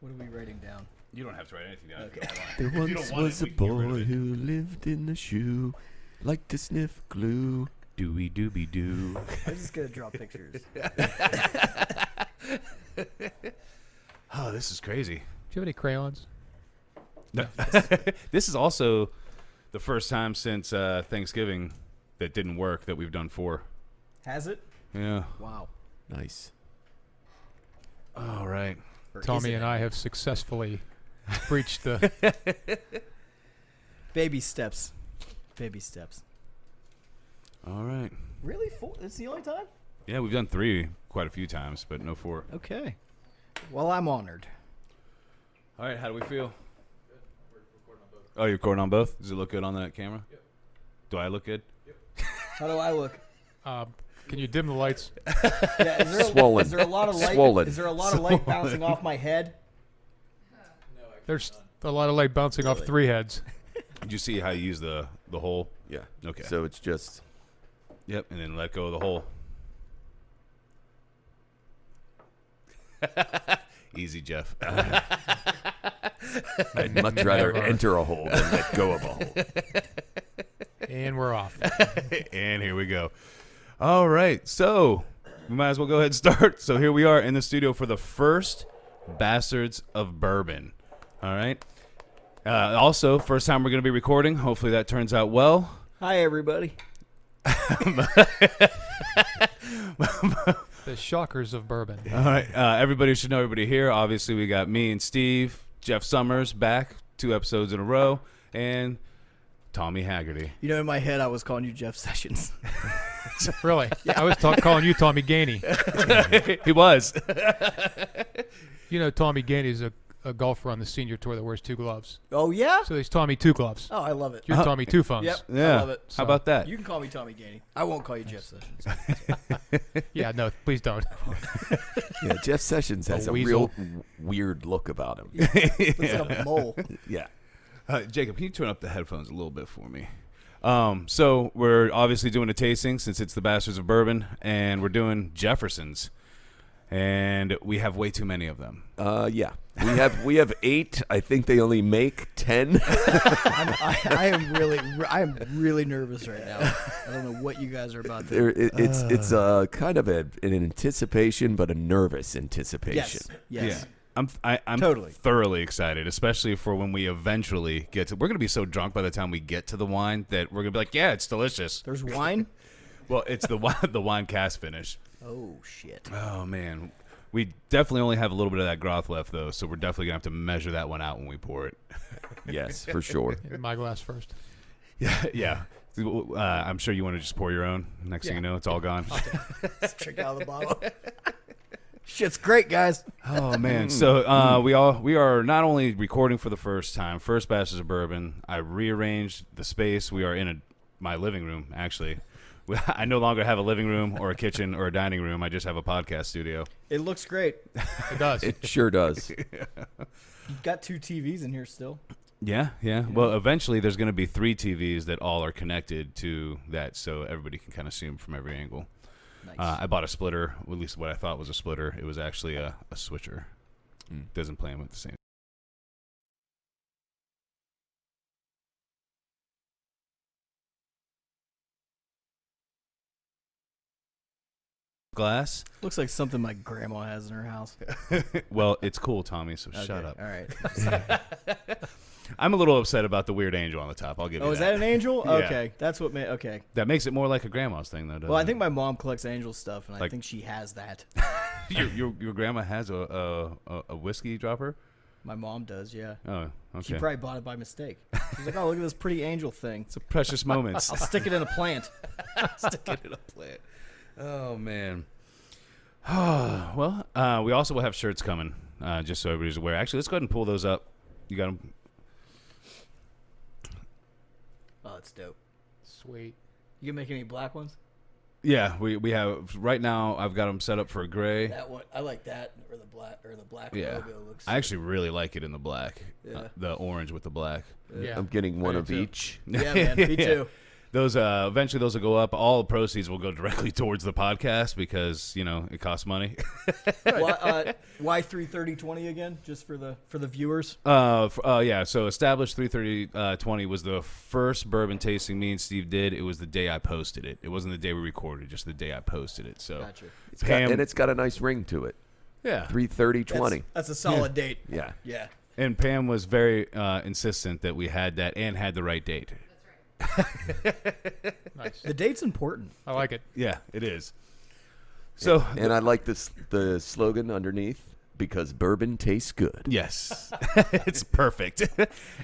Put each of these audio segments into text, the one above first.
What are we writing down? You don't have to write anything down. Okay. There once was a boy who lived in the shoe, liked to sniff glue. Dooey dooby doo. I'm just gonna draw pictures. Oh, this is crazy. Do you have any crayons? No. This is also the first time since Thanksgiving that didn't work that we've done 4. Has it? Yeah. Wow. Nice. All right. Or is Tommy it? and I have successfully breached the... Baby steps. Baby steps. All right. Really? 4? It's the only time? Yeah, we've done 3 quite a few times, but no 4. Okay. Well, I'm honored. All right, how do we feel? Good. We're recording on both. Oh, you're recording on both? Does it look good on that camera? Yep. Do I look good? Yep. How do I look? Can you dim the lights? Yeah, Swollen. Is there a lot of light? Swollen. Is there a lot of light bouncing off my head? There's a lot of light bouncing off 3 heads. Did you see how you use the hole? Yeah. Okay. So it's just... Yep, and then let go of the hole. Easy, Jeff. I'd much rather enter a hole than let go of a hole. And we're off. And here we go. All right, so we might as well go ahead and start. So here we are in the studio for the first Bastards of Bourbon. All right. Also, first time we're going to be recording. Hopefully that turns out well. Hi, everybody. The shockers of bourbon. All right, everybody should know everybody here. Obviously, we got me and Steve, Jeff Sommers back 2 episodes in a row, and Tommy Hagerty. You know, in my head, I was calling you Jeff Sessions. Really? Yeah. I was calling you Tommy Gainey. He was. You know Tommy Gainey is a golfer on the senior tour that wears 2 gloves. Oh, yeah? So he's Tommy 2 gloves. Oh, I love it. You're Tommy 2 phones. Yep. Yeah. I love it. How about that? You can call me Tommy Gainey. I won't call you Jeff Sessions. Yeah, no, please don't. Yeah, Jeff Sessions has a weasel. real weird look about him. Looks like a mole. Yeah. Jacob, can you turn up the headphones a little bit for me? So we're obviously doing a tasting since it's the Bastards of Bourbon, and we're doing Jeffersons, and we have way too many of them. Yeah. We have 8. I think they only make 10. I am really nervous right now. I don't know what you guys are about to do. It's kind of an anticipation, but a nervous anticipation. Yes. Yeah. I'm Totally. thoroughly excited, especially for when we eventually get to. We're gonna be so drunk by the time we get to the wine that we're gonna be like, yeah, it's delicious. There's wine? Well, it's the wine cask finish. Oh, shit. Oh man, we definitely only have a little bit of that Groth left though, so we're definitely gonna have to measure that one out when we pour it. Yes, for sure. My glass first. Yeah. I'm sure you want to just pour your own. Next thing you know, it's all gone. Let's drink out of the bottle. Shit's great, guys. Oh man! So we are not only recording for the first time, first Bastards of Bourbon. I rearranged the space. We are in my living room. Actually, I no longer have a living room or a kitchen or a dining room. I just have a podcast studio. It looks great. It does. It sure does. You've got 2 TVs in here still. Yeah. Well, eventually there's going to be 3 TVs that all are connected to that, so everybody can kind of see them from every angle. Nice. I bought a splitter, at least what I thought was a splitter. It was actually a switcher. Doesn't play them at the same. Glass. Looks like something my grandma has in her house. Well, it's cool, Tommy, so shut Okay, up. All right. I'm a little upset about the weird angel on the top. I'll give you Oh, that. is that an angel? Yeah. Okay. That's what made... Okay. That makes it more like a grandma's thing, though, doesn't Well, I it? think my mom collects angel stuff, and I Like- think she has that. your grandma has a whiskey dropper? My mom does, yeah. Oh, okay. She probably bought it by mistake. She's like, oh, look at this pretty angel thing. It's a precious moments. I'll stick it in a plant. Stick it in a plant. Oh, man. Well, we also will have shirts coming, just so everybody's aware. Actually, let's go ahead and pull those up. You got them? Oh, it's dope. Sweet. You can make any black ones? Yeah, we have right now. I've got them set up for gray. That one, I like that, or the black Yeah, logo looks. I actually really like it in the black. Yeah. The orange with the black. Yeah. I'm getting one I of do too. each. Yeah, man, me too. those eventually those will go up. All the proceeds will go directly towards the podcast because it costs money. Why 330-20 again? Just for the viewers. Yeah. So established 330-20 was the first bourbon tasting me and Steve did. It was the day I posted it. It wasn't the day we recorded, just the day I posted it. So Gotcha. It's got a nice ring to it. Yeah. 330-20. That's a solid date. Yeah. Yeah. And Pam was very insistent that we had that and had the right date. Nice. The date's important. I like it. Yeah, it is. So And I like the slogan underneath, because bourbon tastes good. yes, it's perfect.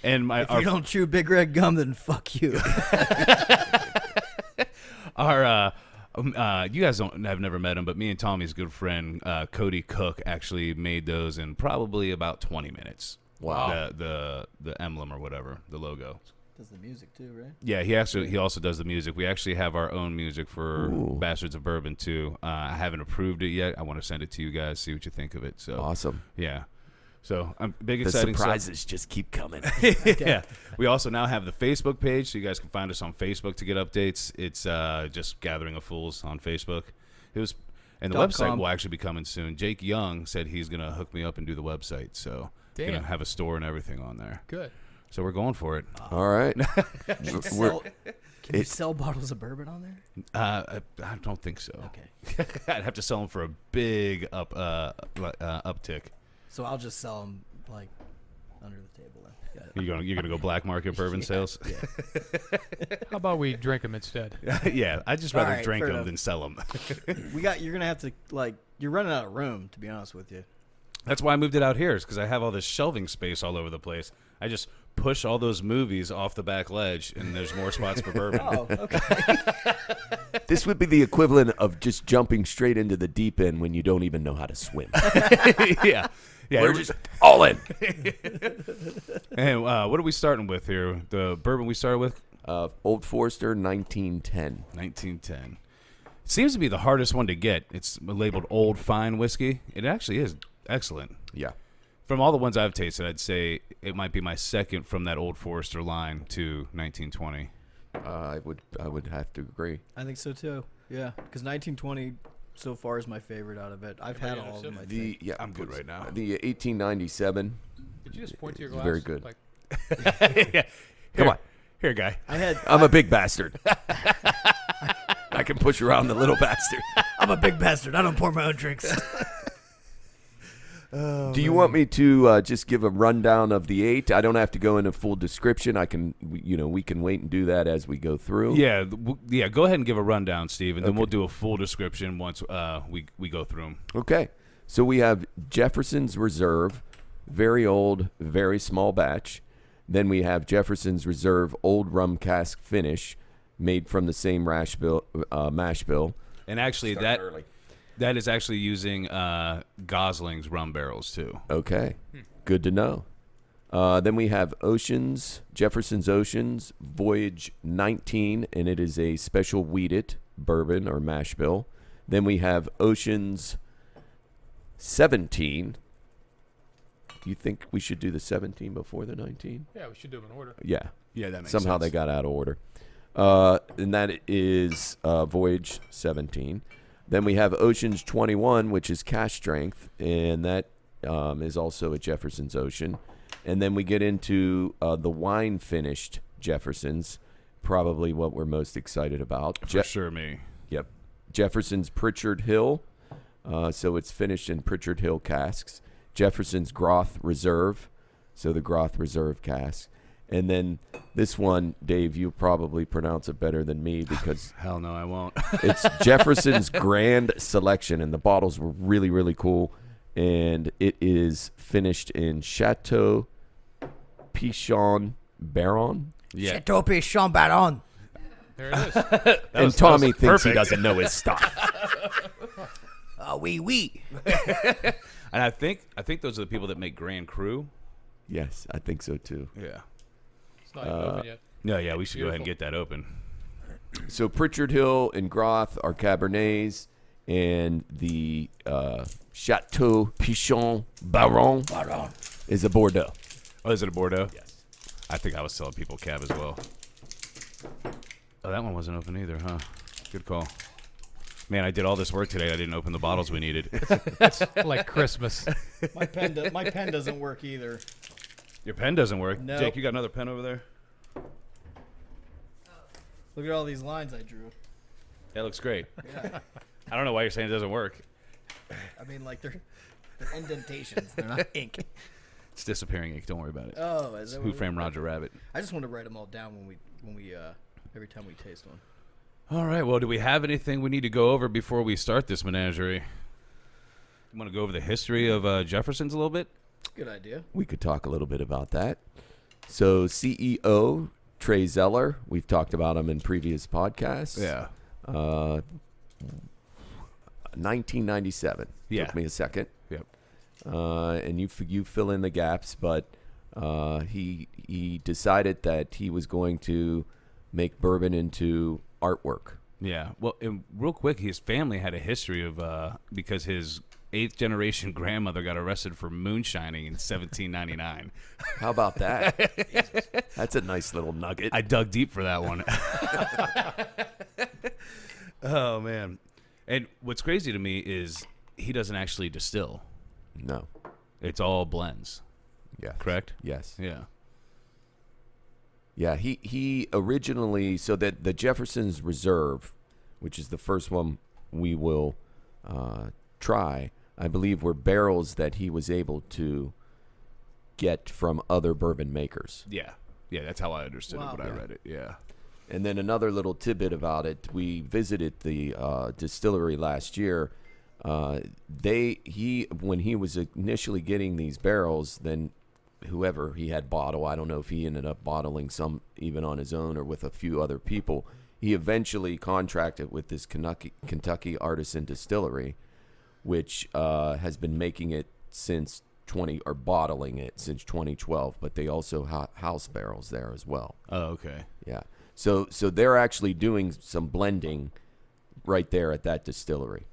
And If you don't chew Big Red gum, then fuck you. you guys have never met him, but me and Tommy's good friend Cody Cook actually made those in probably about 20 minutes. Wow. The emblem or whatever, the logo. Does the music too, right? Yeah, he also does the music. We actually have our own music for Bastards of Bourbon too. I haven't approved it yet. I want to send it to you guys, see what you think of it. So Awesome. yeah. So I'm big The exciting surprises just keep coming. Yeah. We also now have the Facebook page, so you guys can find us on Facebook to get updates. It's just Gathering of Fools on Facebook. And the website .com. will actually be coming soon. Jake Young said he's gonna hook me up and do the website, so Damn. gonna have a store and everything on there. Good. So we're going for it. All right. Can you sell bottles of bourbon on there? I don't think so. Okay. I'd have to sell them for a big uptick. So I'll just sell them like under the table then. Got it. You're gonna go black market bourbon sales? Yeah. How about we drink them instead? Yeah, I'd just rather All right, drink fair them enough. than sell them. You're gonna have to you're running out of room, to be honest with you. That's why I moved it out here, is because I have all this shelving space all over the place. I just push all those movies off the back ledge, and there's more spots for bourbon. Oh, okay. This would be the equivalent of just jumping straight into the deep end when you don't even know how to swim. Yeah. Yeah, We're just all in. And what are we starting with here? The bourbon we started with? Old Forester 1910. 1910. It seems to be the hardest one to get. It's labeled Old Fine Whiskey. It actually is excellent. Yeah. From all the ones I've tasted, I'd say it might be my second from that Old Forester line to 1920. I would have to agree. I think so too. Yeah, because 1920 so far is my favorite out of it. I've had all of them. I think. I'm good right now. The 1897. Did you just point to your glass? Very good. Like, Yeah. Come on. Here, guy. I'm a big bastard. I can push around the little bastard. I'm a big bastard. I don't pour my own drinks. Do you want me to just give a rundown of the 8? I don't have to go into full description. I can, we can wait and do that as we go through. Yeah, go ahead and give a rundown, Steve, and then we'll do a full description once we go through them. Okay. So we have Jefferson's Reserve, very old, very small batch. Then we have Jefferson's Reserve Old Rum Cask Finish, made from the same mash bill. And actually, that is actually using Gosling's rum barrels, too. Okay. Good to know. Then we have Jefferson's Oceans, Voyage 19, and it is a special wheated bourbon or mash bill. Then we have Oceans 17. Do you think we should do the 17 before the 19? yeah, we should do them in order. Yeah. Yeah, that makes Somehow sense. they got out of order. And that is Voyage 17. Then we have Oceans 21, which is cash strength, and that is also a Jefferson's Ocean. And then we get into the wine-finished Jefferson's, probably what we're most excited about. For sure, me. Yep. Jefferson's Pritchard Hill, so it's finished in Pritchard Hill casks. Jefferson's Groth Reserve, so the Groth Reserve cask. And then this one, Dave, you probably pronounce it better than me because Hell no, I won't. it's Jefferson's Grand Selection, and the bottles were really, really cool. And it is finished in Chateau, Pichon, Baron. Yeah. Chateau Pichon Baron. There it is. And Tommy thinks he perfect. doesn't know his stuff. Oui. And I think those are the people that make Grand Cru. Yes, I think so too. Yeah. It's not even open yet. No, yeah, we should go ahead and get that open. So Pritchard Hill and Groth are Cabernets, and the Chateau Pichon Baron is a Bordeaux. Oh, is it a Bordeaux? Yes. I think I was selling people Cab as well. Oh, that one wasn't open either, huh? Good call. Man, I did all this work today. I didn't open the bottles we needed. Like Christmas. My pen doesn't work either. Your pen doesn't work. No. Jake, you got another pen over there? Look at all these lines I drew. That looks great. Yeah. I don't know why you're saying it doesn't work. I mean, like they're indentations. They're not ink. It's disappearing ink. Don't worry about it. Oh, is that Who what Framed Roger Rabbit? I just want to write them all down when we every time we taste one. All right. Well, do we have anything we need to go over before we start this menagerie? You want to go over the history of Jefferson's a little bit? Good idea. We could talk a little bit about that. So CEO Trey Zeller, we've talked about him in previous podcasts. Yeah. 1997. Yeah. Took me a second. Yep. And you fill in the gaps, but he decided that he was going to make bourbon into artwork. Yeah. Well, and real quick, his family had a history of because his 8th generation grandmother got arrested for moonshining in 1799. How about that? That's a nice little nugget. I dug deep for that one. Oh man. And what's crazy to me is he doesn't actually distill. No. It's all blends. Yeah. Correct? Yes. Yeah. Yeah. He originally, so that the Jefferson's Reserve, which is the first one we will try, I believe were barrels that he was able to get from other bourbon makers. Yeah. Yeah, that's how I understood Wow. it when I read it. Yeah. And then another little tidbit about it, we visited the distillery last year. When he was initially getting these barrels, then whoever he had bottle, I don't know if he ended up bottling some even on his own or with a few other people. He eventually contracted with this Kentucky Artisan Distillery, which has been making it since bottling it since 2012. But they also house barrels there as well. Oh, okay. Yeah. So they're actually doing some blending right there at that distillery.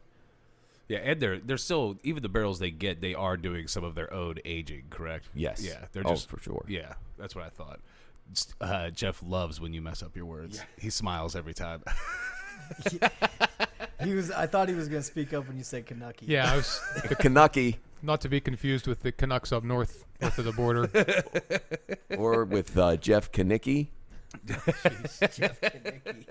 Yeah, and they're still, even the barrels they get, they are doing some of their own aging, correct? Yes. Yeah, they're Oh, just for sure. Yeah, that's what I thought. Jeff loves when you mess up your words. Yeah. He smiles every time. I thought he was going to speak up when you said Kentucky. Yeah, I was The Kentucky not to be confused with the Canucks up north of the border. or with Jeff Kanicki, Jeff Kentucky.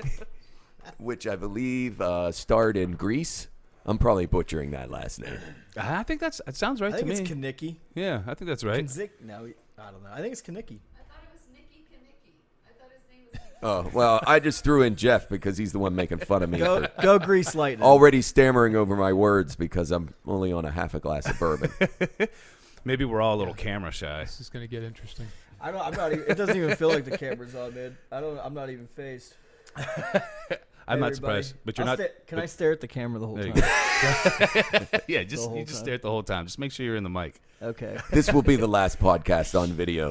which I believe starred in Grease. I'm probably butchering that last name. I think it sounds right I to think me. it's Kanicki. Yeah, I think that's right. No, I don't know. I think it's Kanicki. I thought it was Nicky Kanicki. I thought his name was Nicky. Oh, well, I just threw in Jeff because he's the one making fun of me for Go Grease Lightning. already stammering over my words because I'm only on a half a glass of bourbon. Maybe we're all a little camera shy. This is going to get interesting. I'm not even, it doesn't even feel like the camera's on, man. I'm not even phased. I'm Hey, not everybody. surprised, but you're not. Can I stare at the camera the whole There you time? go. Yeah, The just whole you just time. stare at the whole time. Just make sure you're in the mic. Okay. This will be the last podcast on video.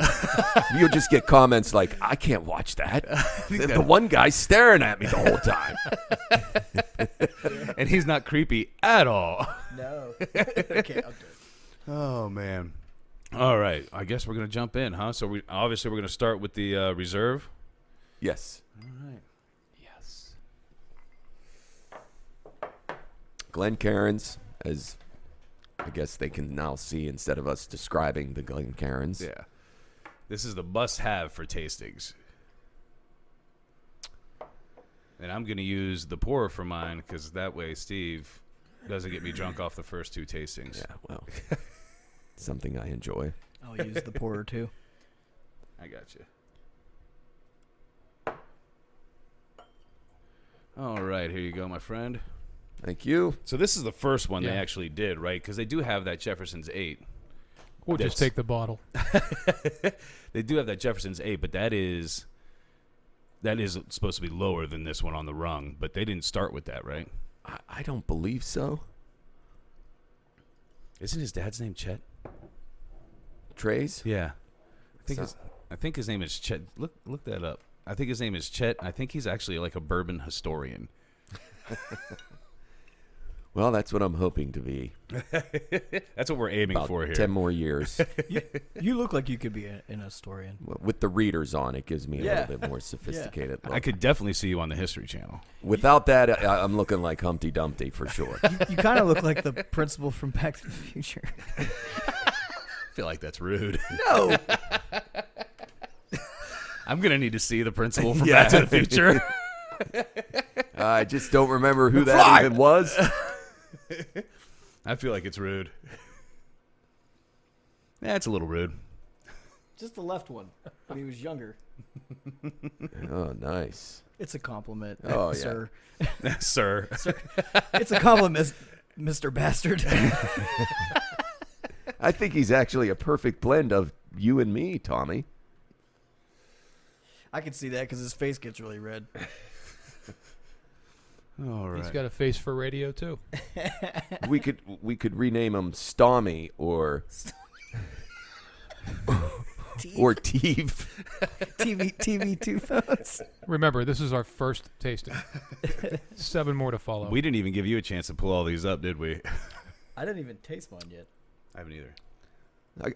You'll just get comments like, I can't watch that. The one guy's staring at me the whole time. And he's not creepy at all. No. Okay. I'm good. Oh man. All right. I guess we're gonna jump in, huh? So we're gonna start with the reserve. Yes. All right. Yes. Glencairns, as I guess they can now see instead of us describing the Glencairns. Yeah. This is the must-have for tastings. And I'm gonna use the pourer for mine because that way Steve doesn't get me drunk off the first two tastings. Yeah, well, something I enjoy. I'll use the pourer too. I got you. All right, here you go, my friend. Thank you. So this is the first one they Yeah. actually did, right? Because they do have that Jefferson's 8. We'll just That's- take the bottle. They do have that Jefferson's 8, but that is supposed to be lower than this one on the rung. But they didn't start with that, right? I don't believe so. Isn't his dad's name Chet? Trey's? Yeah, So- I think his name is Chet. Look that up. I think his name is Chet. I think he's actually like a bourbon historian. Well, that's what I'm hoping to be. That's what we're aiming About for here. 10 more years. You look like you could be an historian. With the readers on, it gives me a Yeah. little bit more sophisticated look. I could definitely see you on the History Channel. Without that, I'm looking like Humpty Dumpty for sure. You kind of look like the principal from Back to the Future. I feel like that's rude. No. I'm gonna need to see the principal from Yeah. Back to the Future. I just don't remember who that even was. I feel like it's rude. Yeah, it's a little rude. Just the left one when he was younger. Oh, nice. It's a compliment, Oh, yeah. sir. Sir. It's a compliment, Mr. Bastard. I think he's actually a perfect blend of you and me, Tommy. I can see that because his face gets really red. All right. He's got a face for radio too. We could rename him Stommy or Teeve. TV two phones. Remember, this is our first tasting. 7 more to follow. We didn't even give you a chance to pull all these up, did we? I didn't even taste mine yet. I haven't either.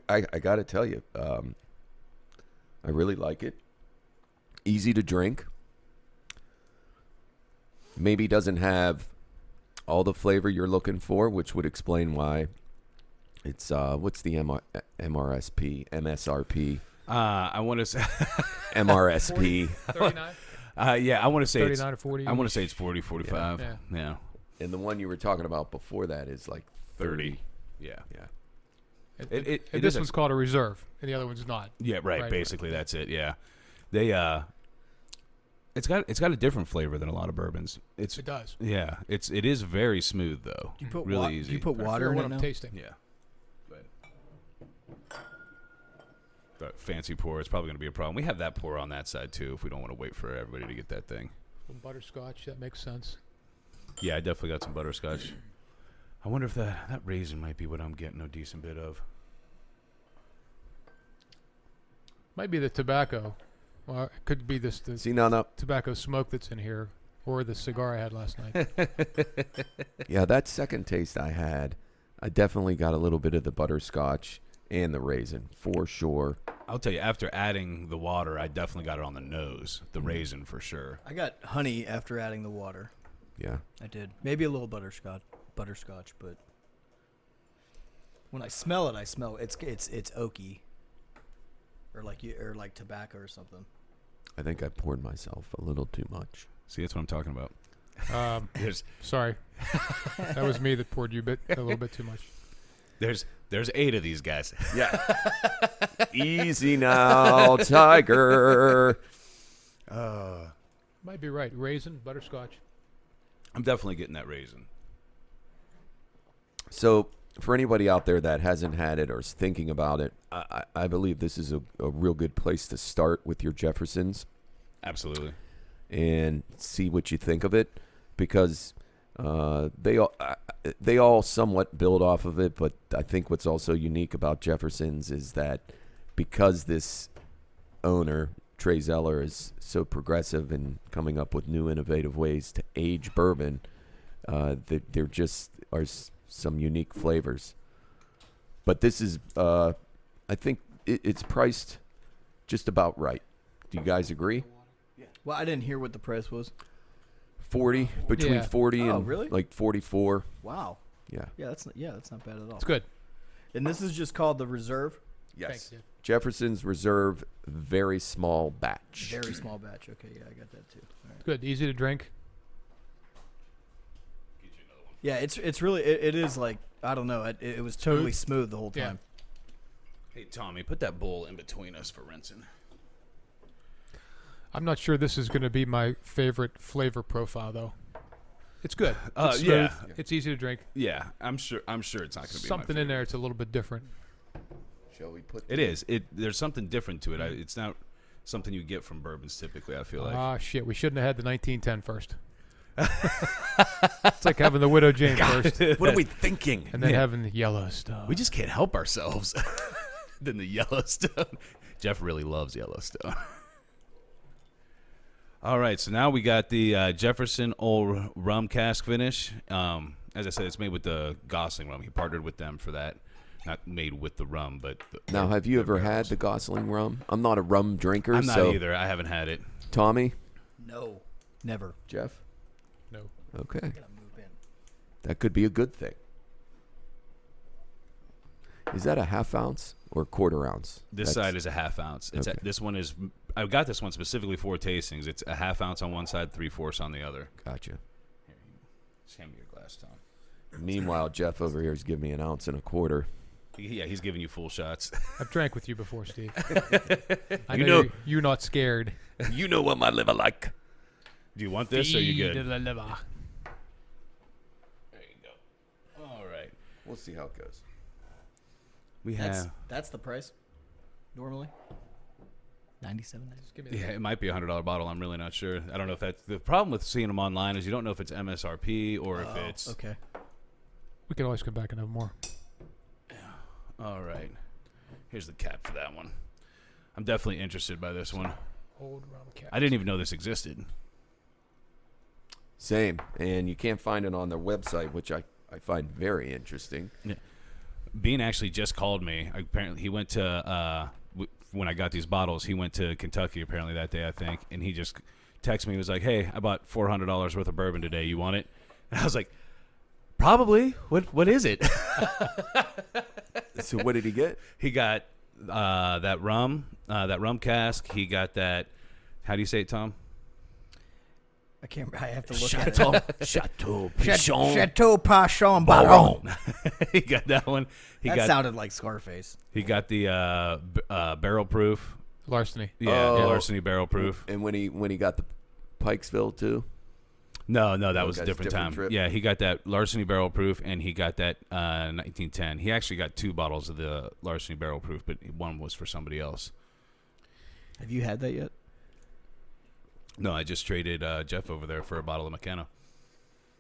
I got to tell you, I really like it. Easy to drink. Maybe doesn't have all the flavor you're looking for, which would explain why it's what's the MRSP, MSRP, I want to say, MRSP, 39? yeah, I want to say 39 it's, or 40? I want to say it's 40, 45. Yeah. Yeah. and the one you were talking about before that is like 30. Yeah. Yeah. And It this is a- one's called a reserve, and the other one's not. Yeah, right. Right, Basically, that's it. Yeah, they it's got a different flavor than a lot of bourbons. It does. yeah, it is very smooth though. Do you put really Do easy. you put I water forget in what it I'm now? tasting. Yeah. But fancy pour is probably going to be a problem. We have that pour on that side too if we don't want to wait for everybody to get that thing. Some butterscotch, that makes sense. Yeah, I definitely got some butterscotch. I wonder if that raisin might be what I'm getting a decent bit of. Might be the tobacco. Well, it could be the See, no. tobacco smoke that's in here, or the cigar I had last night. Yeah, that second taste I had, I definitely got a little bit of the butterscotch and the raisin, for sure. I'll tell you, after adding the water, I definitely got it on the nose. The raisin for sure. I got honey after adding the water. Yeah. I did. Maybe a little butterscotch, but when I smell it, it's oaky, or like tobacco or something. I think I poured myself a little too much. See, that's what I'm talking about. There's Sorry. That was me that poured you a little bit too much. there's 8 of these guys. Yeah. Easy now, Tiger. Might be right. Raisin, butterscotch. I'm definitely getting that raisin. So, for anybody out there that hasn't had it or is thinking about it, I believe this is a real good place to start with your Jeffersons Absolutely. and see what you think of it, because they all somewhat build off of it. But I think what's also unique about Jefferson's is that because this owner, Trey Zeller, is so progressive in coming up with new innovative ways to age bourbon, there just are some unique flavors. But this is, I think it's priced just about right. Do you guys agree? Well, I didn't hear what the price was. 40, between Yeah. 40 Oh, and really? like 44. Wow. Yeah. Yeah, that's not bad at all. It's good. And this is just called the Reserve. Yes. Thanks, Jefferson's Reserve, very small batch. Very small batch. Okay, yeah, I got that too. All right. It's good. Easy to drink. Yeah, it's really it is like, I don't know. It was totally smooth the whole Yeah. time. Hey, Tommy, put that bowl in between us for rinsing. I'm not sure this is going to be my favorite flavor profile, though. It's good. It's smooth. Yeah. It's easy to drink. Yeah, I'm sure it's not going to be Something in there. It's a little bit different. Shall we put It is. There's something different to it. It's not something you get from bourbons typically, I feel like. Ah, shit. We shouldn't have had the 1910 first. It's like having the Widow Jane first, What are we thinking? and then having the Yellowstone. We just can't help ourselves. Then the Yellowstone. Jeff really loves Yellowstone. All right, so now we got the Jefferson Old Rum Cask Finish. as I said, it's made with the Gosling rum. He partnered with them for that. Not made with the rum, but Now, have you ever had the Gosling rum? I'm not a rum drinker. I'm not so either. I haven't had it. Tommy, No, never. Jeff. No. Okay, I gotta move in. that could be a good thing. Is that a half ounce or quarter ounce? This side is a half ounce. It's Okay. this one is. I got this one specifically for tastings. It's a half ounce on one side, 3/4 on the other. Gotcha. Just hand me your glass, Tom. Meanwhile, Jeff over here is giving me an ounce and a quarter. Yeah, he's giving you full shots. I've drank with you before, Steve. I You know, know- you're not scared. You know what my liver like. Do you want this or are you Feed good? the liver. There you go. All right. We'll see how it goes. We That's the price. Normally. 97. Just give me Yeah, that. it might be $100 bottle. I'm really not sure. I don't know if that's the problem with seeing them online is you don't know if it's MSRP or if it's. Okay. We can always come back and have more. All right. Here's the cap for that one. I'm definitely interested by this one. Old rum cap. I didn't even know this existed. Same. And you can't find it on their website, which I find very interesting. Bean actually just called me. Apparently, he went to when I got these bottles. He went to Kentucky apparently that day, I think, and he just texted me. He was like, "Hey, I bought $400 worth of bourbon today. You want it?" And I was like, "Probably. What is it?" So what did he get? He got that rum cask. He got that. How do you say it, Tom? I can't. I have to look Chateau. at Chateau. it. Pichon. Chateau Pichon Baron. He got that one. That sounded like Scarface. He got the barrel proof. Larceny. Yeah, Oh. larceny barrel proof. And when he got the Pikesville too. No, that was a that's different different time. trip. Yeah, he got that larceny barrel proof, and he got that 1910. He actually got 2 bottles of the larceny barrel proof, but one was for somebody else. Have you had that yet? No, I just traded Jeff over there for a bottle of McKenna.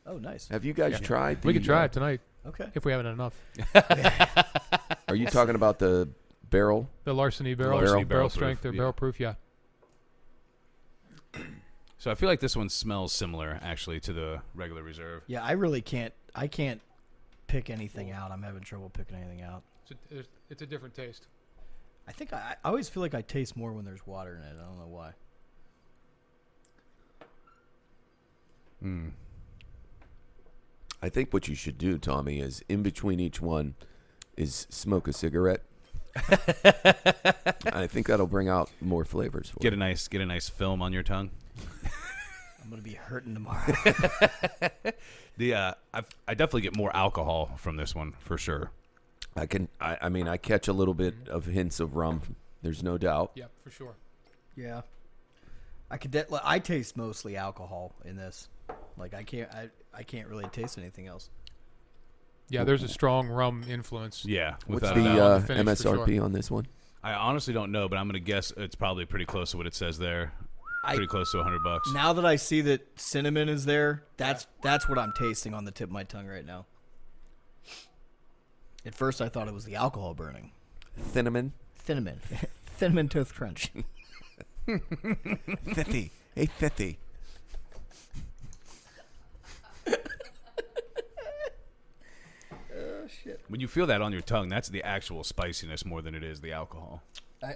Oh, nice. Have you guys tried? We the, can try it tonight Okay. if we haven't enough. Are you talking about the barrel? The larceny barrel, Larceny barrel barrel strength, proof, or yeah. barrel proof, yeah. So I feel like this one smells similar, actually, to the regular reserve. Yeah, I really can't. I can't pick anything out. I'm having trouble picking anything out. It's a different taste. I think I always feel like I taste more when there's water in it. I don't know why. I think what you should do, Tommy, is in between each one is smoke a cigarette. I think that'll bring out more flavors for Get you. a nice film on your tongue. I'm gonna be hurting tomorrow. I definitely get more alcohol from this one for sure. I mean, I catch a little bit of hints of rum. There's no doubt. Yeah, for sure. Yeah, I taste mostly alcohol in this. Like I can't really taste anything else. Yeah, there's a strong rum influence. Yeah. What's without the a doubt. finish for MSRP sure. on this one? I honestly don't know, but I'm going to guess it's probably pretty close to what it says there. Pretty close to $100. Now that I see that cinnamon is there, that's what I'm tasting on the tip of my tongue right now. At first, I thought it was the alcohol burning. Cinnamon. Cinnamon, cinnamon toast crunch. Thithy. Hey, Thithy. When you feel that on your tongue, that's the actual spiciness more than it is the alcohol.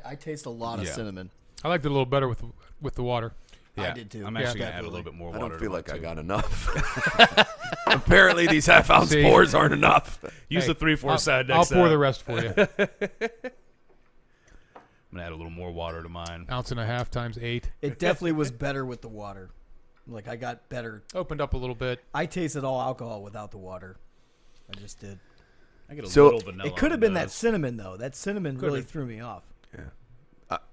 I taste a lot of Yeah. cinnamon. I liked it a little better with the water. Yeah, I did too. I'm Yeah, actually going to add a definitely. little bit more I water. don't feel to like mine, I too. got enough. Apparently, these half-ounce See? pours aren't enough. Use Hey, the 3/4 I'll, side I'll next pour time. the rest for you. I'm going to add a little more water to mine. Ounce and a half times 8. It definitely was better with the water. Like I got better. Opened up a little bit. I tasted all alcohol without the water. I just did. I get a So, little vanilla. It could have on been the that nose. cinnamon though. That cinnamon Could've really been. threw me off.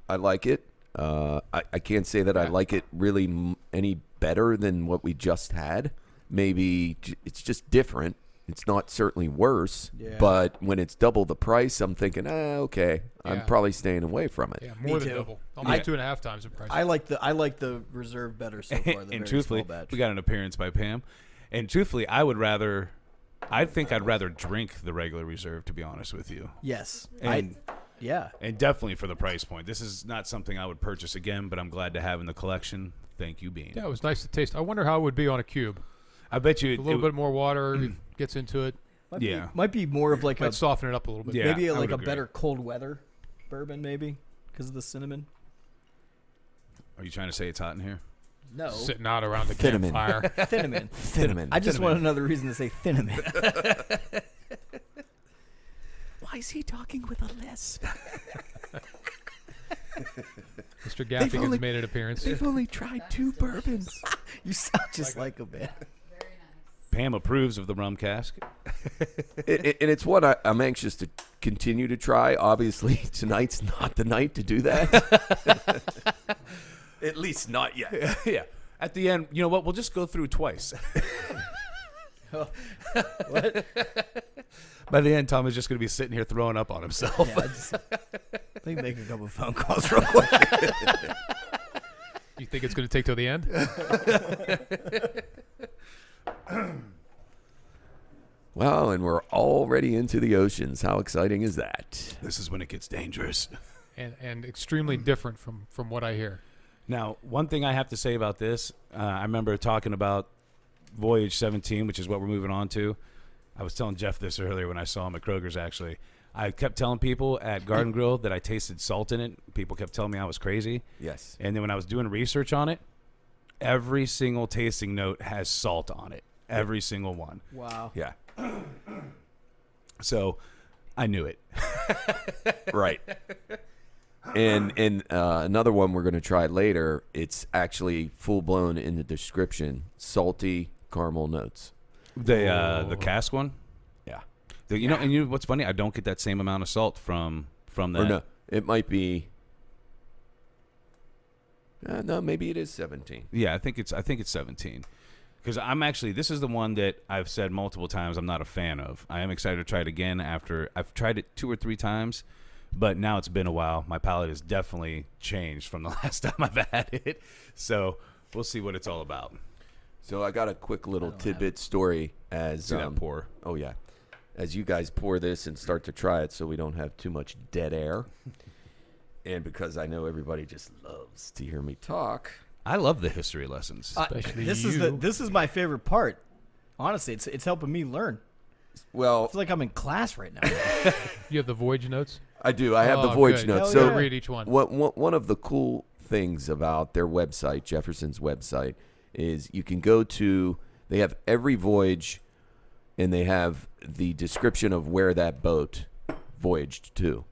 I like it. I can't say that I like it really any better than what we just had. Maybe it's just different. It's not certainly worse, Yeah. but when it's double the price, I'm thinking, okay, I'm Yeah. probably staying away from it. Yeah, more Me than too. double. Almost Yeah. 2.5 times the price. I like the reserve better so far. The And very truthfully, small batch. we got an appearance by Pam. And truthfully, I think I'd rather drink the regular reserve, to be honest with you. Yes. And, Yeah. and definitely for the price point. This is not something I would purchase again, but I'm glad to have in the collection. Thank you, Bean. yeah, it was nice to taste. I wonder how it would be on a cube. I bet you A little bit more water gets into it. Might be more of like Might a soften it up a little bit. Yeah, maybe I like would a agree. better cold weather bourbon, maybe because of the cinnamon. Are you trying to say it's hot in here? No, Sitting out around the Cinnamon. campfire. cinnamon. Cinnamon. I just want another reason to say cinnamon. Why is he talking with a lisp? Mr. Gaffigan's made an appearance. They've only tried 2 bourbons. You sound just like a man. Very nice. Pam approves of the rum cask. And it's what I'm anxious to continue to try. Obviously, tonight's not the night to do that. At least not yet. Yeah. At the end, you know what? We'll just go through twice. What? By the end, Tom is just going to be sitting here throwing up on himself. Yeah, I think make a couple phone calls real quick. You think it's going to take till the end? Well, and we're already into the oceans. How exciting is that? This is when it gets dangerous. And extremely different from what I hear. Now, one thing I have to say about this, I remember talking about Voyage 17, which is what we're moving on to. I was telling Jeff this earlier when I saw him at Kroger's, actually. I kept telling people at Garden Grill that I tasted salt in it. People kept telling me I was crazy. Yes. And then when I was doing research on it, every single tasting note has salt on it. Every single one. Wow. Yeah. So I knew it. Right. And another one we're going to try later, it's actually full-blown in the description, salty caramel notes. The cask one? Yeah. You know, and you know what's funny? I don't get that same amount of salt from that. Or no, it might be. No, maybe it is 17. Yeah, I think it's 17. Because this is the one that I've said multiple times I'm not a fan of. I am excited to try it again after I've tried it 2 or 3 times, but now it's been a while. My palate has definitely changed from the last time I've had it. So we'll see what it's all about. So I got a quick little tidbit story as See that pour? Oh yeah, as you guys pour this and start to try it, so we don't have too much dead air, and because I know everybody just loves to hear me talk. I love the history lessons. Especially This is my favorite part. Honestly, it's helping me learn. I Well, feel like I'm in class right now. You have the Voyage notes? I do. I have the Oh, Voyage good. notes. Hell So yeah. Read each one. one of the cool things about their website, Jefferson's website, is you can go to. They have every voyage, and they have the description of where that boat voyaged to.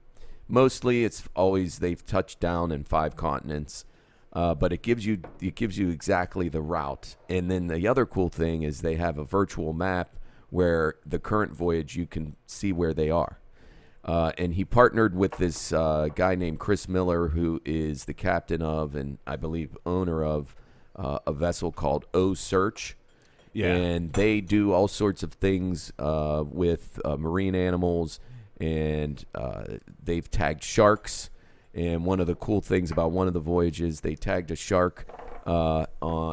Mostly, it's always they've touched down in 5 continents, but it gives you exactly the route. And then the other cool thing is they have a virtual map where the current voyage you can see where they are. And he partnered with this guy named Chris Miller, who is the captain of and I believe owner of a vessel called O Search. Yeah. And they do all sorts of things with marine animals, and they've tagged sharks. And one of the cool things about one of the voyages, they tagged a shark on,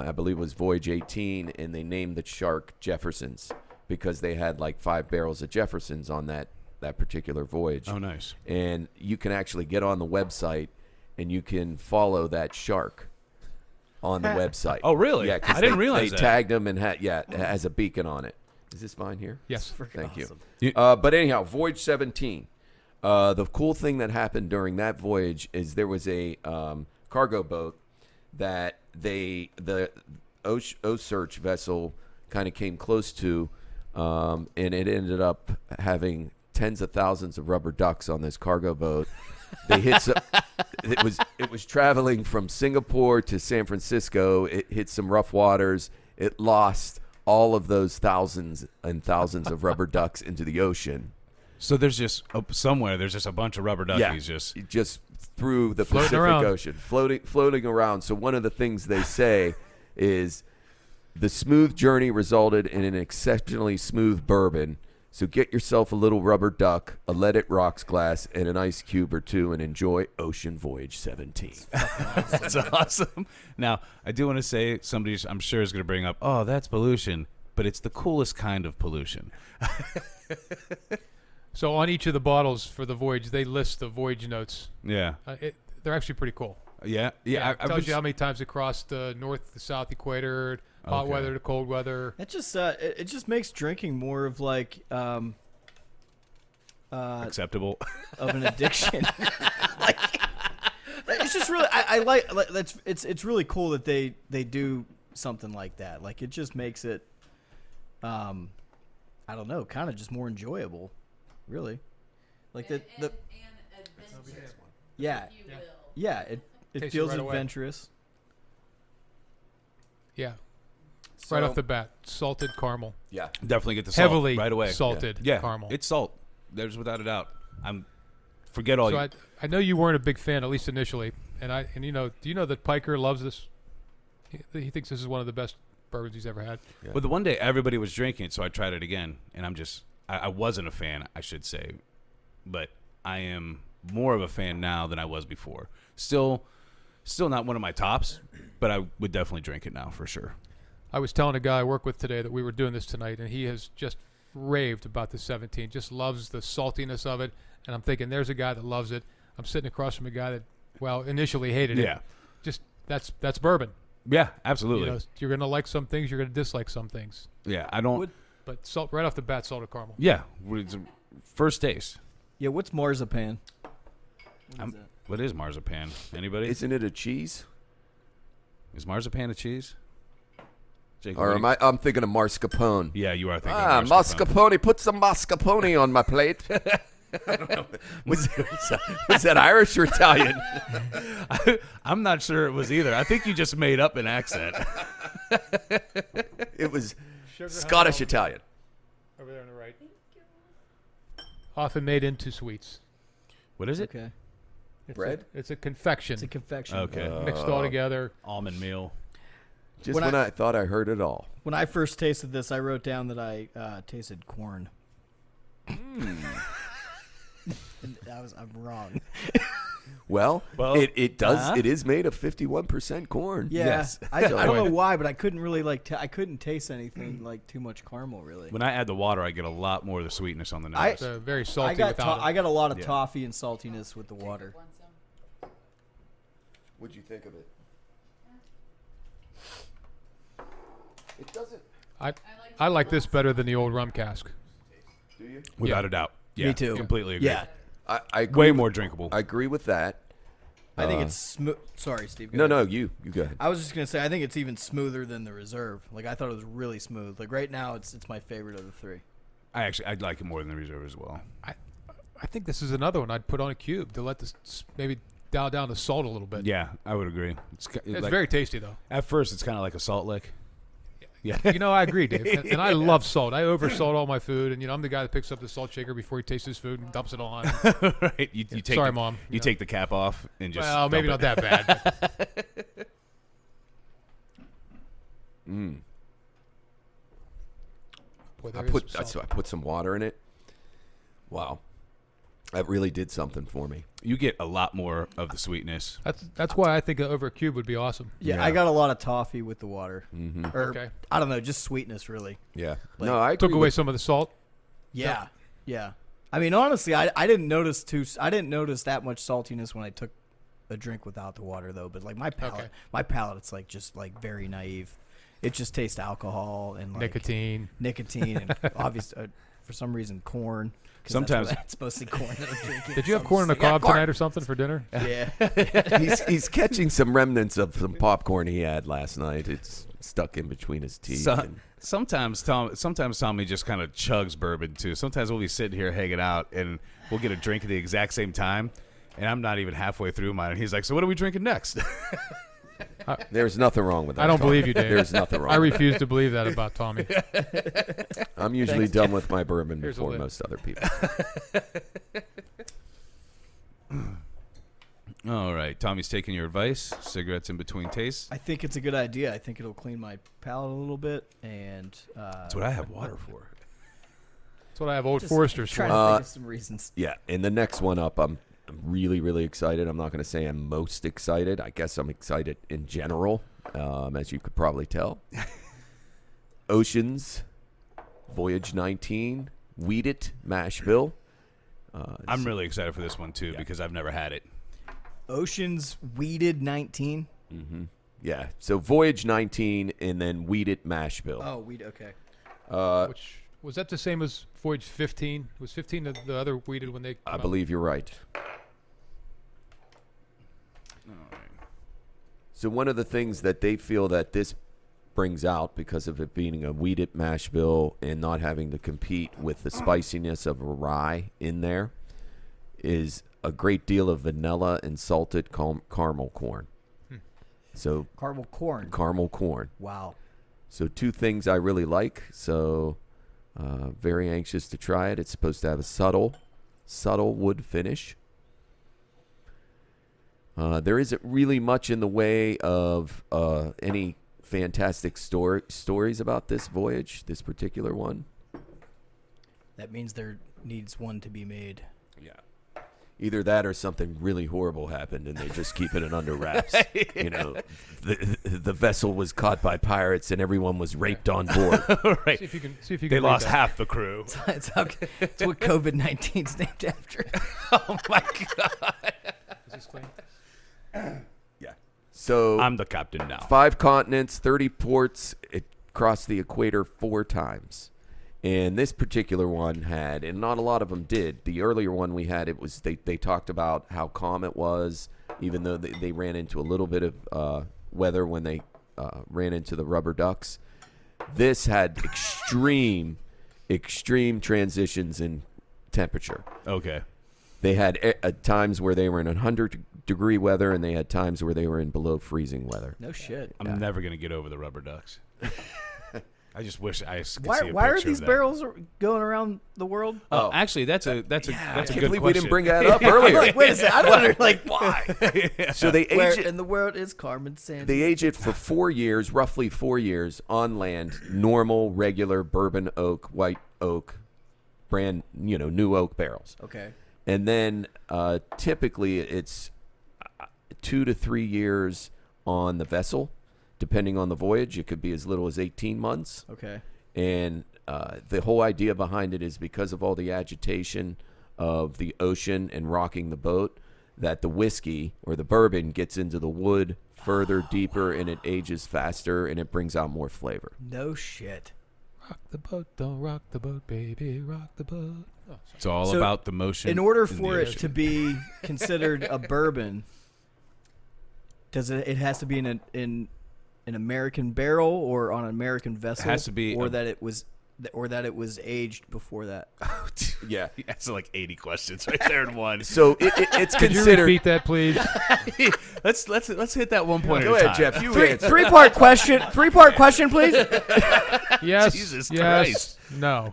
I believe it was Voyage 18, and they named the shark Jefferson's because they had like 5 barrels of Jefferson's on that particular voyage. Oh, nice. And you can actually get on the website and you can follow that shark on the website. Oh, really? Yeah, 'cause I didn't they realize that. tagged him and it has a beacon on it. Is this mine here? Yes. Thank you. You- But anyhow, Voyage 17. The cool thing that happened during that voyage is there was a cargo boat that the O-Search vessel kind of came close to, and it ended up having tens of thousands of rubber ducks on this cargo boat. They hit some, it was traveling from Singapore to San Francisco. It hit some rough waters. It lost all of those thousands and thousands of rubber ducks into the ocean. So there's just somewhere there's just a bunch of rubber duckies just through the Floating Pacific around. Ocean, floating around. So one of the things they say is the smooth journey resulted in an exceptionally smooth bourbon. So get yourself a little rubber duck, a Let It Rocks glass, and an ice cube or two, and enjoy Ocean Voyage 17. That's awesome. Now, I do want to say somebody I'm sure is going to bring up, oh, that's pollution, but it's the coolest kind of pollution. So on each of the bottles for the Voyage, they list the Voyage notes. Yeah. They're actually pretty cool. Yeah. It I tells was- you how many times it crossed the north, the south equator, hot Okay. weather to cold weather. That just it just makes drinking more of like Acceptable. of an addiction. Like, it's just really I like that's it's really cool that they do something like that. Like it just makes it I don't know, kind of just more enjoyable, really. Like and the adventure, yeah if you will. yeah it Tastes it feels right away. adventurous. Yeah, So, right off the bat, salted caramel, yeah. Definitely get the salt heavily right away. salted Yeah, caramel. it's salt. There's without a doubt. Forget all So you. I know you weren't a big fan, at least initially, and you know, do you know that Piker loves this? He thinks this is one of the best bourbons he's ever had. Yeah. But the one day everybody was drinking it, so I tried it again, and I wasn't a fan, I should say, but I am more of a fan now than I was before. Still not one of my tops, but I would definitely drink it now for sure. I was telling a guy I work with today that we were doing this tonight, and he has just raved about the 17. Just loves the saltiness of it, and I'm thinking, there's a guy that loves it. I'm sitting across from a guy that, well, initially hated it. Yeah, Just that's bourbon. yeah, absolutely. You know, you're gonna like some things, you're gonna dislike some things. Yeah, I don't. But salt right off the bat, salted caramel. Yeah, it's a first taste. Yeah, what's marzipan? What is marzipan? Anybody? Isn't it a cheese? Is marzipan a cheese? Jake, Or what do I'm thinking of mascarpone. Yeah, you are thinking. Ah, of mascarpone. mascarpone. Put some mascarpone on my plate. was that Irish or Italian? I'm not sure it was either. I think you just made up an accent. It was Sugar Scottish honey Italian. over there on the right. Often made into sweets. What is it? Okay, It's Bread? It's a confection. it's a confection. Okay. Mixed all together. Almond meal. Just When when I- I thought I heard it all. When I first tasted this, I wrote down that I tasted corn. And I'm wrong. Well, Well, it does. uh-huh. It is made of 51% corn. Yeah, Yes. I don't know Wait. why, but I couldn't really I couldn't taste anything like too much caramel really. When I add the water, I get a lot more of the sweetness on the nose. It's very salty I got without it. I got a lot of Yeah. toffee and saltiness with the water. Want some? What'd you think of it? It doesn't. I like this better than the old rum cask. Do you? Without yeah. a doubt. Yeah, Me too. Completely agree. Yeah, I agree Way with- more drinkable. I agree with that. I think it's smooth. Sorry, Steve. go No, ahead. no, you go ahead. I was just gonna say I think it's even smoother than the reserve. Like I thought it was really smooth. Like right now, it's my favorite of the three. I'd like it more than the reserve as well. I think this is another one I'd put on a cube to let this maybe dial down the salt a little bit. Yeah, I would agree. It's It's like, very tasty though. at first, it's kind of like a salt lick. Yeah. You know, I agree, Dave. And I love salt. I oversalt all my food, and I'm the guy that picks up the salt shaker before he tastes his food and dumps it on. Right. You take Sorry, the, Mom. You take the cap off and just. Well, maybe not dump it. that bad. Boy, I there is some so salt. I put some water in it. Wow, that really did something for me. You get a lot more of the sweetness. That's why I think over a cube would be awesome. Yeah, Yeah. I got a lot of toffee with the water. Mm-hmm. Or Okay. I don't know, just sweetness really. Yeah. Like, no, I Took agree away with- some of the salt. Yeah, yeah. I mean, honestly, I didn't notice that much saltiness when I took a drink without the water though. But like my palate, it's like just like very naive. It just tastes alcohol and like Nicotine. and obviously for some reason corn. 'Cause Sometimes- it's mostly corn that I'm drinking. Did you have So corn on the I'm just cob like, tonight or something for dinner? Yeah. he's catching some remnants of some popcorn he had last night. It's stuck in between his teeth. So, and- sometimes Tommy just kind of chugs bourbon too. Sometimes we'll be sitting here hanging out and we'll get a drink at the exact same time, and I'm not even halfway through mine. And he's like, "So what are we drinking next?" there's nothing wrong with that. I don't Tom. believe you, Dave. There's nothing wrong. I with refuse to believe that about Tommy. that. I'm usually done with my bourbon Here's a before lid. most other people. All right, Tommy's taking your advice. Cigarettes in between tastes. I think it's a good idea. I think it'll clean my palate a little bit, and That's what I have water for. That's what I have Old just Foresters trying for. to think of some reasons. Yeah, and the next one up, I'm really, really excited. I'm not going to say I'm most excited. I guess I'm excited in general, as you could probably tell. Oceans, Voyage 19, Weed It, Mashville. I'm really excited for this one too because I've never had it. Ocean's Weeded 19. Mm-hmm. Yeah. So Voyage 19 and then Wheated Mash Bill. Oh, weed. Okay. Which was that the same as Voyage 15? Was 15 the other weeded when they? I came out? believe you're right. So one of the things that they feel that this brings out, because of it being a wheated mash bill and not having to compete with the spiciness of a rye in there, is a great deal of vanilla and salted caramel corn. So Caramel corn. caramel corn. Wow. So two things I really like. So very anxious to try it. It's supposed to have a subtle wood finish. There isn't really much in the way of any fantastic stories about this voyage, this particular one. That means there needs one to be made. Yeah. Either that or something really horrible happened and they're just keeping it under wraps. You know, the vessel was caught by pirates and everyone was raped on board. Right. See if you can. They read lost that. half the crew. It's what COVID-19 is named after. Oh my god. Is this clean? Yeah. So I'm the captain now. 5 continents, 30 ports. It crossed the equator 4 times. And this particular one had, and not a lot of them did. The earlier one we had, it was they talked about how calm it was, even though they ran into a little bit of weather when they ran into the rubber ducks. This had extreme transitions in temperature. Okay. They had times where they were in 100-degree weather, and they had times where they were in below freezing weather. No shit. I'm never gonna get over the rubber ducks. I just wish I could see a Why are picture these of that. barrels going around the world? Oh, actually, that's a I good can't question. believe we didn't bring that up earlier. Like, wait a second. I wonder, like, why? So they Where age it. in the world is Carmen Sandiego? They age it for 4 years, roughly 4 years, on land. Normal, regular bourbon oak, white oak, brand, new oak barrels. Okay. And then typically it's 2 to 3 years on the vessel, depending on the voyage. It could be as little as 18 months. Okay. And the whole idea behind it is because of all the agitation of the ocean and rocking the boat, that the whiskey or the bourbon gets into the wood further, deeper, and it ages faster, and it brings out more flavor. No shit. Rock the boat, don't rock the boat, baby, rock the boat. Oh, sorry. It's all So, about the motion. In order the for it ocean. to be considered a bourbon, does it has to be in an American barrel or on an American vessel? has to be or a- that it was aged before that. Yeah. That's like 80 questions right there in one. So it's Could you considered. repeat that, please? Let's hit that one point Go at a ahead, time. Jeff. You Three answer. part question. 3-part question, please. Yes. Jesus yes. Christ. No.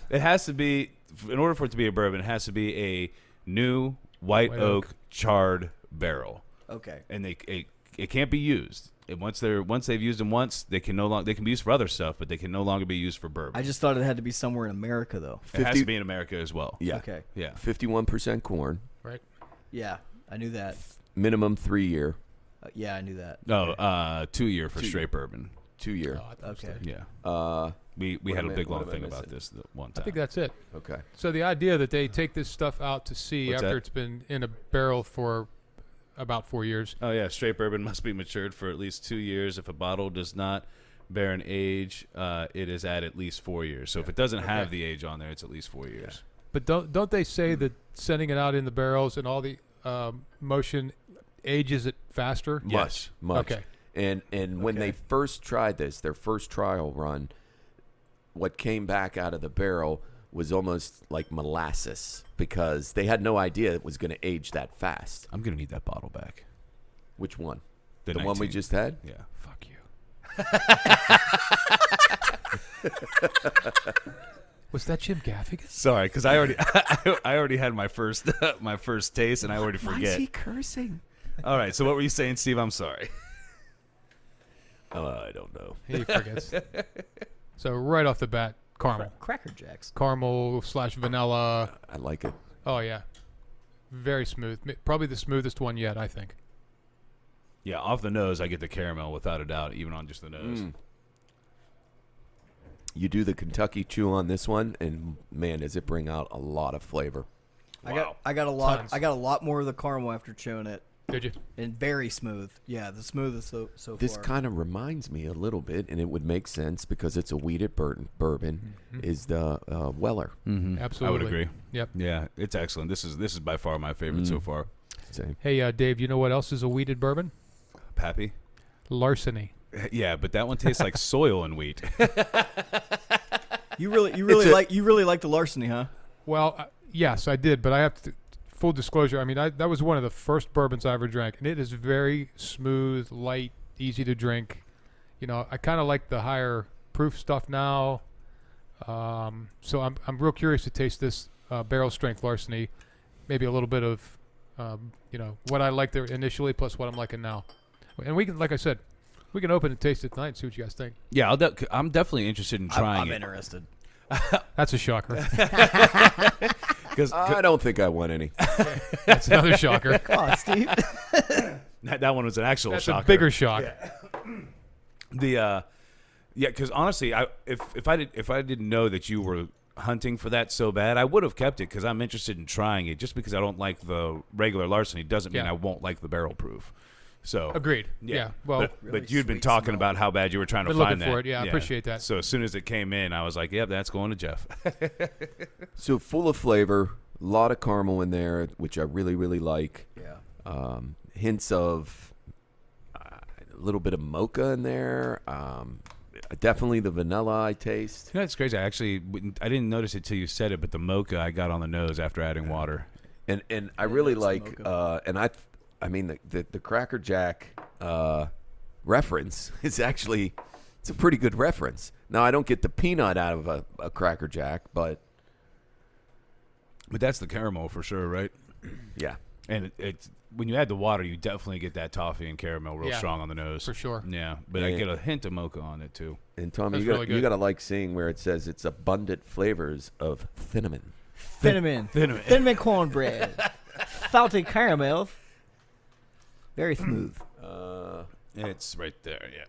It has to be, in order for it to be a bourbon, it has to be a new white White oak oak. charred barrel, Okay. and it can't be used. And once they've used them once, they can be used for other stuff, but they can no longer be used for bourbon. I just thought it had to be somewhere in America, though. It has 50 to be in America as well. Yeah. Okay. Yeah. 51% corn, Right. Yeah, I knew that. minimum 3 year, Yeah, I knew that. No, 2 year for 2 straight bourbon. 2 year. Oh, I thought it was Okay. three. Yeah. We What had am a I- big what long am I thing about missing? this the one I time. think that's it. Okay. So the idea that they take this stuff out to sea What's after that? it's been in a barrel for about 4 years. Oh yeah, straight bourbon must be matured for at least 2 years. If a bottle does not bear an age, it is at least 4 years. So if it doesn't have the age on there, it's at least 4 years. But don't they say that sending it out in the barrels and all the motion ages it faster? Much. Okay. And when they first tried this, their first trial run, what came back out of the barrel was almost like molasses because they had no idea it was going to age that fast. I'm gonna need that bottle back. Which one? The one we 19. just had? Yeah. Fuck you. Was that Jim Gaffigan? Sorry, because I already had my first taste, and I already forget. cursing? All right. So what were you saying, Steve? I'm sorry. I don't know. He forgets. So right off the bat, caramel. Cracker Jacks. Caramel/vanilla. I like it. Oh, yeah. Very smooth. Probably the smoothest one yet, I think. Yeah, off the nose, I get the caramel without a doubt, even on just the nose. You do the Kentucky chew on this one, and man, does it bring out a lot of flavor. I got a lot. Tons. I got a lot more of the caramel after chewing it. Did you? And very smooth. Yeah, the smoothest so This far. kind of reminds me a little bit, and it would make sense because it's a weeded bourbon. Is the Weller? Absolutely. I would agree. Yep. Yeah, it's excellent. This is by far my favorite so far. Same. Hey, Dave, you know what else is a weeded bourbon? Pappy. Larceny. Yeah, but that one tastes like soil and wheat. You really like the Larceny, huh? Well, yes, I did, but I have to. Full disclosure, I mean, that was one of the first bourbons I ever drank, and it is very smooth, light, easy to drink. You know, I kind of like the higher proof stuff now. So I'm real curious to taste this barrel strength Larceny, maybe a little bit of, what I liked there initially plus what I'm liking now. And we can, like I said, we can open and taste it tonight and see what you guys think. Yeah, I'm definitely interested in trying I'm it. interested. That's a shocker. I don't think I want any. That's another shocker. Come on, Steve. That one was an actual That's shocker. a bigger shock. Because honestly, if I didn't know that you were hunting for that so bad, I would have kept it because I'm interested in trying it. Just because I don't like the regular Larceny doesn't mean Yeah. I won't like the barrel proof. So Agreed. Yeah. Well, but Really you'd been sweet talking smell. about how bad you were trying to Been find looking that. for it. Yeah, I appreciate that. So as soon as it came in, I was like, "Yep, that's going to Jeff." So full of flavor, a lot of caramel in there, which I really, really like. Yeah. Hints of a little bit of mocha in there. Definitely the vanilla I taste. You know, it's crazy. I didn't notice it till you said it, but the mocha I got on the nose after adding water. And I really notice the like, mocha. I mean, the Cracker Jack reference is actually, it's a pretty good reference. Now, I don't get the peanut out of a Cracker Jack, but But that's the caramel for sure, right? yeah. And it's when you add the water, you definitely get that toffee and caramel real Yeah, strong on the nose. for sure. Yeah, but I Yeah. get a hint of mocha on it too. And Tommy, That's you really got good. to like seeing where it says it's abundant flavors of cinnamon. Cinnamon. Cinnamon cornbread. Salty caramel. Very smooth. It's right there. Yeah,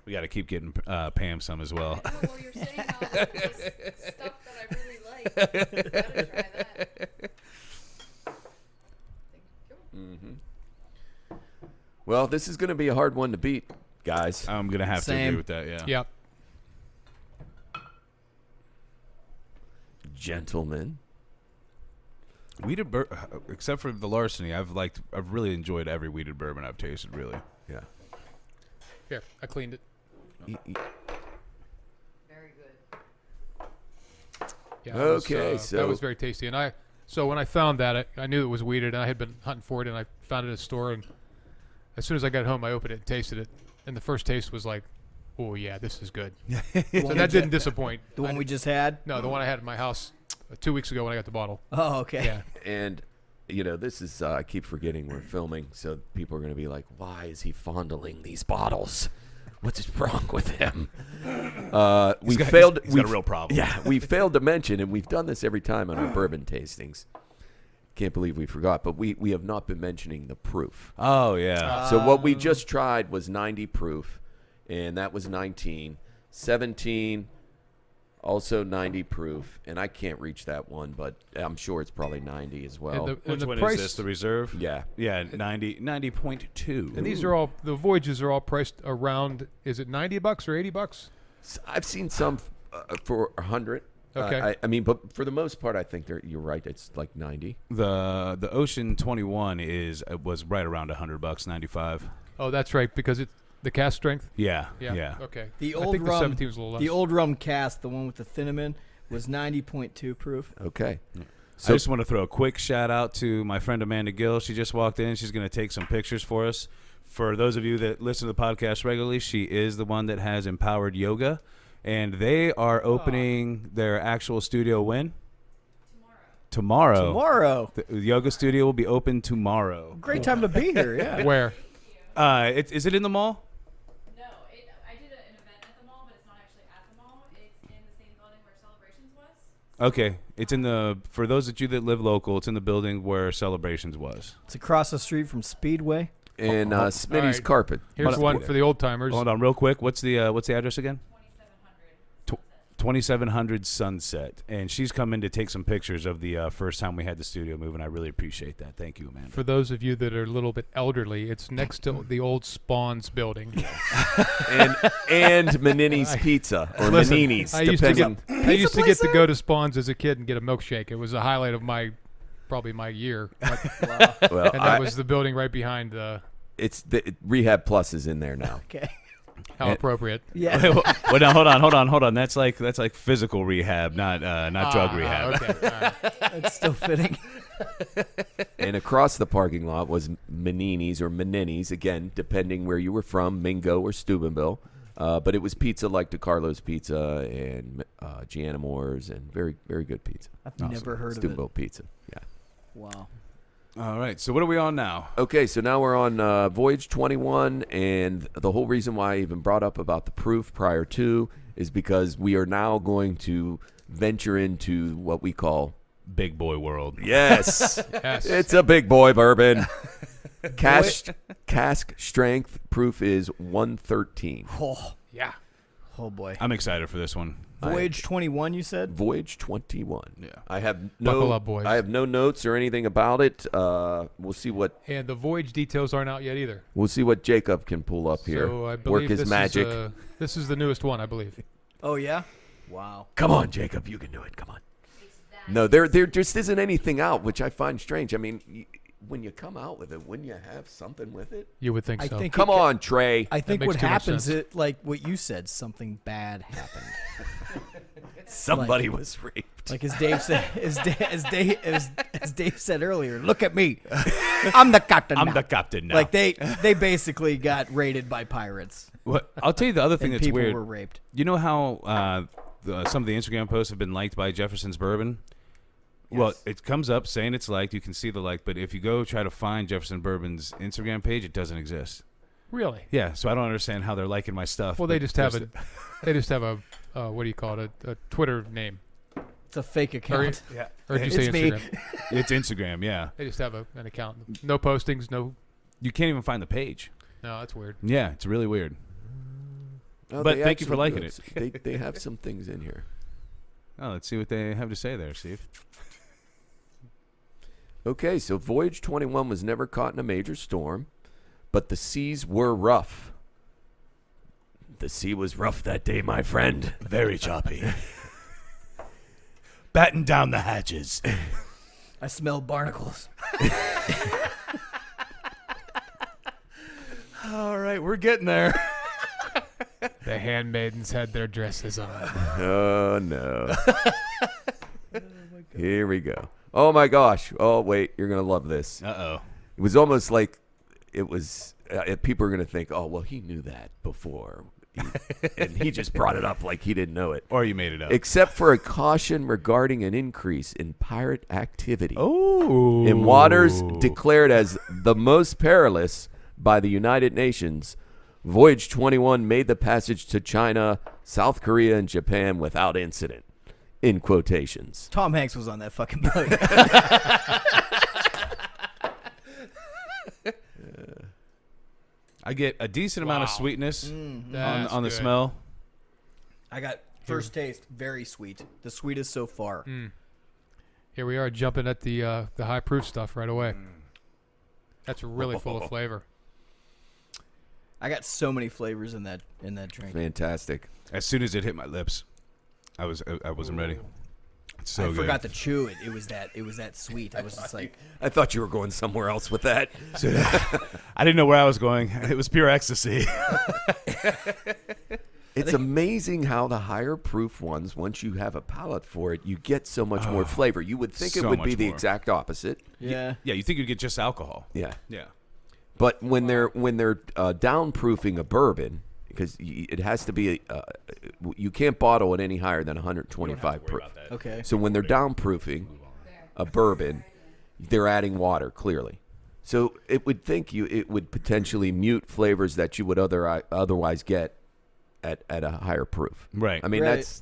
we got to keep getting Pam some as well. I know, well, you're saying all this stuff that I really like. Gotta try that. Well, this is going to be a hard one to beat, guys. I'm gonna have to Same. agree with that. Yeah. Yep. Gentlemen. Weeded except for the Larceny, I've really enjoyed every weeded bourbon I've tasted. Really. Yeah. Here, I cleaned it. Very good. Yeah, Okay, that so- was very tasty. And so when I found that, I knew it was weeded, and I had been hunting for it, and I found it at a store. And as soon as I got home, I opened it and tasted it, and the first taste was like, "Oh yeah, this is good." So that didn't disappoint. The one we just had? No, the one I had in my house 2 weeks ago when I got the bottle. Oh, okay. Yeah. And, this is, I keep forgetting we're filming, so people are going to be like, why is he fondling these bottles? What's wrong with him? We failed. He's got a real problem. Yeah, we failed to mention, and we've done this every time on our bourbon tastings. Can't believe we forgot, but we have not been mentioning the proof. Oh yeah. So what we just tried was 90 proof, and that was 19. 17, also 90 proof, and I can't reach that one, but I'm sure it's probably 90 as well. And Which the one price, is this? The reserve? Yeah. Yeah, 90.2. And these are all the voyages are all priced around. Is it $90 or $80? I've seen some for 100. Okay. I mean, but for the most part, I think you're right. It's like 90. The Ocean 21 was right around $100, 95. Oh, that's right, because it's the cast strength. Yeah. Yeah. Yeah. Okay. The I old think rum, the 17 was a little less. the old rum cast, the one with the cinnamon, was 90.2 proof. Okay. I So just want to throw a quick shout out to my friend Amanda Gill. She just walked in. She's going to take some pictures for us. For those of you that listen to the podcast regularly, she is the one that has Empowered Yoga. And they are opening their actual studio when? Tomorrow. Tomorrow. The yoga studio will be open tomorrow. Great time to be here, yeah. Where? Is it in the mall? No, I did an event at the mall, but it's not actually at the mall. It's in the same building where Celebrations was. Okay. It's for those of you that live local, it's in the building where Celebrations was. It's across the street from Speedway. and Smitty's All right. Carpet. Here's one for the old timers. Hold on real quick. What's the address again? 2700. 2700 Sunset, and she's come in to take some pictures of the first time we had the studio move, and I really appreciate that. Thank you, Amanda. For those of you that are a little bit elderly, it's next to the old Spawns building. and Menini's Pizza or Listen, Menini's, I used to depending. get to go to Spawns as a kid and get a milkshake. It was a highlight of probably my year. Well, And that was the building right behind the. it's the Rehab Plus is in there now. Okay. How appropriate. Yeah. Well, now hold on. That's like physical rehab, not drug rehab. Okay. All right. That's still fitting. And across the parking lot was Menini's or Menini's, again, depending where you were from, Mingo or Steubenville. But it was pizza like DeCarlo's Pizza and Gianna Moore's, and very, very good pizza. I've never heard of Steubenville it. Pizza, yeah. Wow. All right. So what are we on now? Okay, so now we're on Voyage 21, and the whole reason why I even brought up about the proof prior to is because we are now going to venture into what we call Big boy world. yes, Yes. it's a big boy bourbon. Cask strength proof is 113. Oh, Yeah. oh boy. I'm excited for this one. Voyage 21, you said? Voyage 21. Yeah. I have Buckle up, boys. I have no notes or anything about it. We'll see what And the Voyage details aren't out yet either. Jacob can pull up here. So I Work believe his this magic. This is the newest one, I believe. Oh, yeah? Wow. Come on, Jacob, you can do it. Come on. No, there just isn't anything out, which I find strange. I mean, when you come out with it, wouldn't you have something with it? You would think I so. think Come on, Trey. I think makes what too much happens sense. is, like what you said, something bad happened. Somebody was raped. Like as Dave said, as Dave said earlier, look at me, I'm the captain. I'm now. the captain now. Like they basically got raided by pirates, What? I'll tell you the other thing and that's people weird. were raped. You know how some of the Instagram posts have been liked by Jefferson's Bourbon? Well, Yes. it comes up saying it's liked. You can see the like, but if you go try to find Jefferson Bourbon's Instagram page, it doesn't exist. Really? Yeah, so I don't understand how they're liking my stuff. Well, they but just have there's a what do you call it? A Twitter name. It's a fake account. Yeah, Or did you say It's me. Instagram? it's Instagram. Yeah, They just have an account. No postings, no. you can't even find the page. No, that's weird. Yeah, it's really weird. Oh, But they thank you for actually liking do. They have some things in here. Oh, let's see what they have to say there, Steve. Okay, so Voyage 21 was never caught in a major storm, but the seas were rough. The sea was rough that day, my friend. Very choppy. Batten down the hatches. I smell barnacles. All right, we're getting there. The handmaidens had their dresses on. Oh, no. Here we go. Oh, my gosh. Oh, wait. You're going to love this. Uh-oh. It was almost like it was people are going to think, oh, well, he knew that before. And he just brought it up like he didn't know it. Or you made it up. Except for a caution regarding an increase in pirate activity. Oh. In waters declared as the most perilous by the United Nations, Voyage 21 made the passage to China, South Korea, and Japan without incident. In quotations. Tom Hanks was on that fucking boat. I get a decent amount of Wow. sweetness That's on the good. smell. I got first taste, very sweet. The sweetest so far. Here we are jumping at the high proof stuff right away. That's really full of flavor. I got so many flavors in that drink. Fantastic. As soon as it hit my lips, I wasn't ready. It's so I good. forgot to chew it. It was that sweet. I was just like, I thought you were going somewhere else with that. I didn't know where I was going. It was pure ecstasy. It's amazing how the higher proof ones, once you have a palate for it, you get so much more flavor. You would think it so would be much the more. exact opposite. yeah. Yeah, you think you'd get just alcohol. Yeah. Yeah. But when they're downproofing a bourbon, because it has to be you can't bottle it any higher than 125 proof. Okay. So when they're downproofing a bourbon, they're adding water clearly. So it would think it would potentially mute flavors that you would otherwise get at a higher proof. Right. I mean Right.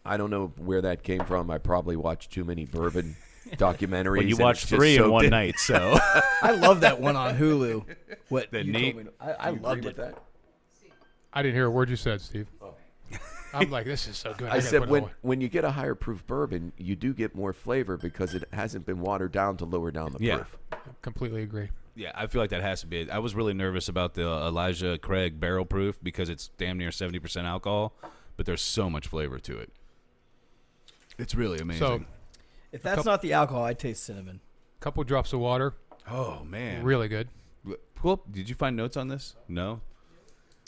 I don't know where that came from. I probably watched too many bourbon documentaries. Well, you and watched it's just 3 in soaked one night, so I love that one on Hulu. What The you neat- told me. I loved it. that. I didn't hear a word you said, Steve. I'm like, this is so good. I gotta said put it when you get a higher proof bourbon, you do get more flavor because it hasn't been watered down to lower down the proof. completely agree. Yeah, I feel like that has to be it. I was really nervous about the Elijah Craig barrel proof because it's damn near 70% alcohol, but there's so much flavor to it. It's really amazing. So, If that's not the alcohol, I taste cinnamon. couple drops of water, oh, man. really good. Cool. Did you find notes on this? No?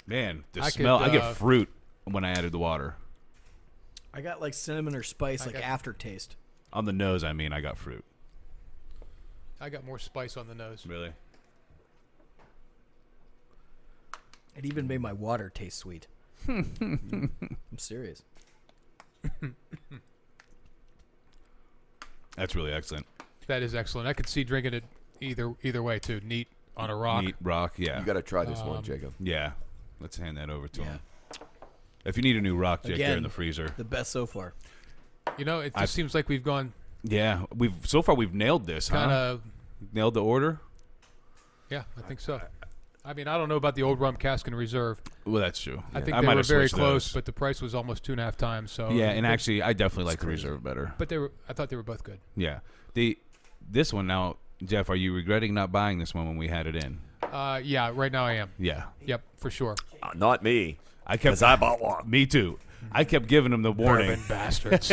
Man, the I smell. could, I get fruit when I added the water. I got like cinnamon or spice, I like got- aftertaste. On the nose, I mean, I got fruit. I got more spice on the nose. Really? It even made my water taste sweet. I'm serious. That's really excellent. That is excellent. I could see drinking it either way too. Neat on a rock. Neat rock, yeah. You got to try this one, Jacob. Yeah. Let's hand that over to Yeah. him. If you need a new rock, Jake, they're in Again. the freezer. The best so far. You know, it just seems like we've gone Yeah, so far we've nailed this, kind huh? of. Nailed the order? Yeah, I think so. I mean, I don't know about the old Rum Cask and Reserve. Well, that's true. I think I they might were have very switched close, those. but the price was almost 2.5 times. So Yeah, and actually, I definitely like the Reserve better. but they were. I thought they were both good. Yeah. This one now, Jeff, are you regretting not buying this one when we had it in? Yeah, right now I am. Yeah. Yep, for sure. Not me. I kept. I bought one. Me too. I kept giving him the warning. Bourbon bastards.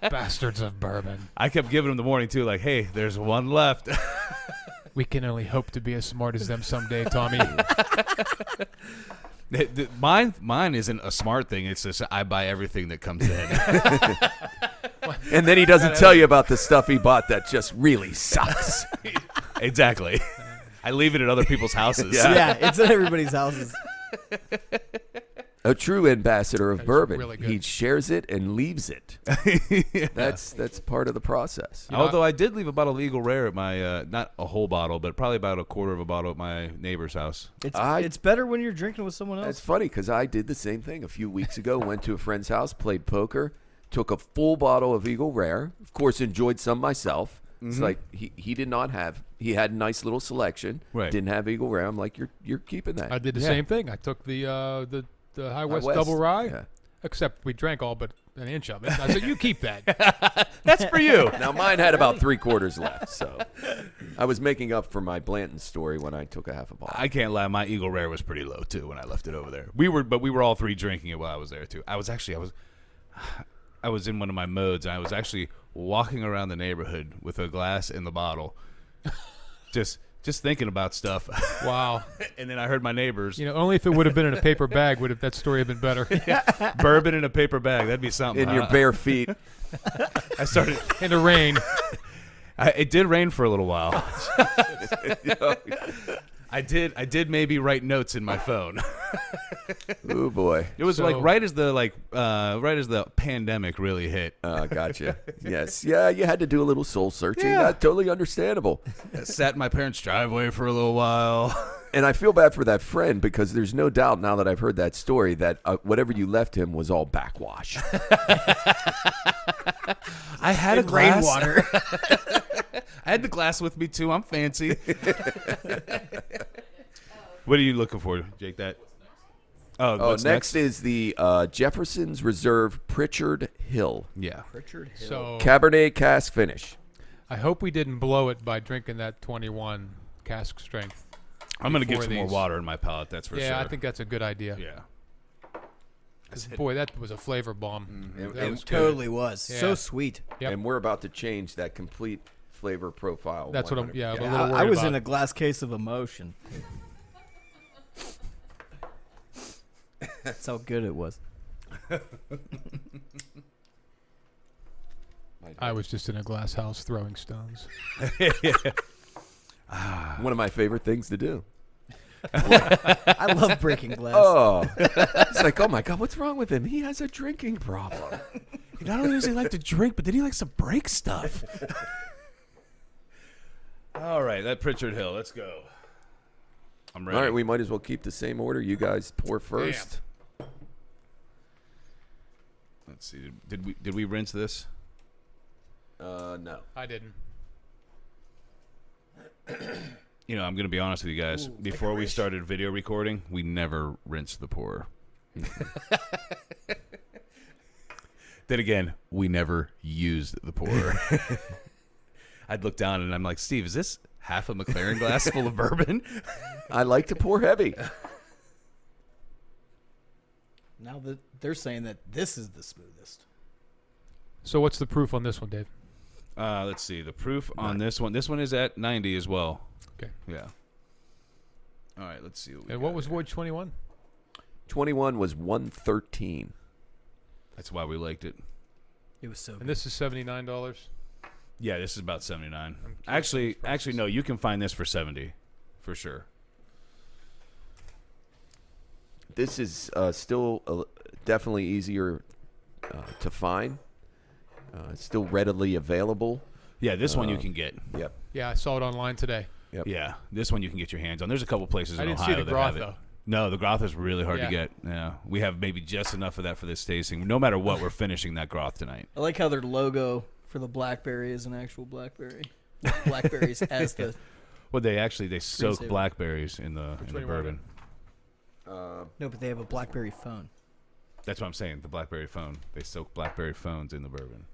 Bastards of bourbon. I kept giving him the warning too, like, hey, there's one left. We can only hope to be as smart as them someday, Tommy. Mine isn't a smart thing. It's just I buy everything that comes in. And then he doesn't tell you about the stuff he bought that just really sucks. Exactly. I leave it at other people's houses. Yeah. Yeah, it's at everybody's houses. A true ambassador of bourbon. really good. He shares it and leaves it. That's part of the process. You know, Although I did leave a bottle of Eagle Rare at my, not a whole bottle, but probably about a quarter of a bottle at my neighbor's house. It's better when you're drinking with someone That's else. funny because I did the same thing a few weeks ago. Went to a friend's house, played poker, took a full bottle of Eagle Rare. Of course, enjoyed some myself. It's like he did not have. He had a nice little selection. Right. Didn't have Eagle Rare. I'm like, you're keeping that. I did the Yeah. same thing. I took the High West, West. Double Rye, Yeah. except we drank all but an inch of it. I said, you keep that. That's for you. Now mine had about 3/4 left, so I was making up for my Blanton story when I took a half a bottle. I can't lie. My Eagle Rare was pretty low too when I left it over there. We were all three drinking it while I was there too. I was in one of my modes. And I was actually walking around the neighborhood with a glass in the bottle, just thinking about stuff. Wow. And then I heard my neighbors You know, only if it would have been in a paper bag would have that story have been better. bourbon in a paper bag. That'd be something. In your bare feet. I started. In the rain. It did rain for a little while. I did maybe write notes in my phone. Oh boy. It was So- like right as the pandemic really hit. Gotcha. Yes. Yeah, you had to do a little soul searching. Yeah. Totally understandable. I sat in my parents' driveway for a little while. And I feel bad for that friend because there's no doubt now that I've heard that story that whatever you left him was all backwash. I had a And glass. rainwater. I had the glass with me too. I'm fancy. What are you looking for, Jake? That. Oh, Oh, what's next is the Jefferson's Reserve Pritchard Hill Yeah. Pritchard Hill. So Cabernet Cask Finish. I hope we didn't blow it by drinking that 21 cask strength. I'm gonna get before some more these. water in my palate. That's for sure. Yeah, I think that's a good idea. Yeah. 'Cause, boy, that was a flavor bomb. And- That and was good. Totally was. Yeah. So sweet. Yep. And we're about to change that complete flavor profile. That's what I'm. 100. Yeah, I'm a Yeah, little I worried was about. in a glass case of emotion. That's how good it was. I was just in a glass house throwing stones. One of my favorite things to do. I love breaking glass. Oh, it's like, oh my God, what's wrong with him? He has a drinking problem. Not only does he like to drink, but then he likes to break stuff. All right, that Pritchard Hill. Let's go. I'm ready. All right, we might as well keep the same order. You guys pour first. Let's see. Did we rinse this? No. I didn't. You know, I'm gonna be honest with you guys. Before we started video recording, we never rinsed the pour. Then again, we never used the pourer. I'd look down and I'm like, Steve, is this half a McLaren glass full of bourbon? I like to pour heavy. Now that they're saying that this is the smoothest. So what's the proof on this one, Dave? Let's see. The proof on this one. This one is at 90 as well. Okay. Yeah. All right, let's see. And what was Voyage 21? 21 was 113. That's why we liked it. It was so good. And this is $79. Yeah, this is about 79. curious Actually, no. You can find this for 70, for sure. This is still definitely easier to find. It's still readily available. Yeah, this one you can get. Yep. Yeah, I saw it online today. Yep. Yeah, this one you can get your hands on. There's a couple places I in didn't Ohio see the that Groth, have it. though. No, the Groth is really hard Yeah. to get. Yeah, we have maybe just enough of that for this tasting. No matter what, we're finishing that Groth tonight. I like how their logo for the blackberry is an actual blackberry. Blackberries as the. Well, they soak Screensaver. blackberries in the one you bourbon. No, but they have a blackberry phone. That's what I'm saying. The blackberry phone. They soak blackberry phones in the bourbon.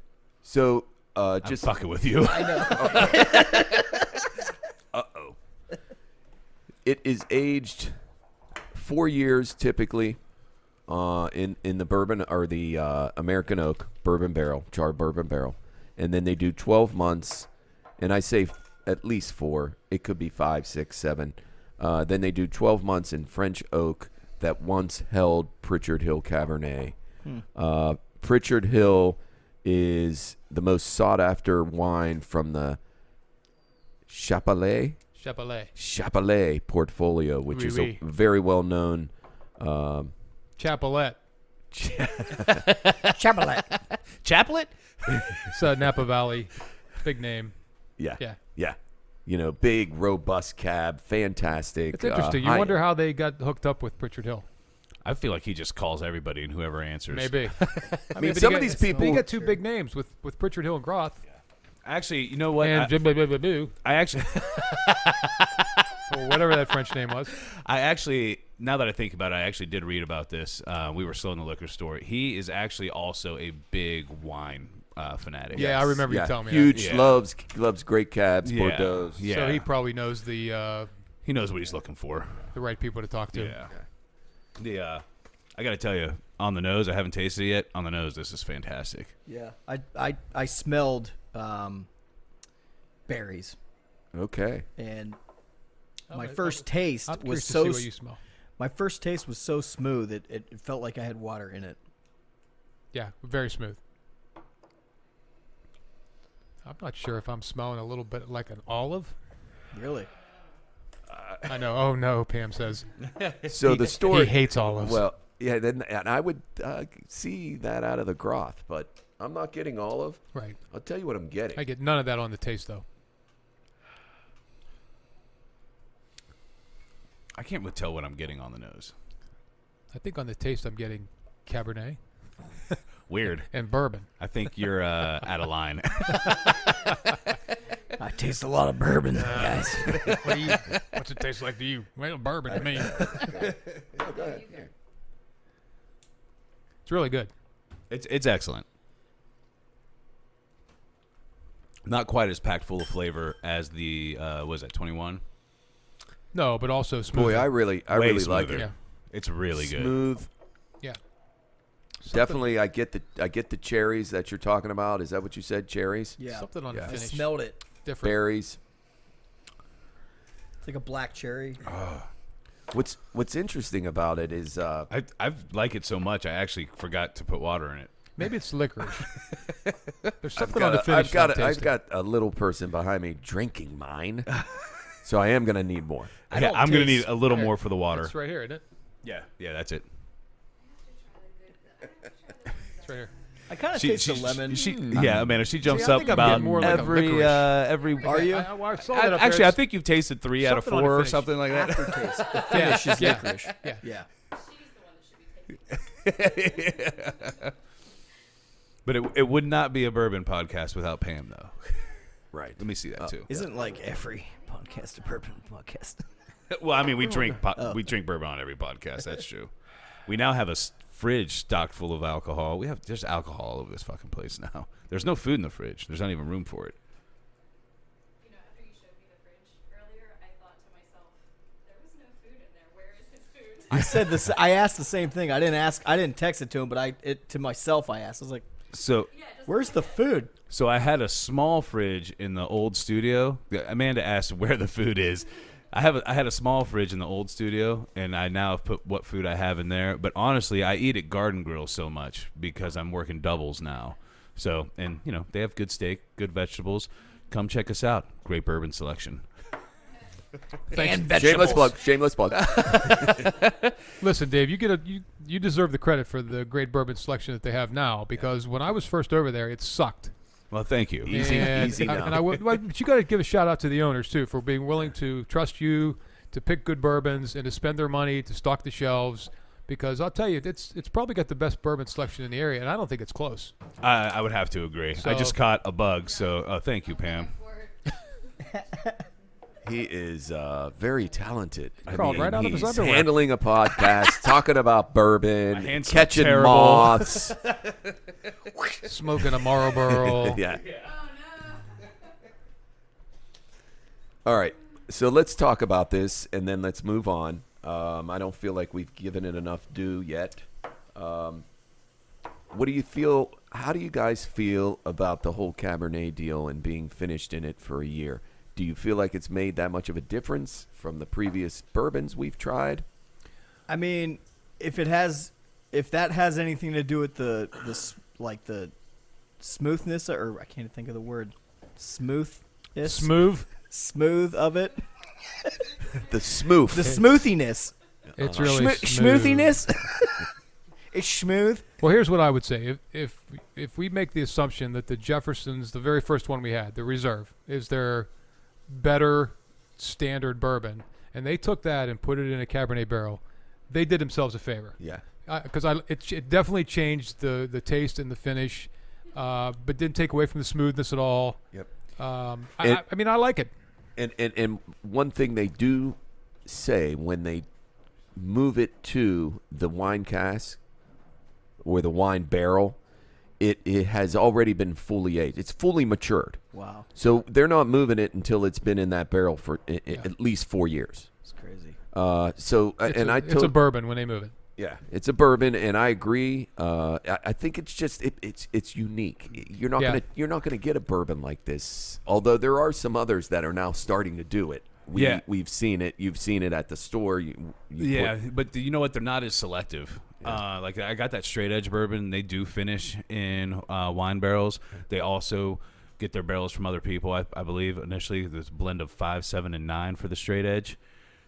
So I'm just fucking with you. I know. it is aged 4 years typically in the bourbon or the American oak bourbon barrel, charred bourbon barrel. And then they do 12 months, and I say at least 4. It could be 5, 6, 7. Then they do 12 months in French oak that once held Pritchard Hill Cabernet. Pritchard Hill is the most sought-after wine from the Chapelet portfolio, which Oui, is oui. a very well-known. Chapelette. Chapelet. Chaplet? It's Napa Valley. Big name. Yeah, Yeah. yeah. You know, big, robust cab, fantastic. It's interesting. You wonder how they got hooked up with Pritchard Hill. I feel like he just calls everybody and whoever answers. Maybe. I mean, but some you of got- these people. You got two big names with Pritchard Hill and Groth. Actually, you know what? And I actually, or whatever that French name was. now that I think about it, I actually did read about this. We were still in the liquor store. He is actually also a big wine fanatic. Yeah, I remember you yeah, telling me huge, Yeah. loves great cabs, Yeah. Bordeaux. that. Yeah. So he probably knows the He knows what he's looking for. right people to talk to. Yeah. I got to tell you, on the nose, I haven't tasted it yet. On the nose, this is fantastic. Yeah, I smelled berries, Okay. and my I'm- first taste I'm was curious to so see what you smell. my first taste was so smooth it felt like I had water in it. Yeah, very smooth. I'm not sure if I'm smelling a little bit like an olive. Really? I know. Oh no, Pam says. So the story. He hates olives. Well, yeah, then and I would see that out of the Groth, but I'm not getting olive. right. I'll tell you what I'm getting. I get none of that on the taste though. I can't really tell what I'm getting on the nose. I think on the taste I'm getting Cabernet Weird. and bourbon. I think you're out of line. I taste a lot of bourbon, guys. What's it taste like to you? Well, bourbon to me. Go ahead. It's really good. It's excellent. Not quite as packed full of flavor as the was that 21? No, but also smooth. Boy, I really like smoother. it. Yeah. It's really good. Smooth. Yeah. Definitely, I get the cherries that you're talking about. Is that what you said? Cherries, Yeah, Something on Yeah. the I finish. smelled it. Different. berries. It's like a black cherry. What's interesting about it is I like it so much I actually forgot to put water in it. Maybe it's licorice. There's I've something on the got finish. that I'm I've tasting. got a little person behind me drinking mine, so I am gonna need more. I don't I'm gonna taste- need a little Here, more for the water. It's right here, isn't it? Yeah, that's it. It's right here. I kind of taste the lemon. Yeah, Amanda, she jumps See, I up think I'm about getting more like a every licorice. every. Are you? I saw that up there. Actually, I It's think you've tasted 3 out of something on the 4 or finish. something like that. Aftertaste. The finish is yeah. licorice. Yeah. Yeah. She's the one that should be taking. But it would not be a bourbon podcast without Pam, though. Right. Let me see that too. Isn't like every podcast a bourbon podcast? Well, I mean, we drink bourbon on every podcast. That's true. we now have a fridge stocked full of alcohol. We have just alcohol all over this fucking place now. There's no food in the fridge. There's not even room for it. You know, after you showed me the fridge earlier, I thought to myself, there was no food in there. Where is his food? I said this. I asked the same thing. I didn't text it to him, but to myself I asked. I was like, So Yeah, it doesn't "Where's the food?" So I had a small fridge in the old studio. Amanda asked where the food is. I had a small fridge in the old studio, and I now have put what food I have in there. But honestly, I eat at Garden Grill so much because I'm working doubles now. So, and you know, they have good steak, good vegetables. Come check us out. Great bourbon selection. And Shameless vegetables. plug. Shameless plug. Listen, Dave, you deserve the credit for the great bourbon selection that they have now, because when I was first over there, it sucked. Well, thank you. Easy now. But you got to give a shout out to the owners too for being willing to trust you to pick good bourbons and to spend their money to stock the shelves. Because I'll tell you, it's probably got the best bourbon selection in the area, and I don't think it's close. I would have to agree. I So- just caught a bug, so thank you, Pam. He is very talented. Crawled right out of his he's underwear. handling a podcast, talking about My bourbon, hands smell catching terrible. moths. Smoking a Marlboro. Yeah. Oh, no. All right. So let's talk about this, and then let's move on. I don't feel like we've given it enough due yet. What do you feel? How do you guys feel about the whole Cabernet deal and being finished in it for a year? Do you feel like it's made that much of a difference from the previous bourbons we've tried? I mean, if that has anything to do with the smoothness, or I can't think of the word, smooth of it, The smooth. the smoothiness, It's really smooth. smoothiness. It's smooth. Well, here's what I would say: if we make the assumption that the Jeffersons, the very first one we had, the Reserve, is their better standard bourbon, and they took that and put it in a Cabernet barrel, they did themselves a favor. Yeah. Because it definitely changed the taste and the finish, but didn't take away from the smoothness at all. Yep. I mean, I like it. And one thing they do say when they move it to the wine cask or the wine barrel, it has already been fully aged. It's fully matured. Wow, So they're not moving it until it's been in that barrel for at least 4 years. it's crazy. It's a bourbon when they move it. Yeah, it's a bourbon, and I agree. I think it's just it's unique. You're not gonna get a bourbon like this. Although there are some others that are now starting to do it. We've seen it. You've seen it at the store. But you know what? They're not as selective. Like I got that straight edge bourbon. They do finish in wine barrels. They also get their barrels from other people. I believe initially there's a blend of 5, 7, and 9 for the straight edge.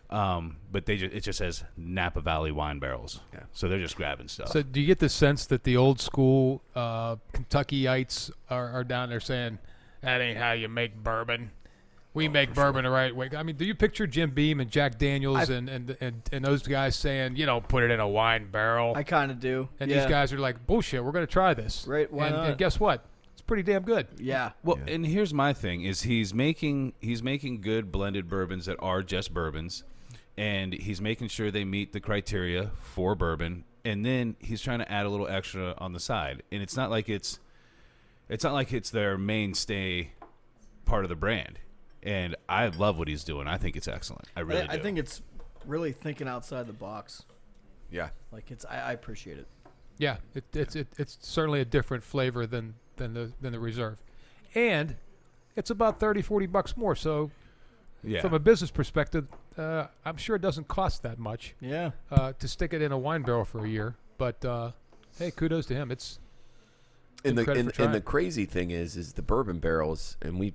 But it just says Napa Valley wine barrels. Yeah. So they're just grabbing stuff. So do you get the sense that the old school Kentuckyites are down there saying, that ain't how you make bourbon? We make bourbon the right way. I mean, do you picture Jim Beam and Jack Daniels and those guys saying, put it in a wine barrel? I kind of do. And yeah. these guys are like, bullshit, we're going to try this. Right, why not? And guess what? It's pretty damn good. Yeah. Well, and here's my thing: is he's making good blended bourbons that are just bourbons, and he's making sure they meet the criteria for bourbon, and then he's trying to add a little extra on the side. And it's not like it's their mainstay part of the brand. And I love what he's doing. I think it's excellent. I really do. I think it's really thinking outside the box. Yeah. Like I appreciate it. Yeah, it's certainly a different flavor than the Reserve, and it's about $30-$40 more. So, Yeah. from a business perspective, I'm sure it doesn't cost that much Yeah. to stick it in a wine barrel for a year. But hey, kudos to him. It's And credit for the trying. crazy thing is the bourbon barrels, and we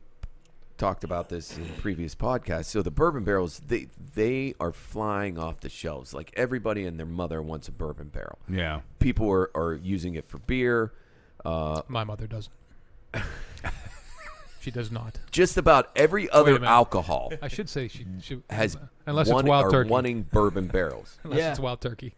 talked about this in previous podcasts. So the bourbon barrels, they are flying off the shelves. Like everybody and their mother wants a bourbon barrel. Yeah. People are using it for beer. My mother doesn't. She does not. Just about every a other minute. alcohol I should say she has unless it's wild turkey. wanting bourbon barrels. Unless Yeah. it's wild turkey.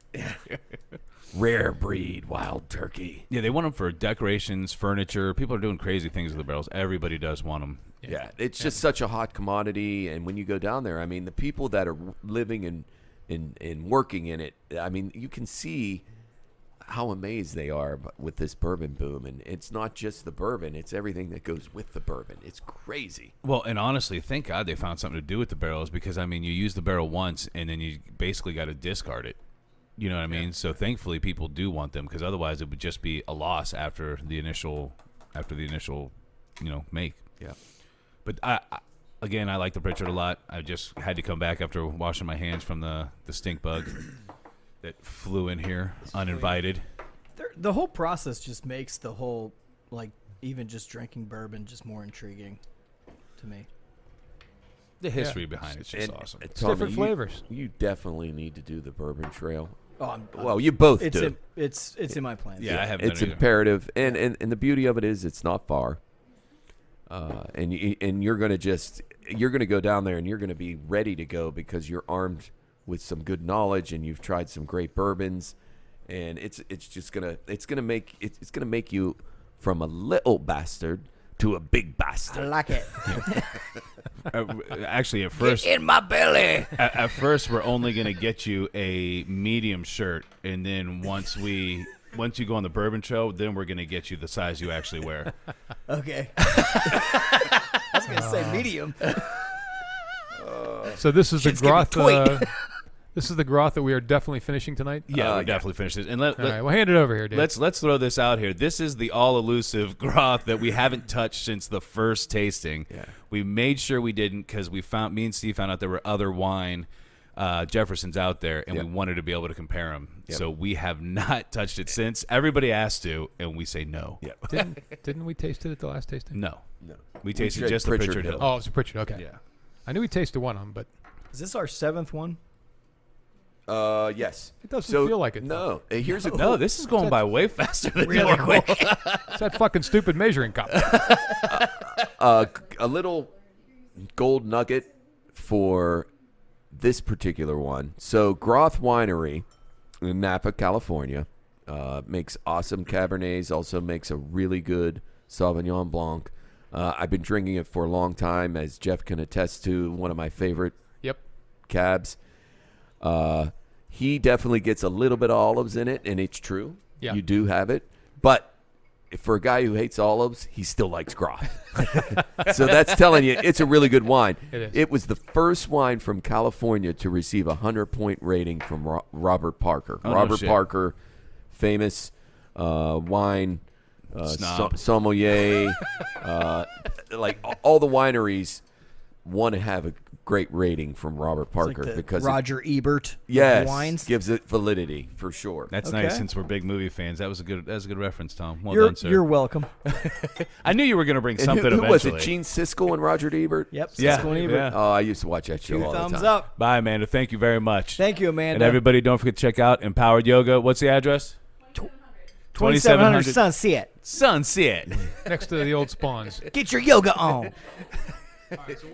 Rare breed wild turkey. Yeah, they want them for decorations, furniture. People are doing crazy things with the barrels. Everybody does want them. Yeah, it's just such a hot commodity. And when you go down there, I mean, the people that are living in and working in it. I mean, you can see how amazed they are with this bourbon boom, and it's not just the bourbon; it's everything that goes with the bourbon. It's crazy. Well, and honestly, thank God they found something to do with the barrels, because I mean, you use the barrel once and then you basically got to discard it. You know what I mean? So thankfully, people do want them, because otherwise it would just be a loss after the initial, make. Yeah. But I like the Pritchard a lot. I just had to come back after washing my hands from the stink bug that flew in here uninvited. The whole process just makes the whole, like, even just drinking bourbon just more intriguing to me. The history behind it's just awesome. Tommy, different flavors. You definitely need to do the bourbon trail. Oh, Well, you both it's do. it's in my plans. Yeah, I haven't It's done it either. imperative, and the beauty of it is it's not far. And you're gonna go down there and you're gonna be ready to go because you're armed with some good knowledge and you've tried some great bourbons, and it's gonna make you from a little bastard to a big I bastard. like it. Actually, at first, In my belly. at first, we're only gonna get you a medium shirt, and then once you go on the bourbon trail, then we're gonna get you the size you actually wear. Okay. I was gonna say medium. So this is the Kids give me Groth. tweet. This is the Groth that we are definitely finishing tonight. Yeah, we definitely finished this. And All right, well, hand it over here, Dave. let's throw this out here. This is the all-elusive Groth that we haven't touched since the first tasting. Yeah. We made sure we didn't, because me and Steve found out there were other wine Jeffersons out there, and Yep. we wanted to be able to compare them. Yep. So we have not touched it since. Everybody asked to, and we say no. Yeah. Didn't we taste it at the last tasting? No. No. We tasted tried just the Pritchard Pritchard Hill. Hill. Oh, it's a Pritchard. Okay. Yeah. I knew we tasted one of them, but Is this our 7th one? Yes. it doesn't feel like it. No. Here's a No, this is going by way faster than Really normal. quick. It's that fucking stupid measuring cup. a little gold nugget for this particular one. So Groth Winery in Napa, California, makes awesome Cabernets, also makes a really good Sauvignon Blanc. I've been drinking it for a long time, as Jeff can attest to, one of my favorite Yep. cabs. He definitely gets a little bit of olives in it, and it's true. Yeah. You do have it. But for a guy who hates olives, he still likes Groth. So that's telling you it's a really good wine. It is. It was the first wine from California to receive a 100-point rating from Robert Parker. Oh, no Robert shit. Parker, famous wine Snob. sommelier. Like all the wineries want to have a great rating from Robert It's like Parker the because Roger Ebert of yes, wines. gives it validity for sure. That's Okay. nice, since we're big movie fans. That's a good reference, Tom. Well You're, done, sir. you're welcome. I knew you were going to bring And something who was eventually. it? Gene Siskel and Roger Ebert? Yep. Yeah, Siskel and Ebert. yeah. Oh, I used to watch that show 2 all the thumbs time. up. Bye, Amanda. Thank you very much. Thank you, Amanda. And everybody, don't forget to check out Empowered Yoga. What's the address? 2700 Sunset. Sunset. Next to the old spawns. Get your yoga on.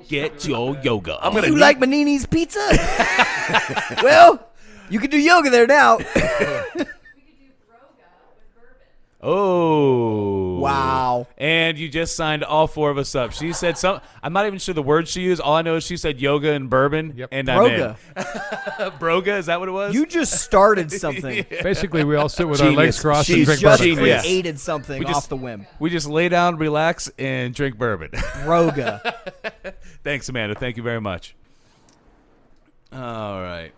Get your yoga on. You like Manini's pizza? Well, you can do yoga there now. We could do Broga with bourbon. Oh. Wow. And you just signed all 4 of us up. She said some. I'm not even sure the words she used. All I know is she said yoga and bourbon. Yep. And Broga. I'm in. Broga, is that what it was? You just started something. Basically, we all sit with our legs Genius. crossed and She's drink Just bourbon. Genius. created something We just- off the whim. We just lay down, relax, and drink bourbon. Broga. Thanks, Amanda. Thank you very much. All right.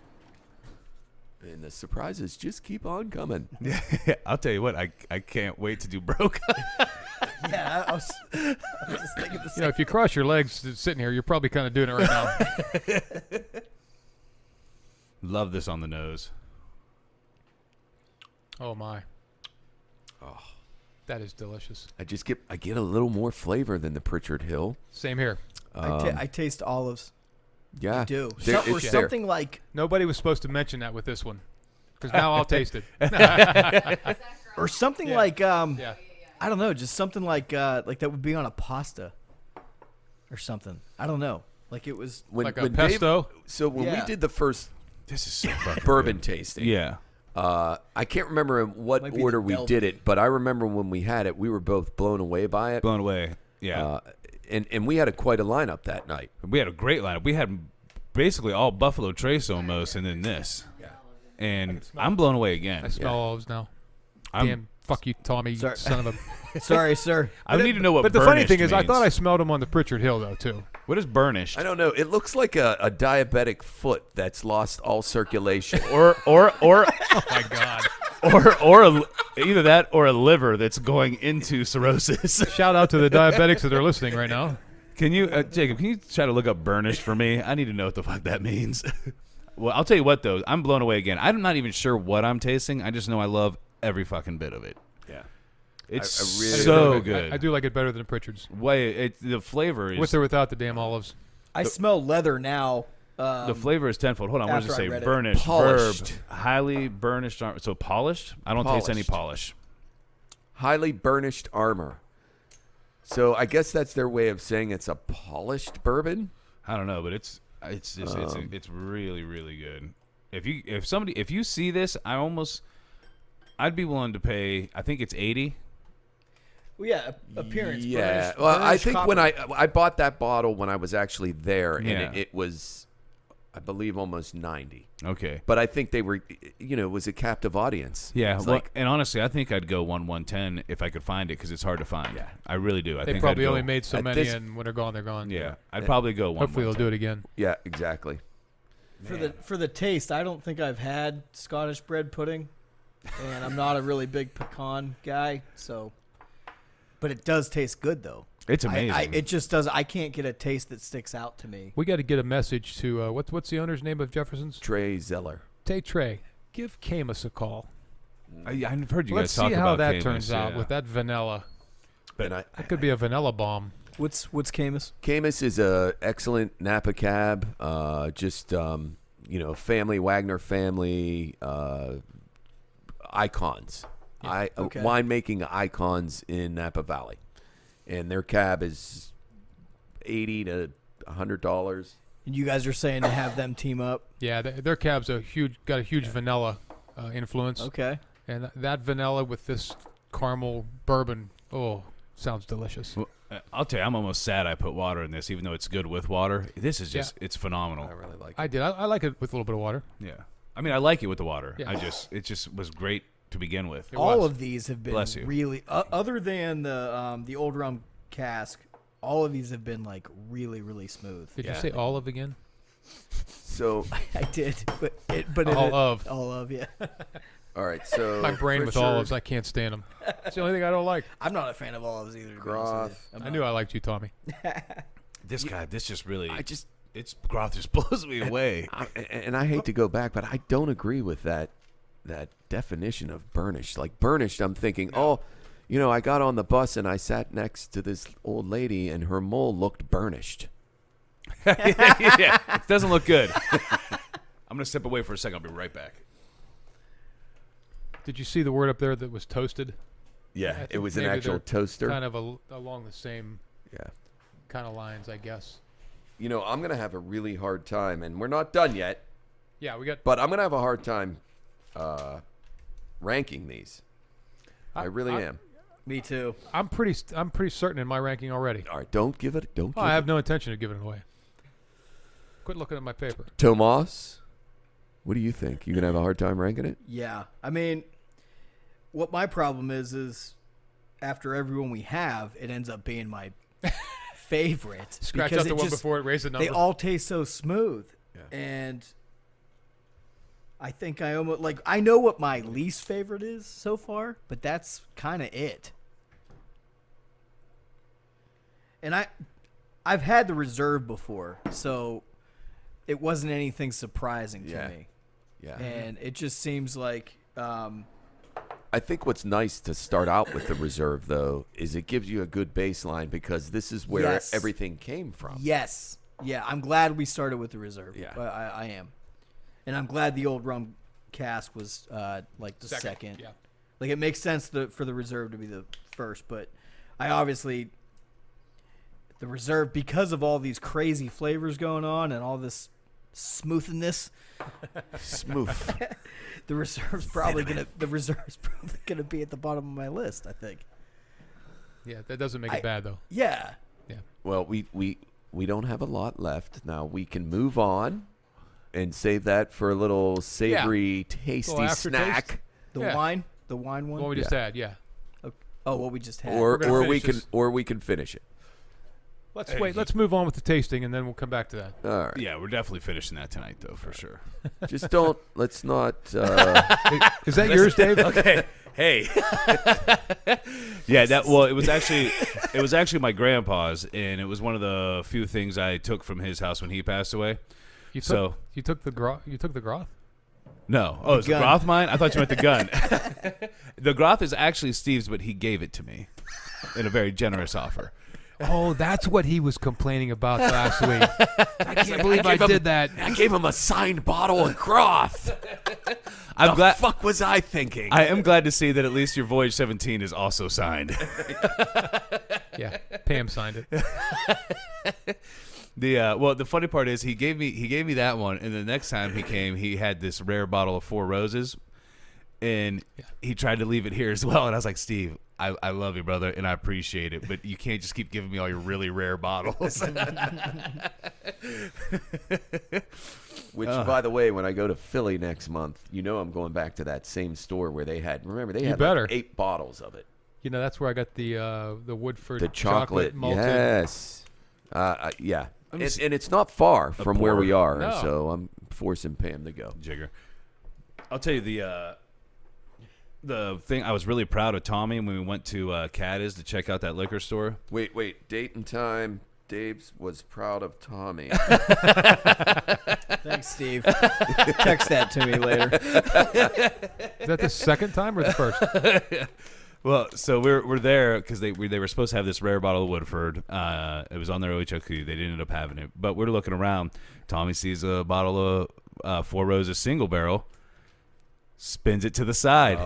And the surprises just keep on coming. I'll tell you what, I can't wait to do Broga. Yeah, I was just thinking the You know, if you cross your legs sitting here, you're probably kind of doing it right now. Love this on the nose. Oh my. Oh, that is delicious. I get a little more flavor than the Pritchard Hill. Same here. I taste olives. Yeah, I do. There- Or it's there. something like Nobody was supposed to mention that with this one, because now I'll taste it. or something Yeah. like Yeah. I don't know, just something like that would be on a pasta or something. I don't know. Like it was Like a Dave- pesto? so when we Yeah. did the first This is so fucking bourbon good. tasting, Yeah. I can't remember in what Might be order the we Velvet. did it, but I remember when we had it, we were both blown away by it. Blown away. Yeah. And we had quite a lineup that night. We had a great lineup. We had basically all Buffalo Trace almost, and then this. And I'm blown away again. I smell olives now. I'm- Damn, fuck you, Tommy, Sorry. son of a. Sorry, sir. I need to know what. But the funny burnished thing is, I means. thought I smelled them on the Pritchard Hill though too. What is burnished? I don't know. It looks like a diabetic foot that's lost all circulation. or Oh my god! either that or a liver that's going into cirrhosis. Shout out to the diabetics that are listening right now. Can you, Jacob? Can you try to look up burnished for me? I need to know what the fuck that means. Well, I'll tell you what though, I'm blown away again. I'm not even sure what I'm tasting. I just know I love every fucking bit of it. Yeah. It's I really so I- good. I do like it better than Pritchard's. The flavor is With or without the damn olives. I smell leather now. the flavor is tenfold. Hold on, what does it after I say? read it. Burnished, Polished. verb, highly burnished. So polished? I don't taste any polish. Highly burnished armor. So I guess that's their way of saying it's a polished bourbon. I don't know, but it's really really good. If you see this, I'd be willing to pay. I think it's 80. Well, yeah, appearance. Yeah. burnished- Well, I burnished think copper. when I bought that bottle when I was actually there, and Yeah. it was, I believe, almost 90. Okay. But I think they were, it was a captive audience. Yeah, It's well, and honestly, I think I'd go 110 if I could find it because it's hard to find. Yeah. I really do. I They think probably I'd go, only made so at many, this- and when they're gone, they're gone. Yeah, I'd probably go 110. Hopefully they'll do it again. yeah, exactly. For the taste, I don't think I've had Scottish bread pudding, and I'm not a really big pecan guy. So, but it does taste good though. It's amazing. It just does. I can't get a taste that sticks out to me. We got to get a message to what's the owner's name of Jefferson's? Trey Zeller. Trey. Give Camus a call. I've heard you Let's guys talk see how about that Camus, turns out yeah. with that vanilla. And That could be a vanilla bomb. What's Camus? Camus is a excellent Napa cab. Family Wagner family icons. Okay. Winemaking icons in Napa Valley, and their cab is $80 to $100. And you guys are saying to have them team up? Yeah, their cab's got a huge vanilla influence. Okay. And that vanilla with this caramel bourbon, sounds delicious. Well, I'll tell you, I'm almost sad I put water in this, even though it's good with water. This is just, it's phenomenal. I really like it. I did. I like it with a little bit of water. Yeah. I mean, I like it with the water. Yeah. It just was great to begin with. It All was. of these have been Bless you. really, other than the old rum cask, all of these have been like really, really smooth. Did Yeah. you say olive again? So, I did, all of yeah. all right. So My brain with Pritchard, olives, I can't stand them. It's the only thing I don't like. I'm not a fan of olives either. to be honest with Groth. you. I'm I not. knew I liked you, Tommy. This guy, this just really, It's Groth just blows me away. and I hate to go back, but I don't agree with that definition of burnished. Like burnished, I'm thinking, I got on the bus and I sat next to this old lady and her mole looked burnished. Yeah, it doesn't look good. I'm going to step away for a second. I'll be right back. Did you see the word up there that was toasted? Yeah, think it was an maybe actual they're toaster. Kind of along the same Yeah. kind of lines, I guess. I'm going to have a really hard time, and we're not done yet, Yeah, we got. but I'm going to have a hard time ranking these. I really am. Me too. I'm pretty certain in my ranking already. All right, don't give it. Don't give I have it. no intention of giving it away. Quit looking at my paper. Tomas, what do you think? You going to have a hard time ranking it? Yeah. I mean, what my problem is after everyone we have, it ends up being my favorite. Scratch because out the it one just- before it, raise the number. They all taste so smooth. Yeah. And I think I know what my least favorite is so far, but that's kind of it. And I've had the reserve before, so it wasn't anything surprising to me. Yeah. And it just seems like I think what's nice to start out with the reserve, though, is it gives you a good baseline because this is where Yes. everything came from. yes. Yeah, I'm glad we started with the reserve. Yeah. I am. And I'm glad the old rum cask was like the second. Yeah. Like it makes sense for the reserve to be the first, but I obviously the reserve, because of all these crazy flavors going on and all this smoothness, Smooth. the reserve's probably gonna be at the bottom of my list, I think. Yeah, that doesn't make it bad though. Yeah. Well, we we don't have a lot left. Now we can move on and save that for a little savory, tasty aftertaste. snack. The Yeah. wine? The wine one? What we just had, yeah. Oh, what we just had. Or gonna or we finish can this. or we can finish it. Let's wait. Let's move on with the tasting, and then we'll come back to that. All right. Yeah, we're definitely finishing that tonight, though, for sure. Just don't. Let's not. Is that yours, Dave? Okay. Hey. Yeah, it was actually my grandpa's, and it was one of the few things I took from his house when he passed away. You took, So- you took the Groth. You took the Groth. No. Oh, is the gun. Groth mine? I thought you meant the gun. The Groth is actually Steve's, but he gave it to me in a very generous offer. Oh, that's what he was complaining about last week. I can't believe I did that. I gave him a signed bottle of Groth. I'm glad. Fuck was I thinking? I am glad to see that at least your Voyage 17 is also signed. Yeah, Pam signed it. The funny part is he gave me that one, and the next time he came, he had this rare bottle of Four Roses, and he tried to leave it here as well. And I was like, Steve, I love you, brother, and I appreciate it, but you can't just keep giving me all your really rare bottles. Which, by the way, when I go to Philly next month, I'm going back to that same store where they had. Remember, they had better. like 8 bottles of it. You know, that's where I got the Woodford The chocolate, malted. yes, yeah, and it's not far from where we are, No. so I'm forcing Pam to go. Jigger. I'll tell you the thing I was really proud of Tommy when we went to Caddy's to check out that liquor store. Wait, date and time. Dave's was proud of Tommy. Thanks, Steve. Text that to me later. Is that the second time or the first? Well, so we're there because they were supposed to have this rare bottle of Woodford. It was on their OHOQ. They didn't end up having it. But we're looking around. Tommy sees a bottle of Four Roses single barrel, spins it to the side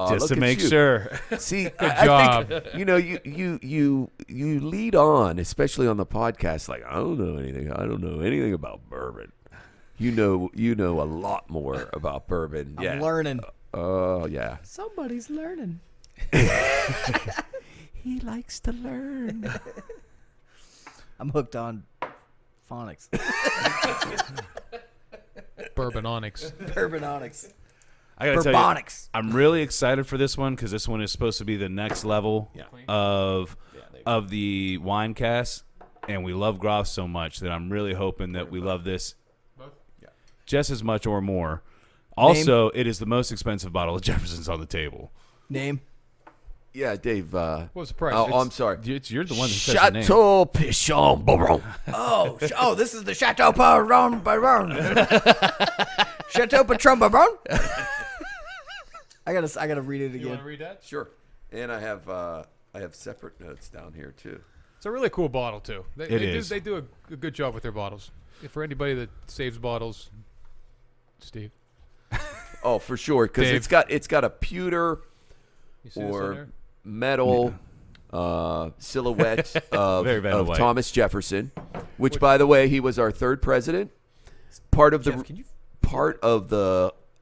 just look to at make you. sure. See, Good job. I think, you lead on, especially on the podcast. Like I don't know anything about bourbon. You know a lot more about bourbon. I'm learning. Oh yeah. Somebody's learning. He likes to learn. I'm hooked on phonics. Bourbononics. Bourbononics. I gotta tell you, Bourbonics. I'm really excited for this one because this one is supposed to be the next level of the wine cast, and we love Groth so much that I'm really hoping that we love this just as much or more. Also, it is the most expensive bottle of Jefferson's on the table. Name? Yeah, Dave. What was the price? Oh, I'm sorry. You're the one that says the name. Chateau Pichon Bourbon. Oh, this is the Chateau Bourbon. Chateau Patron Bourbon. I gotta read it You again. want to read that? Sure. And I have separate notes down here too. It's a really cool bottle too. They is. do a good job with their bottles. For anybody that saves bottles, Steve. Oh, for sure, because Dave. it's got a pewter You see this on or there? metal silhouette of, Very, very of white. Thomas Jefferson, which, by the way, he was our third president. Part of Jeff, can you?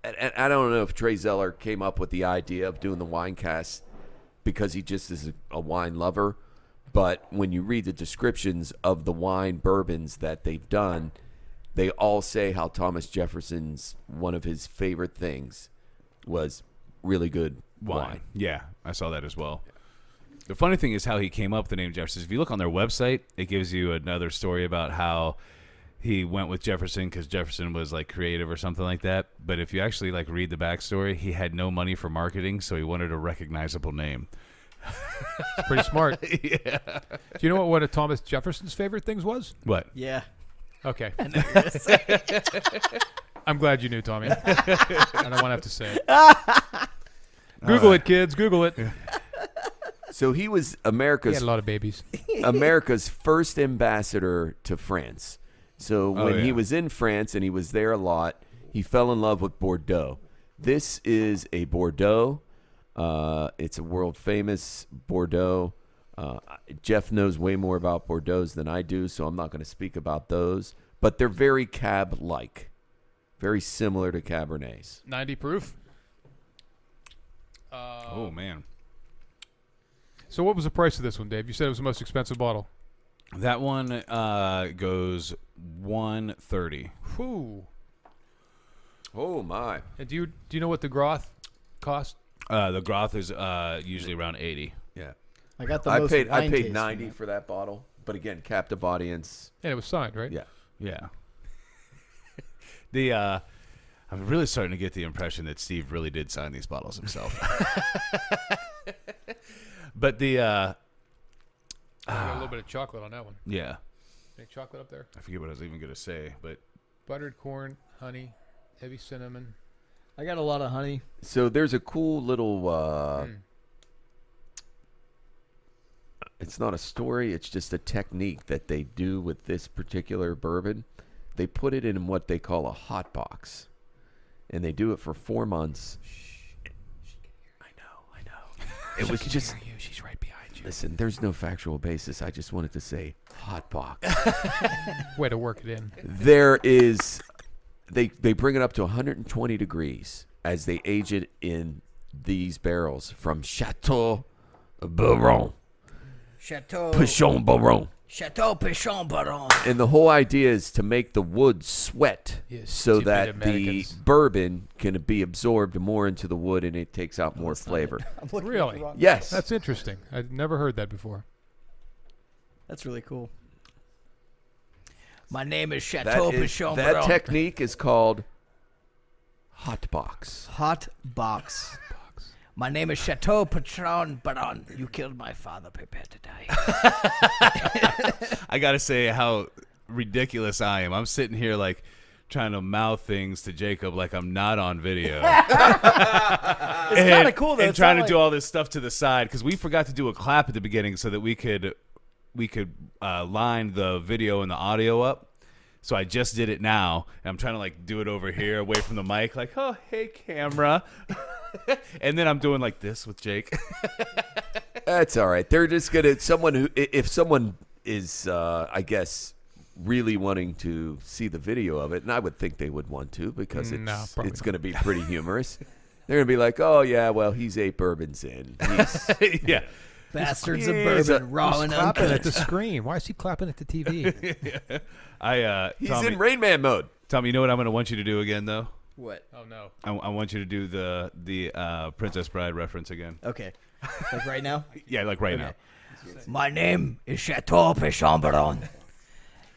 and I don't know if Trey Zeller came up with the idea of doing the wine cast because he just is a wine lover. But when you read the descriptions of the wine bourbons that they've done, they all say how Thomas Jefferson's one of his favorite things was really good wine. Yeah, I saw that as well. The funny thing is how he came up with the name Jefferson. If you look on their website, it gives you another story about how he went with Jefferson because Jefferson was like creative or something like that. But if you actually like read the backstory, he had no money for marketing, so he wanted a recognizable name. It's pretty smart. Yeah. Do you know what one of Thomas Jefferson's favorite things was? What? Yeah. Okay. I'm glad you knew, Tommy. I don't want to have to say it. Google it, kids. Google it. So he was He America's had a lot of babies. America's first ambassador to France. So Oh, when he yeah. was in France and he was there a lot, he fell in love with Bordeaux. This is a Bordeaux. It's a world famous Bordeaux. Jeff knows way more about Bordeaux's than I do, so I'm not going to speak about those. But they're very Cab-like, very similar to Cabernets. 90 proof. Oh man. So what was the price of this one, Dave? You said it was the most expensive bottle. That one goes 130. Whew. Oh my! And do you know what the Groth cost? The Groth is usually around 80. Yeah, I got the I most paid wine taste from 90 that. for that bottle, but again, captive audience. And it was signed, right? Yeah. Yeah. I'm really starting to get the impression that Steve really did sign these bottles himself. But I got a little bit of chocolate on that one. yeah, Any chocolate up there? I forget what I was even going to say, but Buttered corn, honey, heavy cinnamon. I got a lot of honey. So there's a cool little. It's not a story. It's just a technique that they do with this particular bourbon. They put it in what they call a hot box, and they do it for 4 months. I know. It was just. You. She's right behind you. Listen, there's no factual basis. I just wanted to say hot box. Way to work it in. There is. They bring it up to 120 degrees as they age it in these barrels from Chateau, Bourbon, Chateau. Pichon, Bourbon. Chateau Pichon Baron. And the whole idea is to make the wood sweat Yes, so stupid that the Americans. bourbon can be absorbed more into the wood and it takes out more That's not flavor. it. I'm looking at Really? the wrong- Yes. That's interesting. I'd never heard that before. That's really cool. My name is Chateau Pichon that Baron. technique is called hot box. Hot box. My name is Chateau Pichon Baron. You killed my father. Prepare to die. I got to say how ridiculous I am. I'm sitting here like trying to mouth things to Jacob like I'm not on video. It's kind of cool though. And It's trying not to do like- all this stuff to the side because we forgot to do a clap at the beginning so that we could line the video and the audio up. So I just did it now, and I'm trying to like do it over here, away from the mic, like, oh, hey, camera. And then I'm doing like this with Jake. That's all right. They're just gonna if someone is, I guess, really wanting to see the video of it, and I would think they would want to because No, probably it's not. going to be pretty humorous. They're gonna be like, oh yeah, well he's 8 bourbons in. He's, Yeah. Bastards of He's a- bourbon, raw and Clapping at uncut. the screen. Why is he clapping at the TV? he's Tommy, in Rain Man mode. Tommy, you know what I'm going to want you to do again, though? What? Oh no. I want you to do the Princess Bride reference again. Okay. Like right now? Yeah, like right now. My name is Chateau Pichon Baron.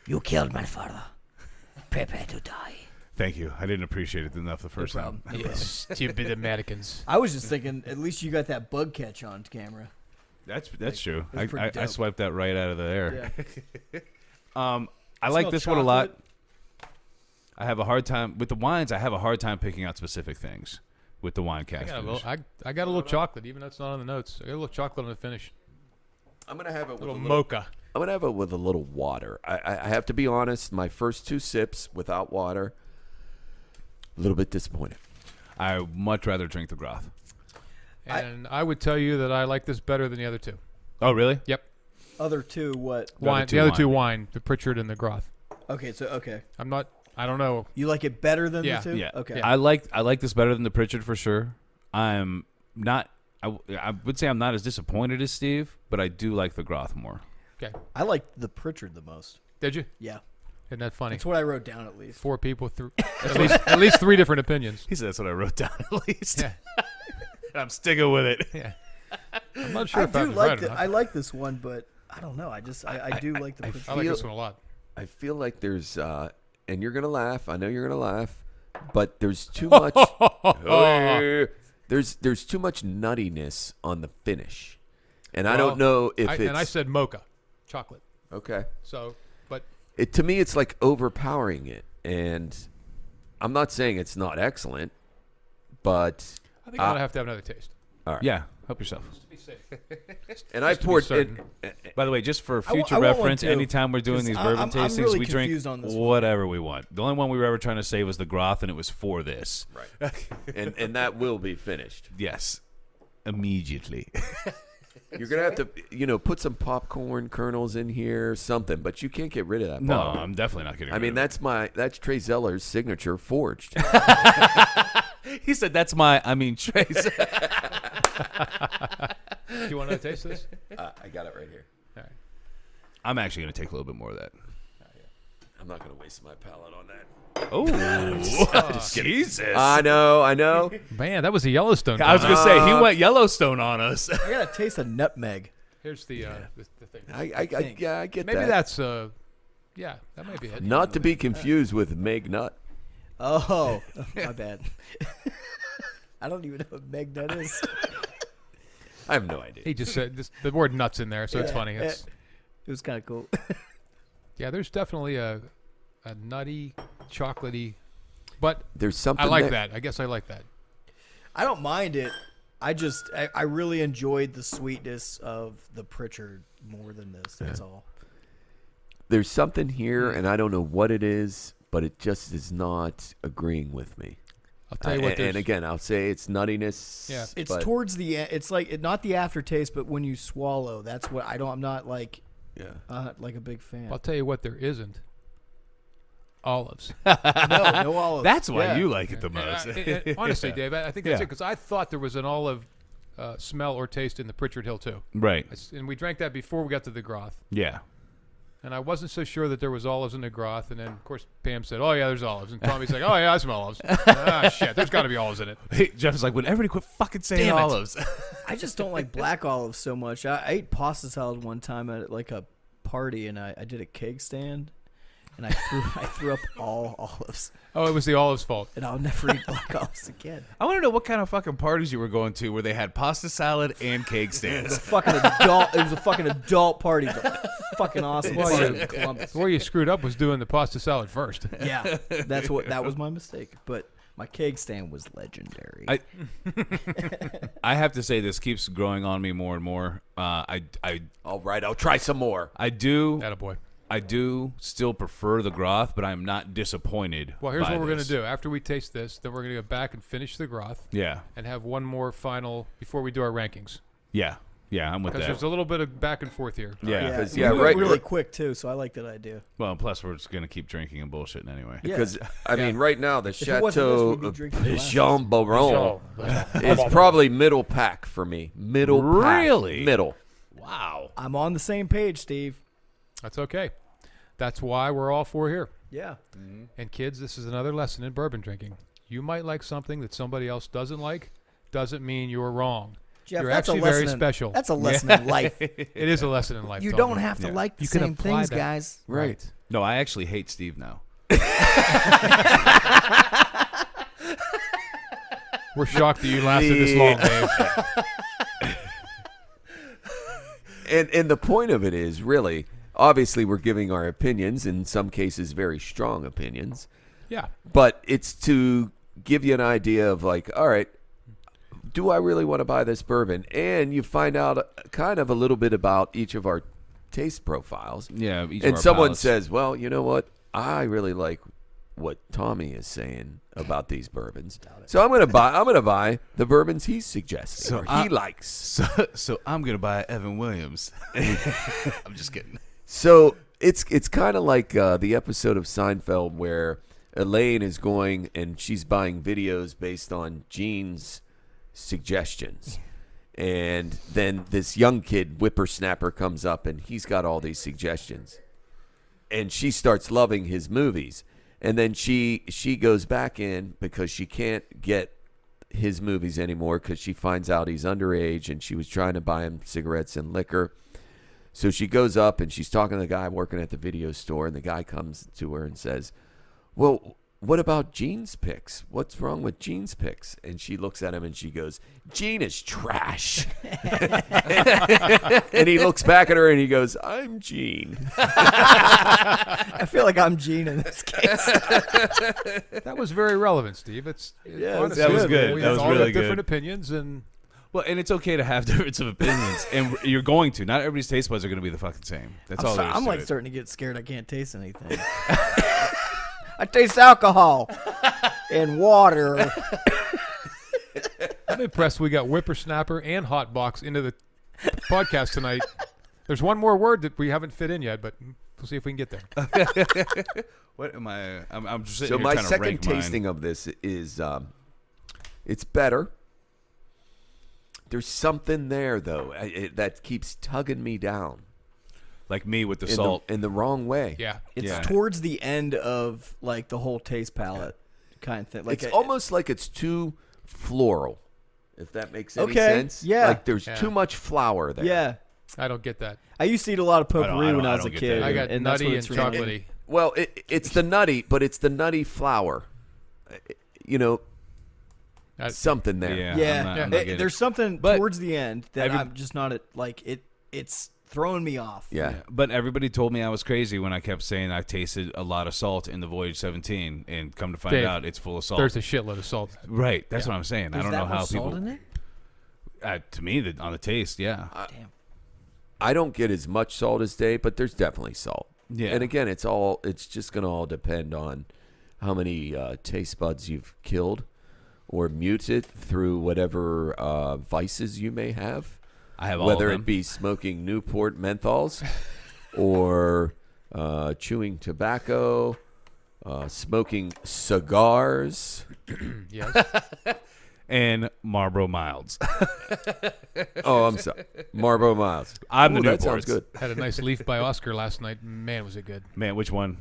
You killed my father. Prepare to die. Thank you. I didn't appreciate it enough the first time. problem. You stupid Americans. I was just thinking, at least you got that bug catch on camera. That's true. That's pretty I dope. swiped that right out of the air. Yeah. I like Smell this one a lot. chocolate. I have a hard time with the wines. I have a hard time picking out specific things with the wine I cast. got, a finish. little, I got a little chocolate, even though it's not on the notes. I got a little chocolate on the finish. I'm gonna have it A with little a little. mocha. I'm gonna have it with a little water. I have to be honest. My first 2 sips without water, a little bit disappointed. I much rather drink the Groth. And I would tell you that I like this better than the other two. Oh, really? Yep. Other two, what? The other two wine, the Pritchard and the Groth. Okay, so, okay. I don't know. You like it better than Yeah. the two? Yeah. Okay. Yeah. I like this better than the Pritchard for sure. I'm not. I would say I'm not as disappointed as Steve, but I do like the Groth more. Okay. I liked the Pritchard the most. Did you? Yeah. Isn't that funny? That's what I wrote down at least. 4 people through at least 3 different opinions. He said that's what I wrote down at least. Yeah. And I'm sticking with it. Yeah. I'm not sure I if I do was like right or not. I like this one, but I don't know. I do like the Pritchard. I like feel- this one a lot. I feel like there's, and you're gonna laugh. I know you're gonna laugh, but there's too much. There's too much nuttiness on the finish, and I don't know if it's. And I said mocha, chocolate. okay. So, but To me, it's like overpowering it, and I'm not saying it's not excellent, but I think I'm gonna have to have another taste. all right. Yeah, help yourself. To be safe. And I Just to be poured. certain. By the way, just for I wa- future I want one reference, too, anytime we're doing 'cause these I'm- bourbon I'm tastings, really we drink confused on this one. whatever we want. The only one we were ever trying to say was the Groth, and it was for this. Right. and that will be finished. Yes, immediately. You're gonna have to, put some popcorn kernels in here, something, but you can't get rid of that. No, bottle. I'm definitely not getting. I mean, that's Trey Zeller's signature forged. he said that's my. I mean, Trace. Do you want to taste this? I got it right here. All right. I'm actually going to take a little bit more of that. I'm not going to waste my palate on that. Oh, Jesus. I know. Man, that was a Yellowstone. I was comment. going to say, he went Yellowstone on us. I got to taste a nutmeg. Here's the thing. I get Maybe that. that's yeah, that might be it. Not to be confused with Meg Nut. Oh, my bad. I don't even know what Meg Nut is. I have no idea. He just said the word nuts in there, so it's funny. It's, It was kind of cool. yeah, there's definitely a nutty, chocolatey, but There's something I like there. that. I guess I like that. I don't mind it. I really enjoyed the sweetness of the Pritchard more than this. That's all. There's something here, and I don't know what it is, but it just is not agreeing with me. I'll tell you what. And again, I'll say it's nuttiness. Yeah. It's but- towards the end. It's like not the aftertaste, but when you swallow, that's what I don't. I'm not like like a big fan. I'll tell you what there isn't. Olives. no olives. That's why Yeah. you like it the most. Honestly, Dave, I think that's Yeah. it because I thought there was an olive smell or taste in the Pritchard Hill too. Right. And we drank that before we got to the Groth. Yeah. And I wasn't so sure that there was olives in the Groth. And then, of course, Pam said, "Oh, yeah, there's olives." And Tommy's like, "Oh, yeah, I smell olives." Ah, shit, there's got to be olives in it. Hey, Jeff is like, when everybody quit fucking saying Damn it. olives. I just don't like black olives so much. I ate pasta salad one time at like a party, and I did a keg stand, and I threw up all olives, Oh, it was the olives' fault. and I'll never eat black olives again. I want to know what kind of fucking parties you were going to where they had pasta salad and cake It was stands. a fucking adult. It was a fucking adult party. It was a fucking awesome Well, party yeah. in Columbus. Where you screwed up was doing the pasta salad first. Yeah, that was my mistake. But my keg stand was legendary. I have to say this keeps growing on me more and more. I All right, I'll try some more. do Attaboy. I do still prefer the Groth, but I'm not disappointed. Well, here's by what we're going this. to do. After we taste this, then we're going to go back and finish the Groth Yeah, and have one more final before we do our rankings. yeah, I'm with Because that. there's a little bit of back and forth here. Yeah. Because, we yeah, went right- really quick too, so I like that idea. Well, plus we're just gonna keep drinking and bullshitting anyway. Yeah. Because, I mean, right now, the it wasn't this, Chateau we'd be drinking glasses. Pichon Bourbon is probably middle pack for me. Middle pack. Really? Middle. Wow. I'm on the same page, Steve. That's okay. That's why we're all four here. Yeah. And kids, this is another lesson in bourbon drinking. You might like something that somebody else doesn't like. Doesn't mean you're wrong. Jeff, You're that's actually a lesson very special. That's a lesson in life. It is a lesson in life. You Tommy. don't have to Yeah. like the You can same apply things, that. guys. Right. No, I actually hate Steve now. We're shocked that you lasted this long, Dave. And the point of it is really, obviously, we're giving our opinions, in some cases, very strong opinions. Yeah. But it's to give you an idea of like, all right, do I really want to buy this bourbon? And you find out kind of a little bit about each of our taste profiles. Yeah. Each of And our someone palates. says, well, you know what? I really like what Tommy is saying about these bourbons. So I'm gonna buy the bourbons he's suggesting So or I- he likes. So I'm gonna buy Evan Williams. I'm just kidding. So it's kind of like the episode of Seinfeld where Elaine is going and she's buying videos based on Gene's suggestions. And then this young kid, whippersnapper, comes up and he's got all these suggestions. And she starts loving his movies. And then she goes back in because she can't get his movies anymore because she finds out he's underage and she was trying to buy him cigarettes and liquor. So she goes up and she's talking to the guy working at the video store, and the guy comes to her and says, well, what about Gene's picks? What's wrong with Gene's picks? And she looks at him and she goes, Gene is trash. And he looks back at her and he goes, I'm Gene. I feel like I'm Gene in this case. That was very relevant, Steve. Yeah, honestly, that was good. We That was all really got different good. opinions, and Well, and it's okay to have difference of opinions, and you're going to. Not everybody's taste buds are going to be the fucking same. That's all there is I'm to like it. starting to get scared. I can't taste anything. I taste alcohol and water. I'm impressed we got whippersnapper and hot box into the podcast tonight. There's one more word that we haven't fit in yet, but we'll see if we can get there. What am I? I'm just sitting So here my trying to second rank mine. tasting of this is it's better. There's something there, though, that keeps tugging me down. like me with the in salt. in the wrong way. Yeah. It's Yeah. towards the end of like the whole taste palette kind of thing. Like It's almost like it's too floral, if that makes any Okay, sense. yeah. Like there's Yeah. too much flour there. yeah. I don't get that. I used to eat a lot of potpourri when I was a don't get kid. that. I got and that's nutty what and it's reminding- chocolatey. Well, it's the nutty, but it's the nutty flour. You know, I- something there. Yeah. Yeah, I'm not getting it. there's something But towards the end that every- I'm just not like it. It's throwing me off. Yeah. But everybody told me I was crazy when I kept saying I tasted a lot of salt in the Voyage 17, and come to find Dave, out it's full of salt. There's a shitload of salt. Right, that's what I'm saying. I Is don't that know how much people. salt in it? To me, on the taste, yeah. Damn. I don't get as much salt as Dave, but there's definitely salt. Yeah. And again, it's just going to all depend on how many taste buds you've killed or muted through whatever vices you may have. I have all Whether of them. it be smoking Newport menthols or chewing tobacco, smoking cigars. Yes. and Marlboro Milds. Oh, I'm sorry. Marlboro Miles. I'm the Ooh, that Newports. sounds good. Had a nice leaf by Oscar last night. Man, was it good. Man, which one?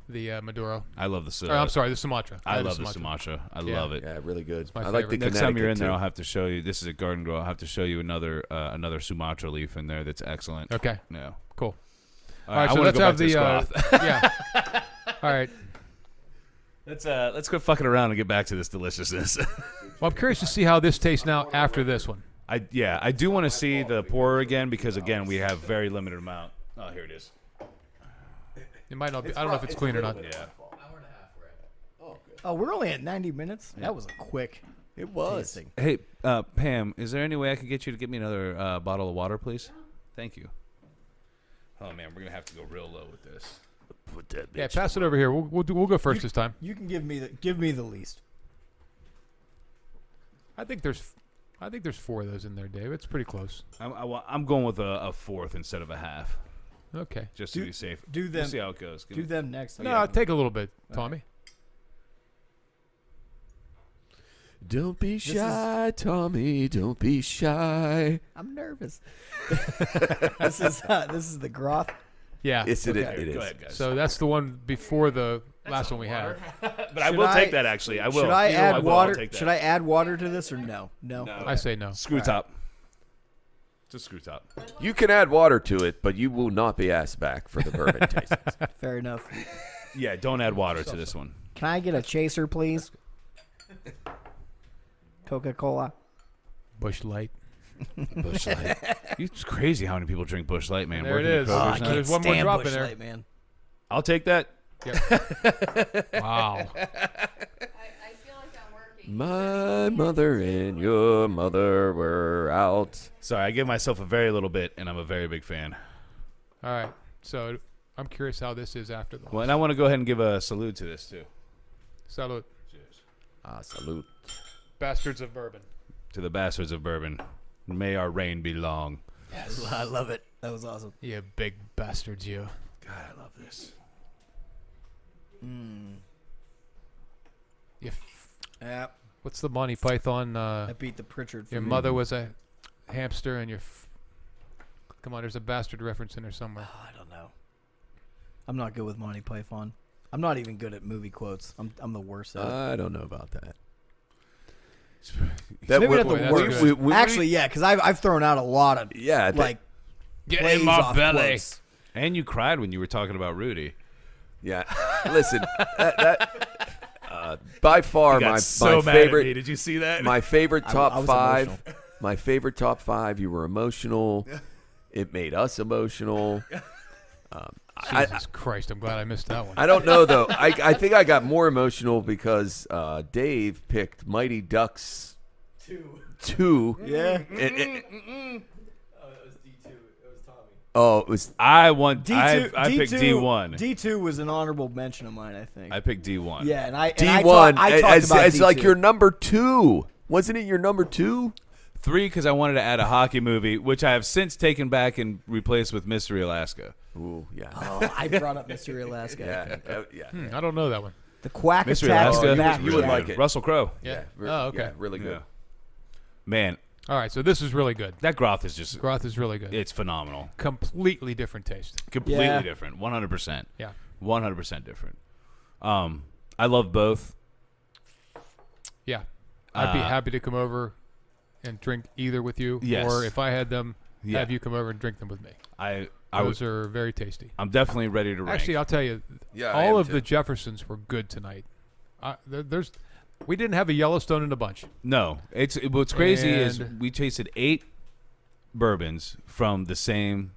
The Maduro. I love the. Or, I'm sorry, the Sumatra. I had love the Sumatra. I Yeah. love it. Yeah, really good. my I like the favorite. Next time you're in Connecticut, there, too. I'll have to show you. This is at Garden Grove. I'll have to show you another Sumatra leaf in there that's excellent. Okay, Yeah. cool. All All right, I so wanna let's go have back to the. this Yeah. All right. Let's quit fucking around and get back to this deliciousness. Well, I'm curious to see how this tastes now after this one. I do want to see the pourer again because again we have very limited amount. Oh, here it is. It might not be. I don't know if it's clean or not. Yeah. Oh, we're only at 90 minutes. That was a quick. It was. tasting. Hey, Pam, is there any way I could get you to get me another bottle of water, please? Thank you. Oh man, we're gonna have to go real low with this. Put that Yeah, bitch. pass it over here. We'll go first this time. You can give me the least. I think there's 4 of those in there, Dave. It's pretty close. I'm going with a fourth instead of a half, Okay. just to be safe. Do We'll them. see how it goes. Give Do me- them next. No, take a little bit, Tommy. Don't be shy, Tommy. Don't be shy. I'm nervous. this is the Groth. Yeah. Yes, it Okay. is. Go ahead, guys. So that's the one before the last one we had. but I Should will I- take that actually. I will. Should I You know add will. I'll water? take that. Should I add water to this or no? No. I say no. Screw top. It's a screw top. You can add water to it, but you will not be asked back for the bourbon tastings. Fair enough. Yeah, don't add water to this one. Can I get a chaser, please? Coca-Cola. Bush Light. Bush Light. It's crazy how many people drink Bush Light, man. There Working it at is. Kroger's Oh, now. I can't There's one more stand drop in Busch there. Light, man. I'll take that. Wow. I feel like I'm working. My mother and your mother were out. Sorry, I give myself a very little bit, and I'm a very big fan. All right. So I'm curious how this is after the Well, and I want to go ahead and give a salute to this too. Salute. Ah, salute. Bastards of Bourbon. To the bastards of bourbon. May our reign be long. Yes, I love it. That was awesome. You big bastards, you. God, I love this. You Yeah, What's the Monty Python? I beat the Pritchard. For Your me. mother was a hamster, and your. Come on, there's a bastard reference in there somewhere. Oh, I don't know. I'm not good with Monty Python. I'm not even good at movie quotes. I'm the worst at it. I don't know about that. Maybe not boy, the that's worst. good. Actually, yeah, because I've thrown out a lot of yeah, like Get plays in my off belly. quotes. And you cried when you were talking about Rudy. yeah. Listen, by far my favorite. Did you see that? My favorite I top was five. emotional. My favorite top five. You were emotional. It made us emotional. Jesus Christ, I'm glad I missed that one. I don't know though. I think I got more emotional because Dave picked Mighty Ducks 2. Yeah. Oh, it was. I want. D2, I picked D1. D2 was an honorable mention of mine, I think. I picked D1. Yeah, and I D1 I talked about as like D2. your number 2. Wasn't it your number 2? 3 because I wanted to add a hockey movie, which I have since taken back and replaced with Mystery Alaska. Ooh, yeah. Oh, I brought up Mystery Alaska. Yeah. I don't know that one. The Quack Mystery Attack. Alaska. you back. would like it. Russell Crowe. Yeah. Re- Oh, okay. Yeah, really good. Yeah. Man, All right, so this is really good. That Groth is just, Groth is really good. it's phenomenal. Completely different taste. Completely Yeah. different. 100%. Yeah. 100% different. I love both. Yeah. I'd be happy to come over and drink either with you. Yes. Or if I had them, Yeah. have you come over and drink them with me. Those are very tasty. I'm definitely ready to rank. Actually, I'll tell you, Yeah, I am all of too. the Jeffersons were good tonight. We didn't have a Yellowstone in a bunch. No, what's crazy is And- we tasted 8 bourbons from the same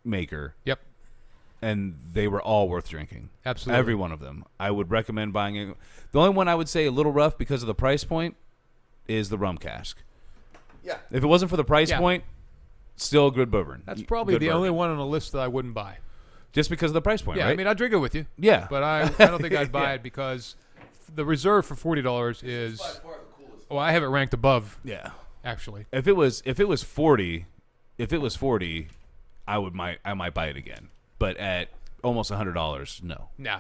maker, Yep, and they were all worth drinking. absolutely. Every one of them. I would recommend buying it. The only one I would say a little rough because of the price point is the rum cask. Yeah. If it wasn't for the price Yeah. point, still a good bourbon. That's probably Good the only bourbon. one on the list that I wouldn't buy. Just because of the price point, Yeah, right? I mean, I'd drink it with you, yeah. but I don't think I'd buy it because the reserve for $40 is. Oh, I have it ranked above, yeah. actually. If it was 40, I might buy it again. But at almost $100, no. No.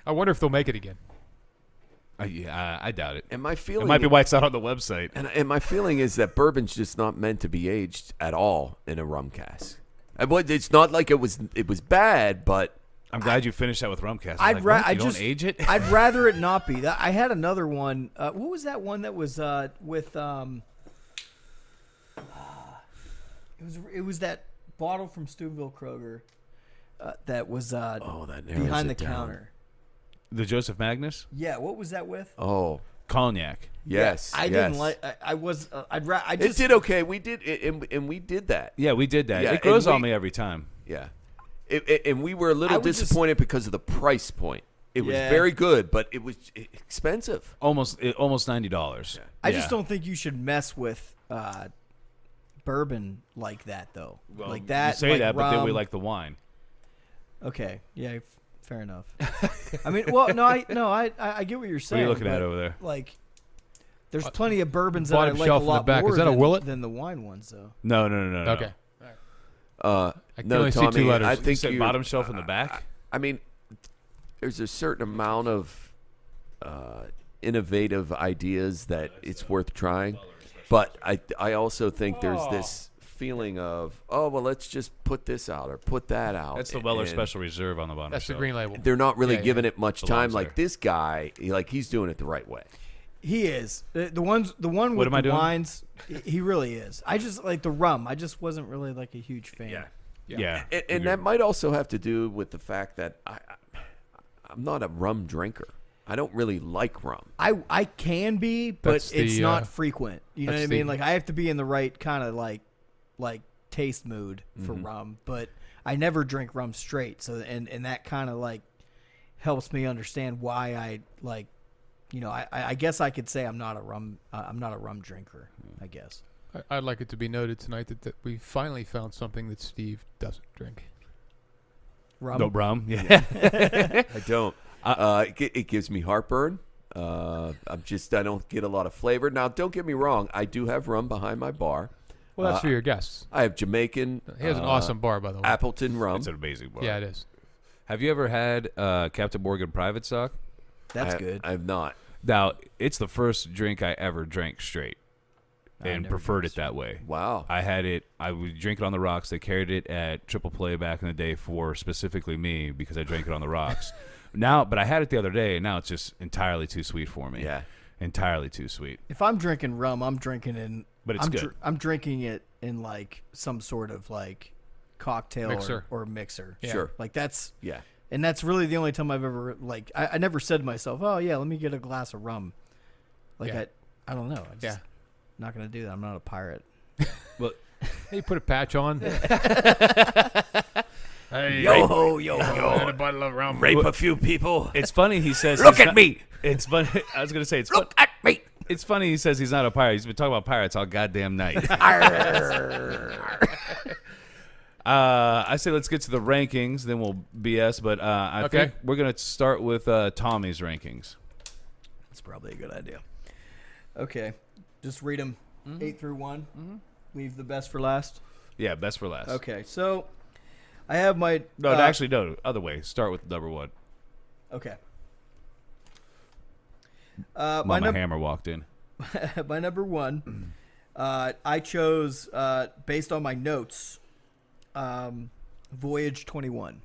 I wonder if they'll make it again. I doubt it. And my It feeling might be why it's not on the website. And my feeling is that bourbon's just not meant to be aged at all in a rum cask. It's not like it was bad, but I'm glad you finished that with rum cask. I'd Like, what? I You just don't age it. I'd rather it not be. I had another one. What was that one that was with It was that bottle from Steubenville Kroger that was that narrows behind the it down. counter. The Joseph Magnus Yeah, what was that with? Oh, cognac. yes. I yes. didn't like. I was. I It just did okay. We did, and we did that. Yeah, we did that. Yeah, It grows and on me every time. Yeah, and we were a little I would just- disappointed because of the price point. It was Yeah. very good, but it was expensive. Almost $90. I just don't think you should mess with bourbon like that though. Well, like that. You say like that, but then we rum. like the wine. Okay. Yeah. Fair enough. I mean, well, I get what you're What saying. are you looking at but, over there? Like, there's plenty of bourbons that I bottom like a shelf in the lot back. more Is that a than, Willet? than the wine ones, though. No. Okay. I can no, only see Tommy, two letters. I You think You said you, bottom shelf in the back? I mean, there's a certain amount of innovative ideas that it's worth trying, but I also think there's this feeling of, oh, well, let's just put this out or put that out. That's the Weller And Special Reserve on the bottom That's the shelf. green label. They're not really Yeah, giving it much Belongs time. there. Like this guy, he's doing it the right way. He is the one What with am I the doing? wines. He really is. I just like the rum. I just wasn't really like a huge fan. Yeah. And agreed. that might also have to do with the fact that I'm not a rum drinker. I don't really like rum. I can be, but That's it's the, not frequent. You know what I that's mean? the- Like I have to be in the right kind of like taste mood for rum, but I never drink rum straight. So and that kind of like helps me understand why I like. You know, I guess I could say I'm not a rum drinker. I guess. I'd like it to be noted tonight that we finally found something that Steve doesn't drink. Rum. No rum. Yeah. I don't. It gives me heartburn. I don't get a lot of flavor. Now, don't get me wrong. I do have rum behind my bar. Well, that's for your guests. I have Jamaican. He has an awesome bar, by the way. Appleton rum. It's an amazing bar. Yeah, it is. Have you ever had Captain Morgan Private Stock? That's good. I have not. Now, it's the first drink I ever drank straight and never preferred drank it that way. Wow. I would drink it on the rocks. They carried it at Triple Play back in the day for specifically me because I drank it on the rocks. But I had it the other day, and now it's just entirely too sweet for me. Yeah. Entirely too sweet. If I'm drinking rum, I'm drinking in. But it's good. I'm drinking it in like some sort of like cocktail Mixer. or mixer. Yeah. Sure. Like that's. Yeah. And that's really the only time I've ever like I never said to myself, "Oh yeah, let me get a glass of rum." Like Yeah. I don't know. I just Yeah. not gonna do that. I'm not a pirate. Well, Hey, you put a patch on. Hey, Yo. and a bottle of rum. Rape a few people. it's funny he says. Look he's at not- me. It's funny. I was gonna say it's. Look at me. It's funny he says he's not a pirate. He's been talking about pirates all goddamn night. I say let's get to the rankings, then we'll BS. But I Okay. think we're gonna start with Tommy's rankings. That's probably a good idea. Okay, just read them 8 through 1. Leave the best for last. Yeah, best for last. Okay, so I have my No, actually, no. Other way. Start with number one. Okay. Mama My Hammer walked in. my number one, I chose based on my notes, Voyage 21.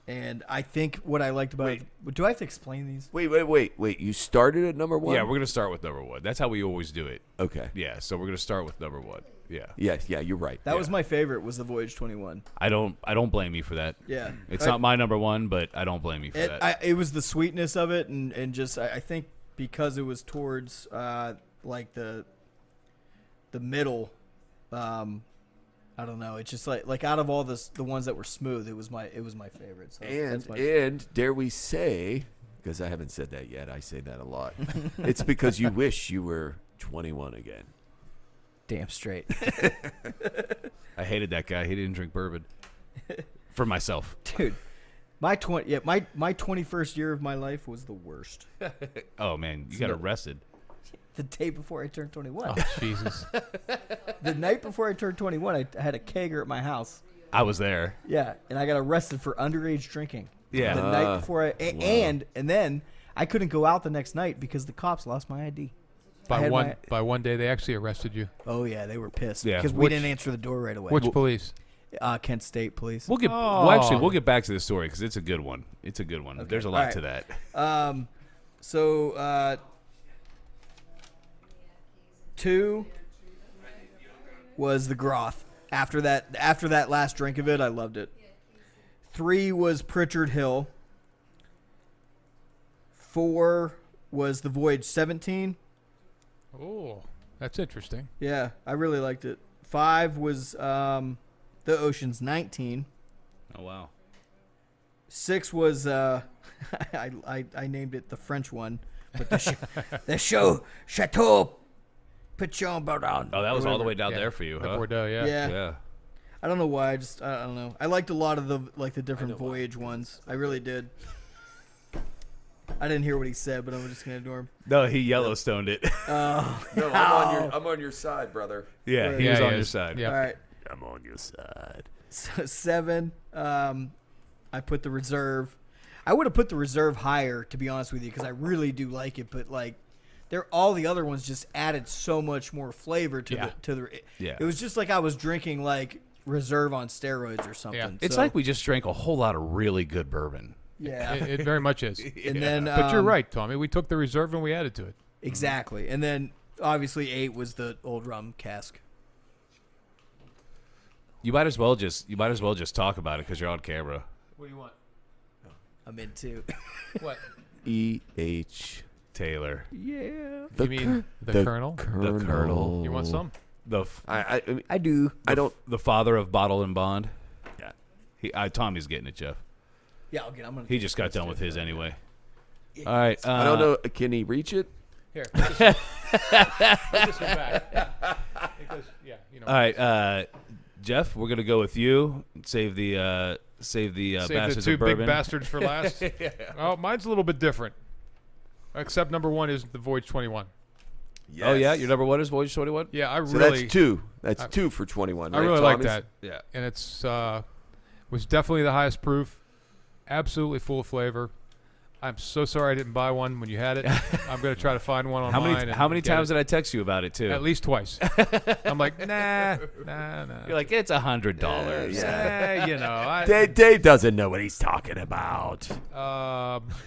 And I think what I liked about it. Do I have to explain these? Wait. You started at number one? Yeah, we're gonna start with number one. That's how we always do it. Okay. Yeah, so we're gonna start with number one. Yeah. Yes, yeah, you're right. That was my favorite. Was the Voyage 21? I don't blame you for that. Yeah. It's not my number one, but I don't blame you for that. It was the sweetness of it, and just I think because it was towards like the middle. I don't know. It's just like out of all the ones that were smooth, it was my favorite. So and dare we say, because I haven't said that yet, I say that a lot. It's because you wish you were 21 again. Damn straight. I hated that guy. He didn't drink bourbon. For myself. Dude. My 21st year of my life was the worst. Oh man, you got arrested. The day before I turned 21. Oh, Jesus. The night before I turned 21, I had a kegger at my house. I was there. Yeah, and I got arrested for underage drinking. Yeah. The night before and then I couldn't go out the next night because the cops lost my ID. By one day, they actually arrested you. Oh yeah, they were pissed Yeah. because we didn't answer the door right away. Which police? Kent State Police. We'll get back to the story because it's a good one. It's a good one. Okay. There's a lot All to right. that. So 2 was the Groth. After that last drink of it, I loved it. 3 was Pritchard Hill. 4 was the Voyage 17. Oh, that's interesting. Yeah, I really liked it. 5 was the Ocean's 19. Oh wow. 6 was I named it the French one, but the show Chateau, Pichon, Bourbon. Oh, that was all the way down there for you, The huh? Bordeaux, yeah. Yeah. I don't know why. I don't know. I liked a lot of the different Voyage ones. I really did. I didn't hear what he said, but I'm just gonna ignore him. No, he Yellowstoned it. No, I'm on your side, brother. Yeah, Right. he Yeah, was he on your is. side. Yeah. All right. I'm on your side. So 7. I put the Reserve. I would have put the Reserve higher, to be honest with you, because I really do like it. But like, all the other ones just added so much more flavor to the. Yeah. It was just like I was drinking like Reserve on steroids or something. Yeah. It's So, like we just drank a whole lot of really good bourbon. yeah. It very much is. And then, But you're right, Tommy. We took the reserve and we added to it. Exactly. And then obviously 8 was the old rum cask. You might as well just talk about it because you're on camera. What do you want? I'm into. What? E.H. Taylor. Yeah. You mean the Colonel? The Colonel. You want some? I do. The father of Bottle and Bond. Yeah. Tommy's getting it, Jeff. Yeah, I'll get. I'm gonna. He just got done with his anyway. All right. I don't know. Can he reach it? Here. Put this one back. Because, yeah, you know. All right, Jeff, we're gonna go with you. Save the Save the bastards two of bourbon. big bastards for last. Oh, mine's a little bit different. Except number 1 is the Voyage 21. Yes. Oh yeah, your number 1 is Voyage 21. Yeah, I So really. that's 2. That's 2 for 21. I right? really like Tommy's? that. Yeah. And it's was definitely the highest proof. Absolutely full of flavor. I'm so sorry I didn't buy one when you had it. I'm going to try to find one online. How many times did I text you about it too? At least twice. I'm like, nah. You're like, it's $100. You know. Dave doesn't know what he's talking about.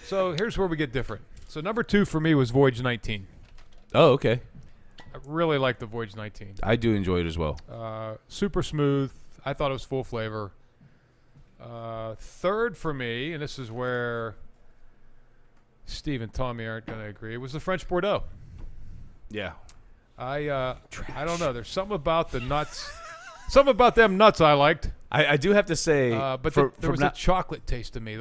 So here's where we get different. So number 2 for me was Voyage 19. Oh, okay. I really like the Voyage 19. I do enjoy it as well. Super smooth. I thought it was full flavor. 3rd for me, and this is where Steve and Tommy aren't going to agree, was the French Bordeaux. Yeah. I don't know. There's something about the nuts. Something about them nuts I liked. I do have to say, But there was a chocolate taste to me.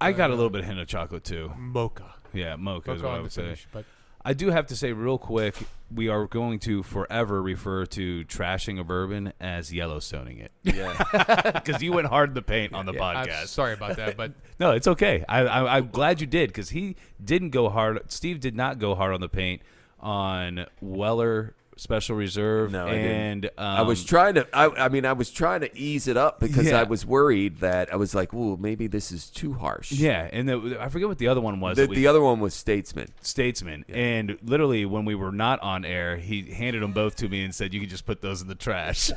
I got a little bit of hint of chocolate too. Mocha. Yeah, mocha is what I on the would say. finish, but I do have to say real quick, we are going to forever refer to trashing a bourbon as Yellowstoning it. Yeah. Because you went hard in the paint on the I'm podcast. sorry about that. But No, it's okay. I'm glad you did because he didn't go hard. Steve did not go hard on the paint on Weller special reserve, No, I didn't. and I was trying to. I mean, I was trying to ease it up because Yeah. I was worried that I was like, "Ooh, maybe this is too harsh." yeah, and I forget what the other one was. The other one was Statesman. Statesman, and literally when we were not on air, he handed them both to me and said, "You can just put those in the trash,"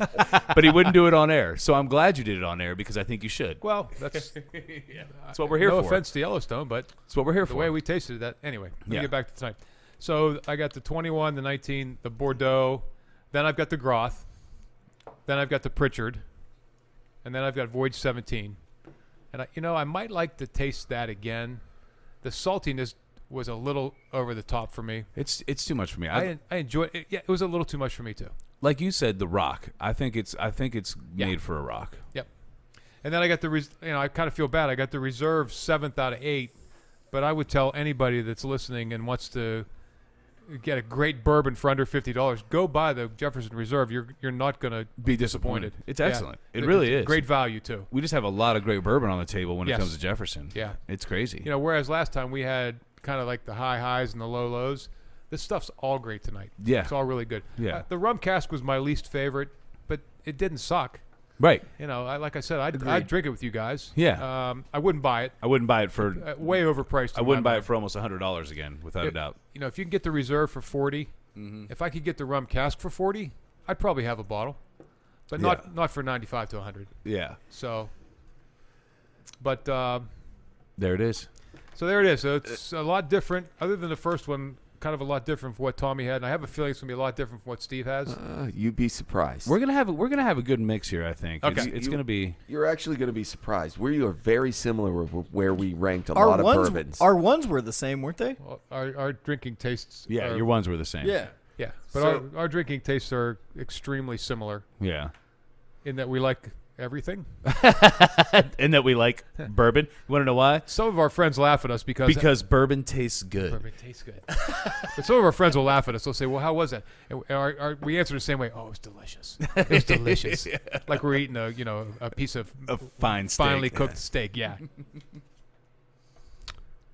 but he wouldn't do it on air. So I'm glad you did it on air because I think you should. Well, that's That's what we're here no for. offense to Yellowstone, but That's what we're here the for. way we tasted that. Anyway, let me Yeah. get back to tonight. So I got the 21, the 19, the Bordeaux. Then I've got the Groth. Then I've got the Pritchard. And then I've got Voyage 17. And, I might like to taste that again. The saltiness was a little over the top for me. It's too much for me. I enjoyed it. Yeah, it was a little too much for me, too. Like you said, the rock. I think it's Yeah. made for a rock. Yep. And then I got I kind of feel bad. I got the reserve 7th out of 8. But I would tell anybody that's listening and wants to get a great bourbon for under $50, go buy the Jefferson Reserve. You're not going to Be disappointed. It's Yeah. excellent. It really It's is. great value too. We just have a lot of great bourbon on the table when it Yes. comes to Jefferson. Yeah. It's crazy. Whereas last time we had kind of like the high highs and the low lows. This stuff's all great tonight. Yeah. It's all really good. Yeah. The rum cask was my least favorite, but it didn't suck. Right. Like I said, I'd drink it with you guys. Yeah. I wouldn't buy it. I wouldn't buy it for Way overpriced. I wouldn't buy it for almost $100 again, without a doubt. If you can get the reserve for 40, if I could get the rum cask for 40, I'd probably have a bottle, but not for 95 to 100. Yeah. So, but There it is. so there it is. So it's a lot different, other than the first one. Kind of a lot different from what Tommy had, and I have a feeling it's gonna be a lot different from what Steve has. You'd be surprised. We're gonna have a good mix here, I think. Okay. It's gonna be You're actually going to be surprised. We are very similar with where we ranked a Our lot of ones, bourbons. our ones were the same, weren't they? Well, our drinking tastes. yeah. are, Your ones were the same. Yeah. yeah, but So- our drinking tastes are extremely similar Yeah. in that we like everything. And that we like bourbon. You want to know why? Some of our friends laugh at us Because bourbon tastes good. bourbon tastes good. But some of our friends will laugh at us. They'll say, "Well, how was that?" And we answer the same way. Oh, it was delicious. It was delicious. Like we're eating a piece of A fine steak. finely cooked steak. Yeah.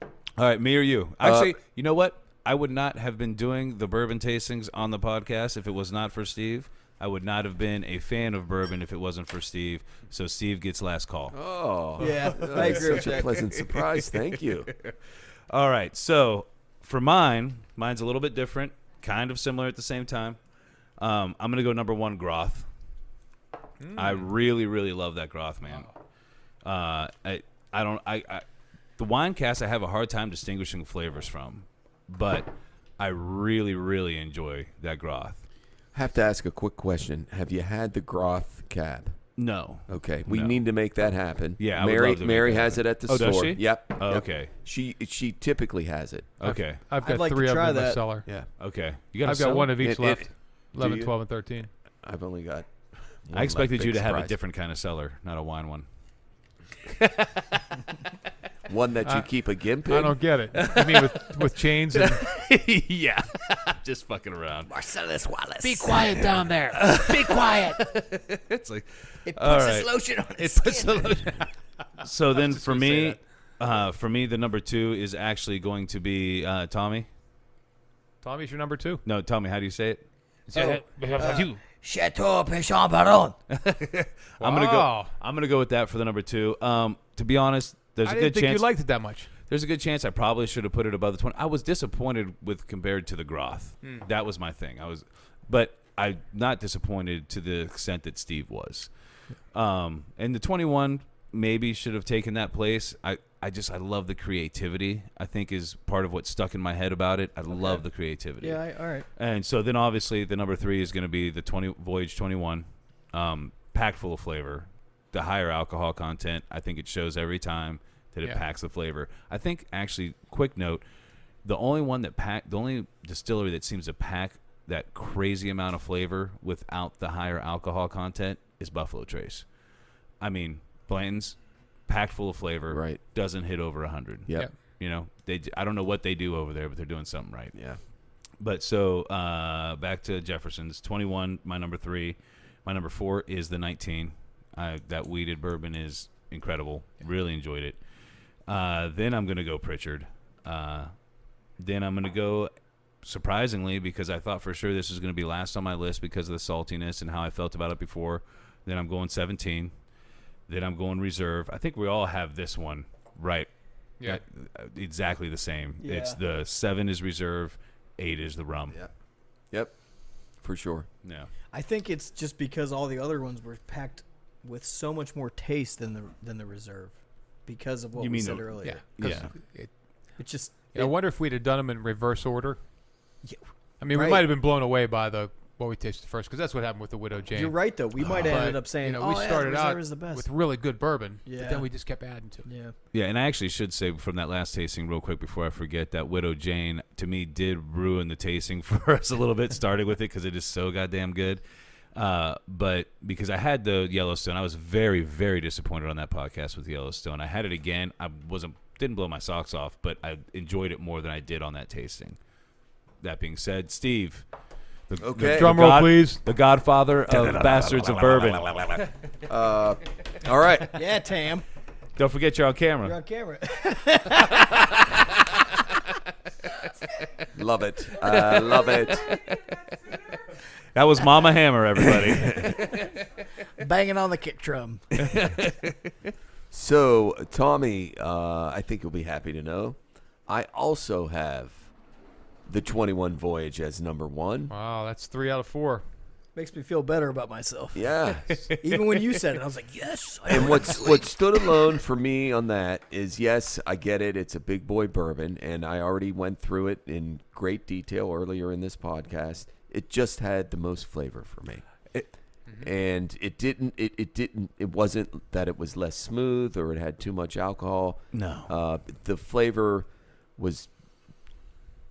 All right, me or you? Actually, you know what? I would not have been doing the bourbon tastings on the podcast if it was not for Steve. I would not have been a fan of bourbon if it wasn't for Steve. So Steve gets last call. Oh, Yeah, I that's agree with such a that. pleasant surprise. Thank you. All right, so for mine's a little bit different, kind of similar at the same time. I'm gonna go number 1, Groth. I really, really love that Groth, man. The wine cast I have a hard time distinguishing flavors from, but I really, really enjoy that Groth. Have to ask a quick question. Have you had the Groth cab? No. Okay, we No. need to make that happen. Yeah, I would Mary. love to make Mary that has happen. it at the Oh, store. does she? Yep. Oh, yep. okay. She typically has it. Okay. I've I'd got like to 3 of try them in my that. cellar. Yeah, Okay. You got. I've got one of each It- left. 11, you? 12, and 13. I've only got. one I expected left. you Big to have a surprise. different kind of cellar, not a wine one. one that you keep a gimp in. I don't get it. I mean, with chains and Yeah. Just fucking around. Marcellus Wallace. be quiet down there. Be quiet. It's like. It All puts right. its lotion on its skin. So then just for gonna say me, the number 2 is actually going to be Tommy. Tommy's your number 2. No, Tommy, how do you say it? Chateau, Pichon, Bourbon. I'm gonna go with that for the number 2. To be honest, there's I a didn't good think chance. you liked it that much. There's a good chance I probably should have put it above the 20. I was disappointed with compared to the Groth. That was my thing. But I'm not disappointed to the extent that Steve was. And the 21 maybe should have taken that place. I love the creativity. I think is part of what stuck in my head about it. I love the creativity. Yeah, all right. And so then obviously the number 3 is going to be the Voyage 21, packed full of flavor. The higher alcohol content, I think it shows every time that it packs the flavor. I think actually, quick note, the only distillery that seems to pack that crazy amount of flavor without the higher alcohol content is Buffalo Trace. I mean, Blanton's packed full of flavor, Right. doesn't hit over 100. Yep. You know, I don't know what they do over there, but they're doing something right. Yeah. But so back to Jefferson's 21, my number 3. My number 4 is the 19. That weeded bourbon is incredible. Really enjoyed it. Then I'm going to go Pritchard. Then I'm going to go surprisingly, because I thought for sure this was going to be last on my list because of the saltiness and how I felt about it before. Then I'm going 17. Then I'm going reserve. I think we all have this one right. Yeah. Exactly the same. Yeah. It's the 7 is reserve, 8 is the rum. Yep. For sure. Yeah. I think it's just because all the other ones were packed with so much more taste than the reserve, because of what You we mean said the- earlier. Yeah. It just. I wonder if we'd have done them in reverse order. Yeah, I mean, we right. might have been blown away by what we tasted first, because that's what happened with the Widow Jane. You're right, though. We might have But, ended up saying, we "Oh, yeah, started the out reserve is the best." with really good bourbon, but Yeah. then we just kept adding to it. Yeah. Yeah, and I actually should say from that last tasting real quick before I forget that Widow Jane, to me, did ruin the tasting for us a little bit, starting with it because it is so goddamn good. But because I had the Yellowstone, I was very, very disappointed on that podcast with Yellowstone. I had it again. I didn't blow my socks off, but I enjoyed it more than I did on that tasting. That being said, Steve, Okay. Drum roll, please. the godfather of Bastards of Bourbon. All right. Yeah, Tam. Don't forget you're on camera. You're on camera. Love it. Love it. That was Mama Hammer, everybody. Banging on the kick drum. So, Tommy, I think you'll be happy to know, I also have the 21 Voyage as number 1. Wow, that's 3 out of 4. Makes me feel better about myself. Yeah. Even when you said it, I was like, yes. And what stood alone for me on that is, yes, I get it. It's a big boy bourbon, and I already went through it in great detail earlier in this podcast. It just had the most flavor for me. And it wasn't that it was less smooth or it had too much alcohol. No. The flavor was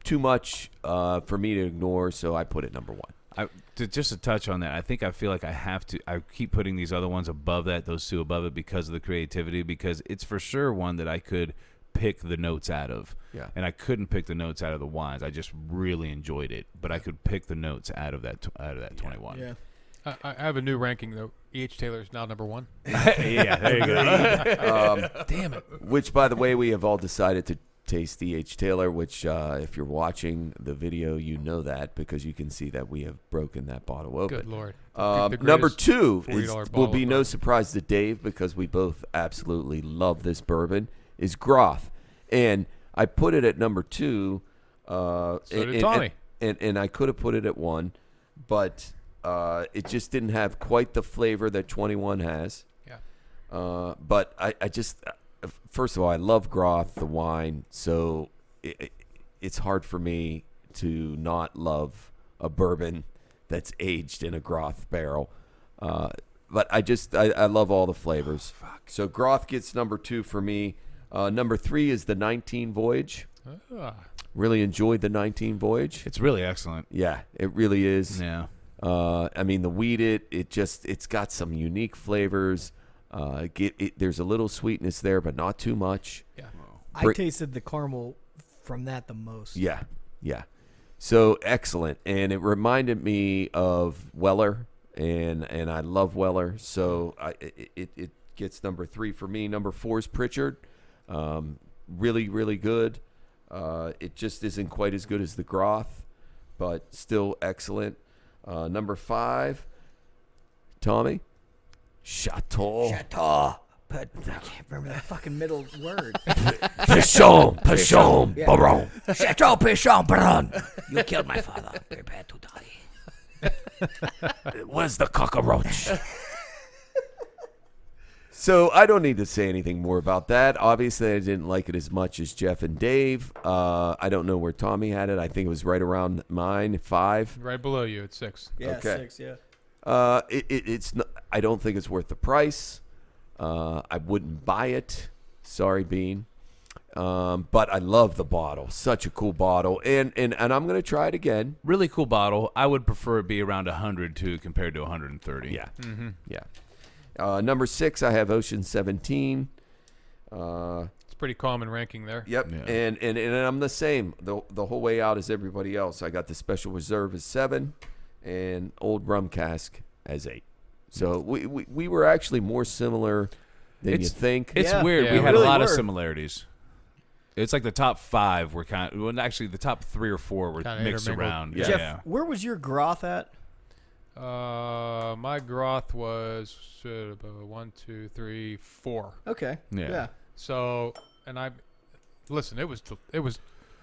too much for me to ignore, so I put it number 1. Just to touch on that, I feel like I have to. I keep putting these other ones above that, those 2 above it, because of the creativity. Because it's for sure one that I could pick the notes out of. Yeah. And I couldn't pick the notes out of the wines. I just really enjoyed it, but I could pick the notes out of that 21. Yeah. I have a new ranking, though. E.H. Taylor is now number 1. Yeah, there you go. Damn it. Which, by the way, we have all decided to taste D.H. Taylor, which if you're watching the video, you know that because you can see that we have broken that bottle open. Good Lord. The Number greatest 2 $40 will bottle be of no bourbon. surprise to Dave because we both absolutely love this bourbon, is Groth. And I put it at number 2. So did Tommy. And I could have put it at 1, but it just didn't have quite the flavor that 21 has. Yeah. But I just, first of all, I love Groth, the wine, so it's hard for me to not love a bourbon that's aged in a Groth barrel. But I love all the flavors. So Groth gets number 2 for me. Number 3 is the 19 Voyage. Really enjoyed the 19 Voyage. It's really excellent. Yeah, it really is. Yeah. I mean, the wheated, it's got some unique flavors. There's a little sweetness there, but not too much. Yeah. I tasted the caramel from that the most. Yeah, yeah. So excellent, and it reminded me of Weller, and I love Weller. So it gets number 3 for me. Number 4 is Pritchard. Really, really good. It just isn't quite as good as the Groth, but still excellent. Number 5, Tommy, Chateau. Chateau. But I can't remember that fucking middle word. Pichon, Bourbon. Chateau Pichon, Bourbon. You killed my father. Prepare to die. Where's the cockroach? So I don't need to say anything more about that. Obviously, I didn't like it as much as Jeff and Dave. I don't know where Tommy had it. I think it was right around mine, 5. Right below you at 6. Yeah, Okay. 6, yeah. It's not, I don't think it's worth the price. I wouldn't buy it. Sorry, Bean. But I love the bottle. Such a cool bottle. And I'm going to try it again. Really cool bottle. I would prefer it be around 100 too compared to 130. Yeah. Mm-hmm. Yeah. Number 6, I have Ocean 17. It's pretty common ranking there. Yep. Yeah. And I'm the same the whole way out as everybody else. I got the Special Reserve as 7 and Old Rum Cask as 8. So we were actually more similar than you think. It's Yeah. weird. Yeah, we we had really a lot of were. similarities. It's like the top 5 were kind of, well, actually the top 3 or 4 were Kinda mixed intermingled. around. Yeah. Jeff, where was your Groth at? My Groth was 1, 2, 3, 4. Okay. Yeah. So, and listen, it was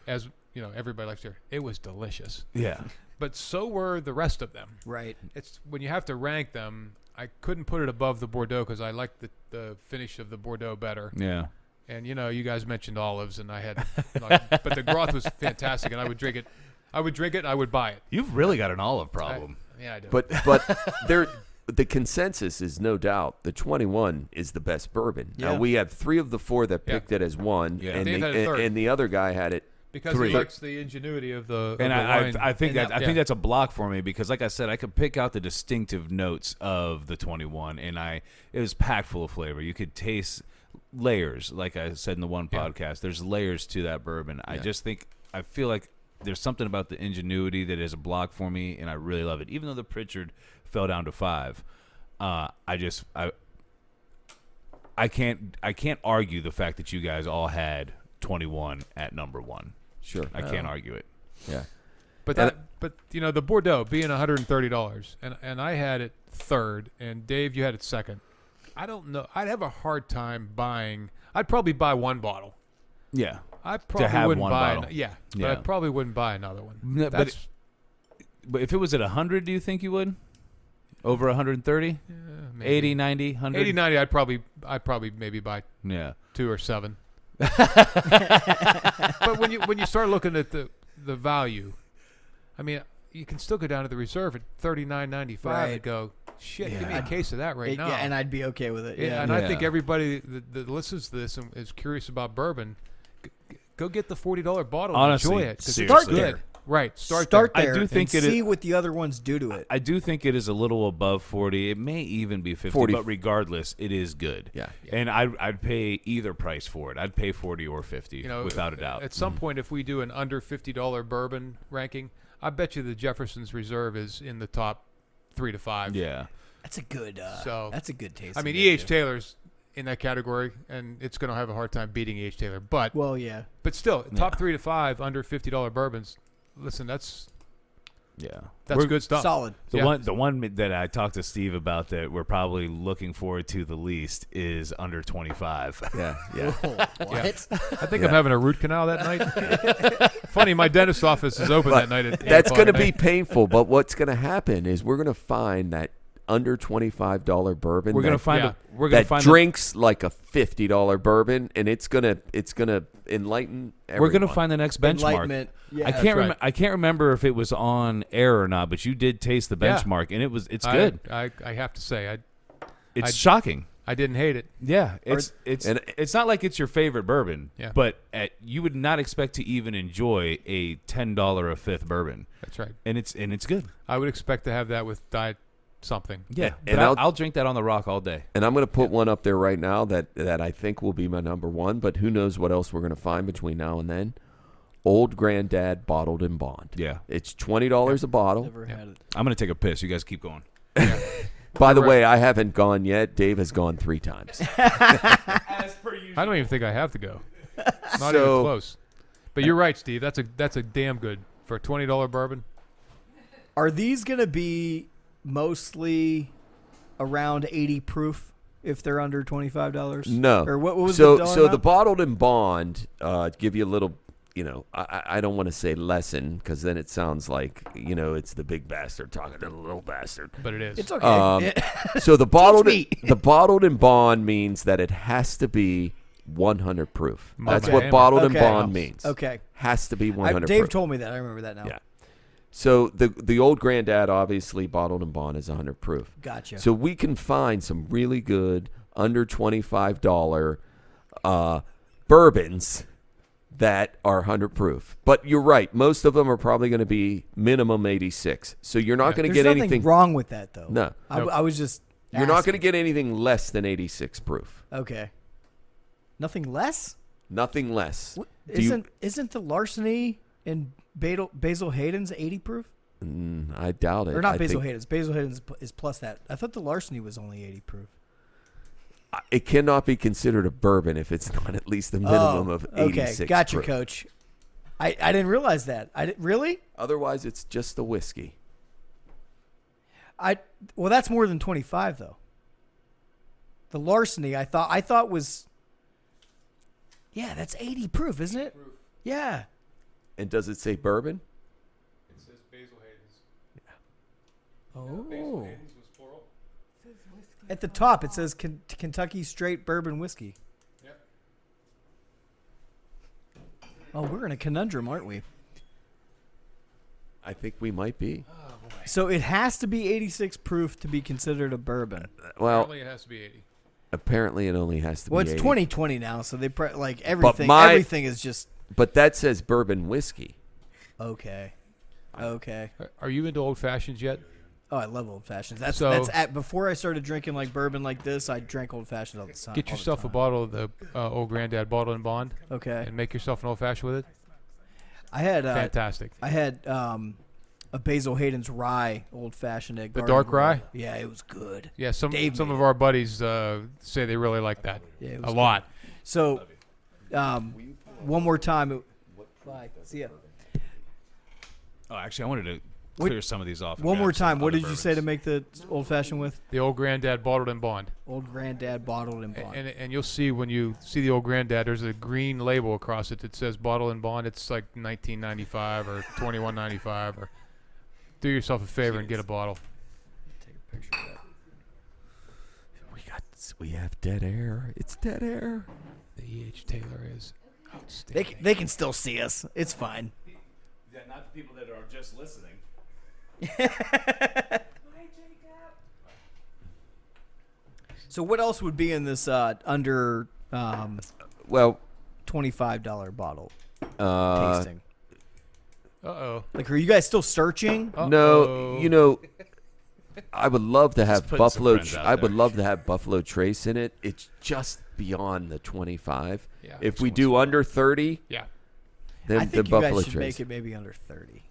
as you know, everybody likes to hear, it was delicious. Yeah. But so were the rest of them. Right. It's when you have to rank them. I couldn't put it above the Bordeaux because I liked the finish of the Bordeaux better. Yeah. And you know, you guys mentioned olives, and I had, but the Groth was fantastic, and I would drink it. I would buy it. You've really got an olive problem. Yeah, I do. But the consensus is no doubt the 21 is the best bourbon. Yeah. Now we have 3 of the 4 that picked it as 1, Yeah. and, Dave had a third. and the other guy had it. because 3. he likes the ingenuity of the And wine. I think And that I think that's a block for me because, like I said, I could pick out the distinctive notes of the 21, and it was packed full of flavor. You could taste layers, like I said in the one podcast. There's layers to that bourbon. I feel like there's something about the ingenuity that is a block for me, and I really love it. Even though the Pritchard fell down to 5, I can't argue the fact that you guys all had 21 at number 1. Sure. I can't argue it. Yeah. But you know, the Bordeaux being $130, and I had it third, and Dave, you had it second. I don't know. I'd have a hard time buying. I'd probably buy one bottle. Yeah. I probably have wouldn't one buy. bottle. But Yeah. I probably wouldn't buy another one. No, but if it was at 100, do you think you would? Over 130? Maybe. 80, 90, 100? 80, 90, I'd probably maybe buy Yeah. 2 or 7. But when you start looking at the value, I mean, you can still go down to the reserve at $39.95 Right. and go, shit, give me Yeah. a case of that right now. Yeah, and I'd be okay with it. Yeah, Yeah. and I think Yeah. everybody that listens to this and is curious about bourbon, go get the $40 bottle Honestly, and enjoy it. 'Cause it's seriously. good. Start there. Right. Start Start I there do think and it is- see what the other ones do to it. I do think it is a little above 40. It may even be 50, 40. but regardless, it is good. Yeah. And I'd pay either price for it. I'd pay 40 or 50, You know, without a doubt. At some point, if we do an under $50 bourbon ranking, I bet you the Jefferson's Reserve is in the top 3 to 5. Yeah. That's a good. So, that's a good taste. I mean, in E.H. there, too. Taylor's in that category, and it's going to have a hard time beating E.H. Taylor. But Well, yeah. still, top 3 to 5 under $50 bourbons. Listen, that's Yeah. good stuff. Solid. The Yeah. one that I talked to Steve about that we're probably looking forward to the least is under 25. Yeah. Yeah. What? I think I'm having a root canal that night. Funny, my dentist office is open that night. At 8 That's o'clock going to at be night. painful, but what's going to happen is we're going to find that under $25 bourbon We're gonna that, find yeah. we're gonna that find drinks like a $50 bourbon, and it's gonna enlighten everyone. we're gonna find the next benchmark. Enlightenment. Yeah. right. I can't remember if it was on air or not, but you did taste the Yeah. benchmark, and it's good. I have to say, It's shocking. I didn't hate it. Yeah, and- it's not like it's your favorite bourbon, Yeah. but you would not expect to even enjoy a $10 a fifth bourbon, That's right. and it's good. I would expect to have that with diet something. Yeah, And but I'll- I'll drink that on the rock all day. And I'm going to put one up there right now that I think will be my number one, but who knows what else we're going to find between now and then. Old Granddad Bottled in Bond. Yeah, It's $20 a bottle. Never had it. I'm gonna take a piss. You guys keep going. By the way, I haven't gone yet. Dave has gone 3 times. I don't even think I have to go. Not even close. But you're right, Steve. That's a damn good for a $20 bourbon. Are these gonna be mostly around 80 proof if they're under $25? No. Or what was so the dollar so the amount? Bottled in Bond, give you a little, I don't want to say lesson because then it sounds like, it's the big bastard talking to the little bastard. But it is. It's okay. So the me. bottled in bond means that it has to be 100 proof. That's Okay. what bottled in Okay. bond means. Okay. Has to be 100 Dave proof. told me that. I remember that now. Yeah. So the old Granddad, obviously, bottled in bond is 100 proof. Gotcha. So we can find some really good under $25 bourbons that are 100 proof. But you're right. Most of them are probably going to be minimum 86. So you're not going to There's get nothing anything. wrong with that, though. No. I was just. You're not going to asking. get anything less than 86 proof. Okay. Nothing less? Nothing less. Do Isn't the Larceny and Basil Hayden's 80 proof? I doubt it. Or not I Basil think- Hayden's. Basil Hayden's is plus that. I thought the Larceny was only 80 proof. It cannot be considered a bourbon if it's not at least a minimum of 86 Okay, gotcha, proof. Coach. I didn't realize that. Really? Otherwise, it's just a whiskey. Well, that's more than 25 though. The larceny I thought was. Yeah, that's 80 proof, isn't it? Yeah. And does it say bourbon? It says Basil Hayden's. Oh. Basil Hayden's was plural. At the top it says Kentucky Straight Bourbon Whiskey. Yep. Oh, we're in a conundrum, aren't we? I think we might be. So it has to be 86 proof to be considered a bourbon. Well, Apparently it has to be 80. apparently it only has to Well, be it's 80. 2020 now, so they like everything. my- Everything is just But that says bourbon whiskey. okay. Okay. Are you into old fashions yet? Oh, I love old fashions. That's So- before I started drinking like bourbon like this. I drank old fashions all the time. Get yourself a bottle of the old Granddad Bottle and Bond Okay. and make yourself an old fashioned with it. I had Fantastic. a Basil Hayden's rye old fashioned at The Garden dark Grove. rye? Yeah, it was good. Yeah, some Dave made of it. our buddies say they really like that. Yeah, it a was lot. So, one more time. Bye. See ya. Oh, actually, I wanted to clear some of these off. and One grab more some time. What other did you say to bourbons. make the old fashioned with? The old Granddad Bottled and Bond. Old Granddad bottled and bond. And you'll see when you see the old Granddad, there's a green label across it that says Bottle and Bond. It's like $19.95 or $21.95. Or do yourself a favor and get a bottle. Take a picture of that. We have dead air. It's dead air. The E.H. Taylor is outstanding. They can still see us. It's fine. Yeah, not the people that are just listening. So what else would be in this under Well, $25 bottle tasting? Uh-oh. Like, are you guys still searching? no, you know, I would love to have putting some Buffalo. friends out I would there. love to have Buffalo Trace in it. It's just beyond the 25. Yeah, If we do under 30, Yeah. then I the think you Buffalo guys should Trace. make it maybe under 30.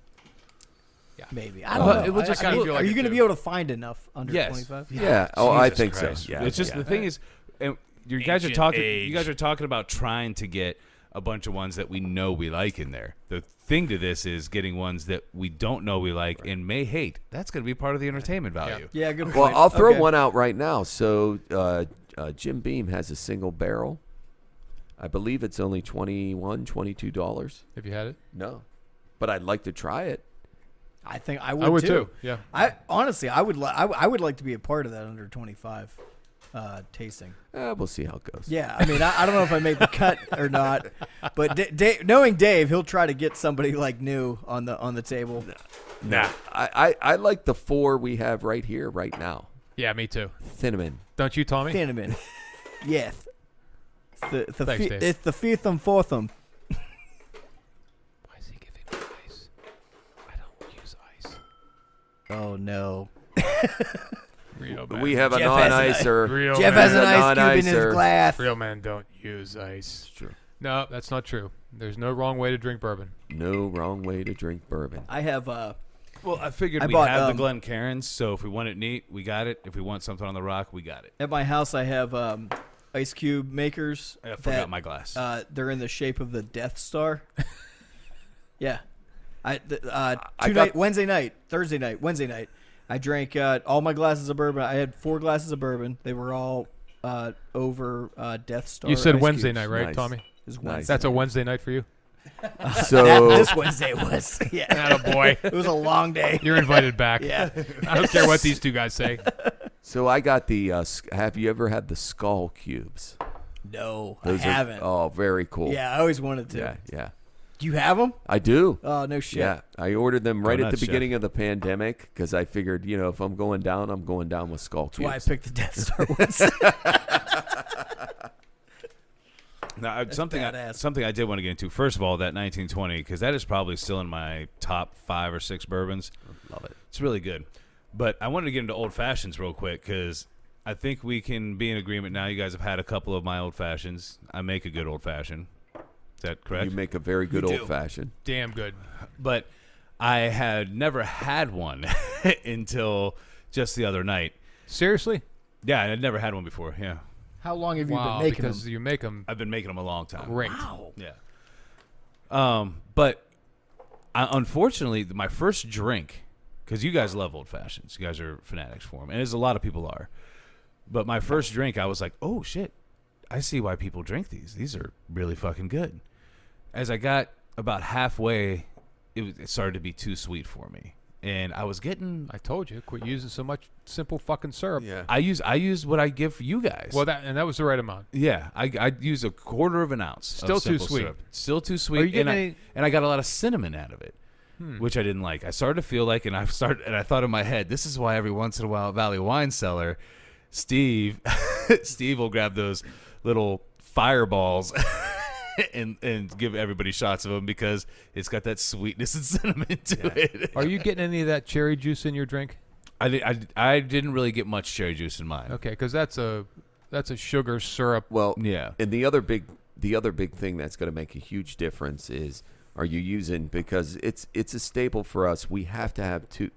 Yeah. Maybe. I don't know. It will just I kinda mean, feel like are you it going to too. be able to find enough under Yes. 25? Yeah. Oh, I Jesus think Christ. so. Yeah. It's just yeah. the thing is, and you guys are Ancient talking. age. You guys are talking about trying to get a bunch of ones that we know we like in there. The thing to this is getting ones that we don't know we like and may hate. That's going to be part of the entertainment value. Yeah, good point. Well, I'll throw Okay. one out right now. So Jim Beam has a single barrel. I believe it's only $22. Have you had it? No, but I'd like to try it. I think I would, I would too. too. Yeah. I honestly, I would like to be a part of that under 25 tasting. We'll see how it goes. Yeah, I mean, I don't know if I made the cut or not, but knowing Dave, he'll try to get somebody like new on the table. Nah, I like the 4 we have right here, right now. Yeah, me too. Cinnamon. Don't you, Tommy? Cinnamon. Yes. It's the Thanks, Dave. it's the fifth and fourthum. Why is he giving me ice? I don't use ice. Oh no. Real man. We have a Jeff has an non-icer. Real Jeff man. has an a ice cube in his non-icer. glass. Real men don't use ice. True. No, that's not true. There's no wrong way to drink bourbon. No wrong way to drink bourbon. I have Well, I figured I we bought, have the Glencairns, so if we want it neat, we got it. If we want something on the rock, we got it. at my house. I have ice cube makers. I forgot that, my glass. They're in the shape of the Death Star. Yeah. Wednesday night, Thursday night, Wednesday night. I drank all my glasses of bourbon. I had 4 glasses of bourbon. They were all over Death Star. You said ice Wednesday cubes. night, right, Nice. Tommy? It was Nice. Wednesday. That's a Wednesday night for you? So This Wednesday was. Yeah. Boy. It was a long day. You're invited back. Yeah. I don't care what these two guys say. So I got the. Have you ever had the skull cubes? No, Those I are- haven't. Oh, very cool. Yeah, I always wanted to. Yeah. Yeah. Do you have them? I do. Oh, no shit. Yeah, I ordered them right Go at the nuts, Jeff. beginning of the pandemic because I figured, if I'm going down, I'm going down with skull That's why I cubes. picked the Death Star ones. Now, something badass. I did want to get into. First of all, that 1920, because that is probably still in my top 5 or 6 bourbons. Love it. It's really good. But I wanted to get into old fashions real quick because I think we can be in agreement now. You guys have had a couple of my old fashions. I make a good old fashioned. Is that correct? You make a very good You do. old fashioned. Damn good. But I had never had one until just the other night. Seriously? Yeah, I'd never had one before. Yeah. How long have you Wow, been making because them? you make them I've been making them a long time. great. Wow. Yeah. But unfortunately, my first drink, because you guys love old fashions, you guys are fanatics for them, and as a lot of people are. But my first drink, I was like, oh shit, I see why people drink these. These are really fucking good. As I got about halfway, it started to be too sweet for me, and I was getting. I told you, quit using so much simple fucking syrup. Yeah. I use what I give for you guys. Well, that was the right amount. Yeah, I use 1/4 ounce. Still of too simple sweet. syrup. Still too Are you sweet, getting and I got a lot of cinnamon out of it, which I didn't like. I started to feel like, and I thought in my head, this is why every once in a while at Valley Wine Cellar, Steve will grab those little fireballs and give everybody shots of them because it's got that sweetness and cinnamon to it. Are you getting any of that cherry juice in your drink? I didn't really get much cherry juice in mine. Okay, because that's a sugar syrup. Well, Yeah. and the other big thing that's going to make a huge difference is, are you using, because it's a staple for us. We have to have two.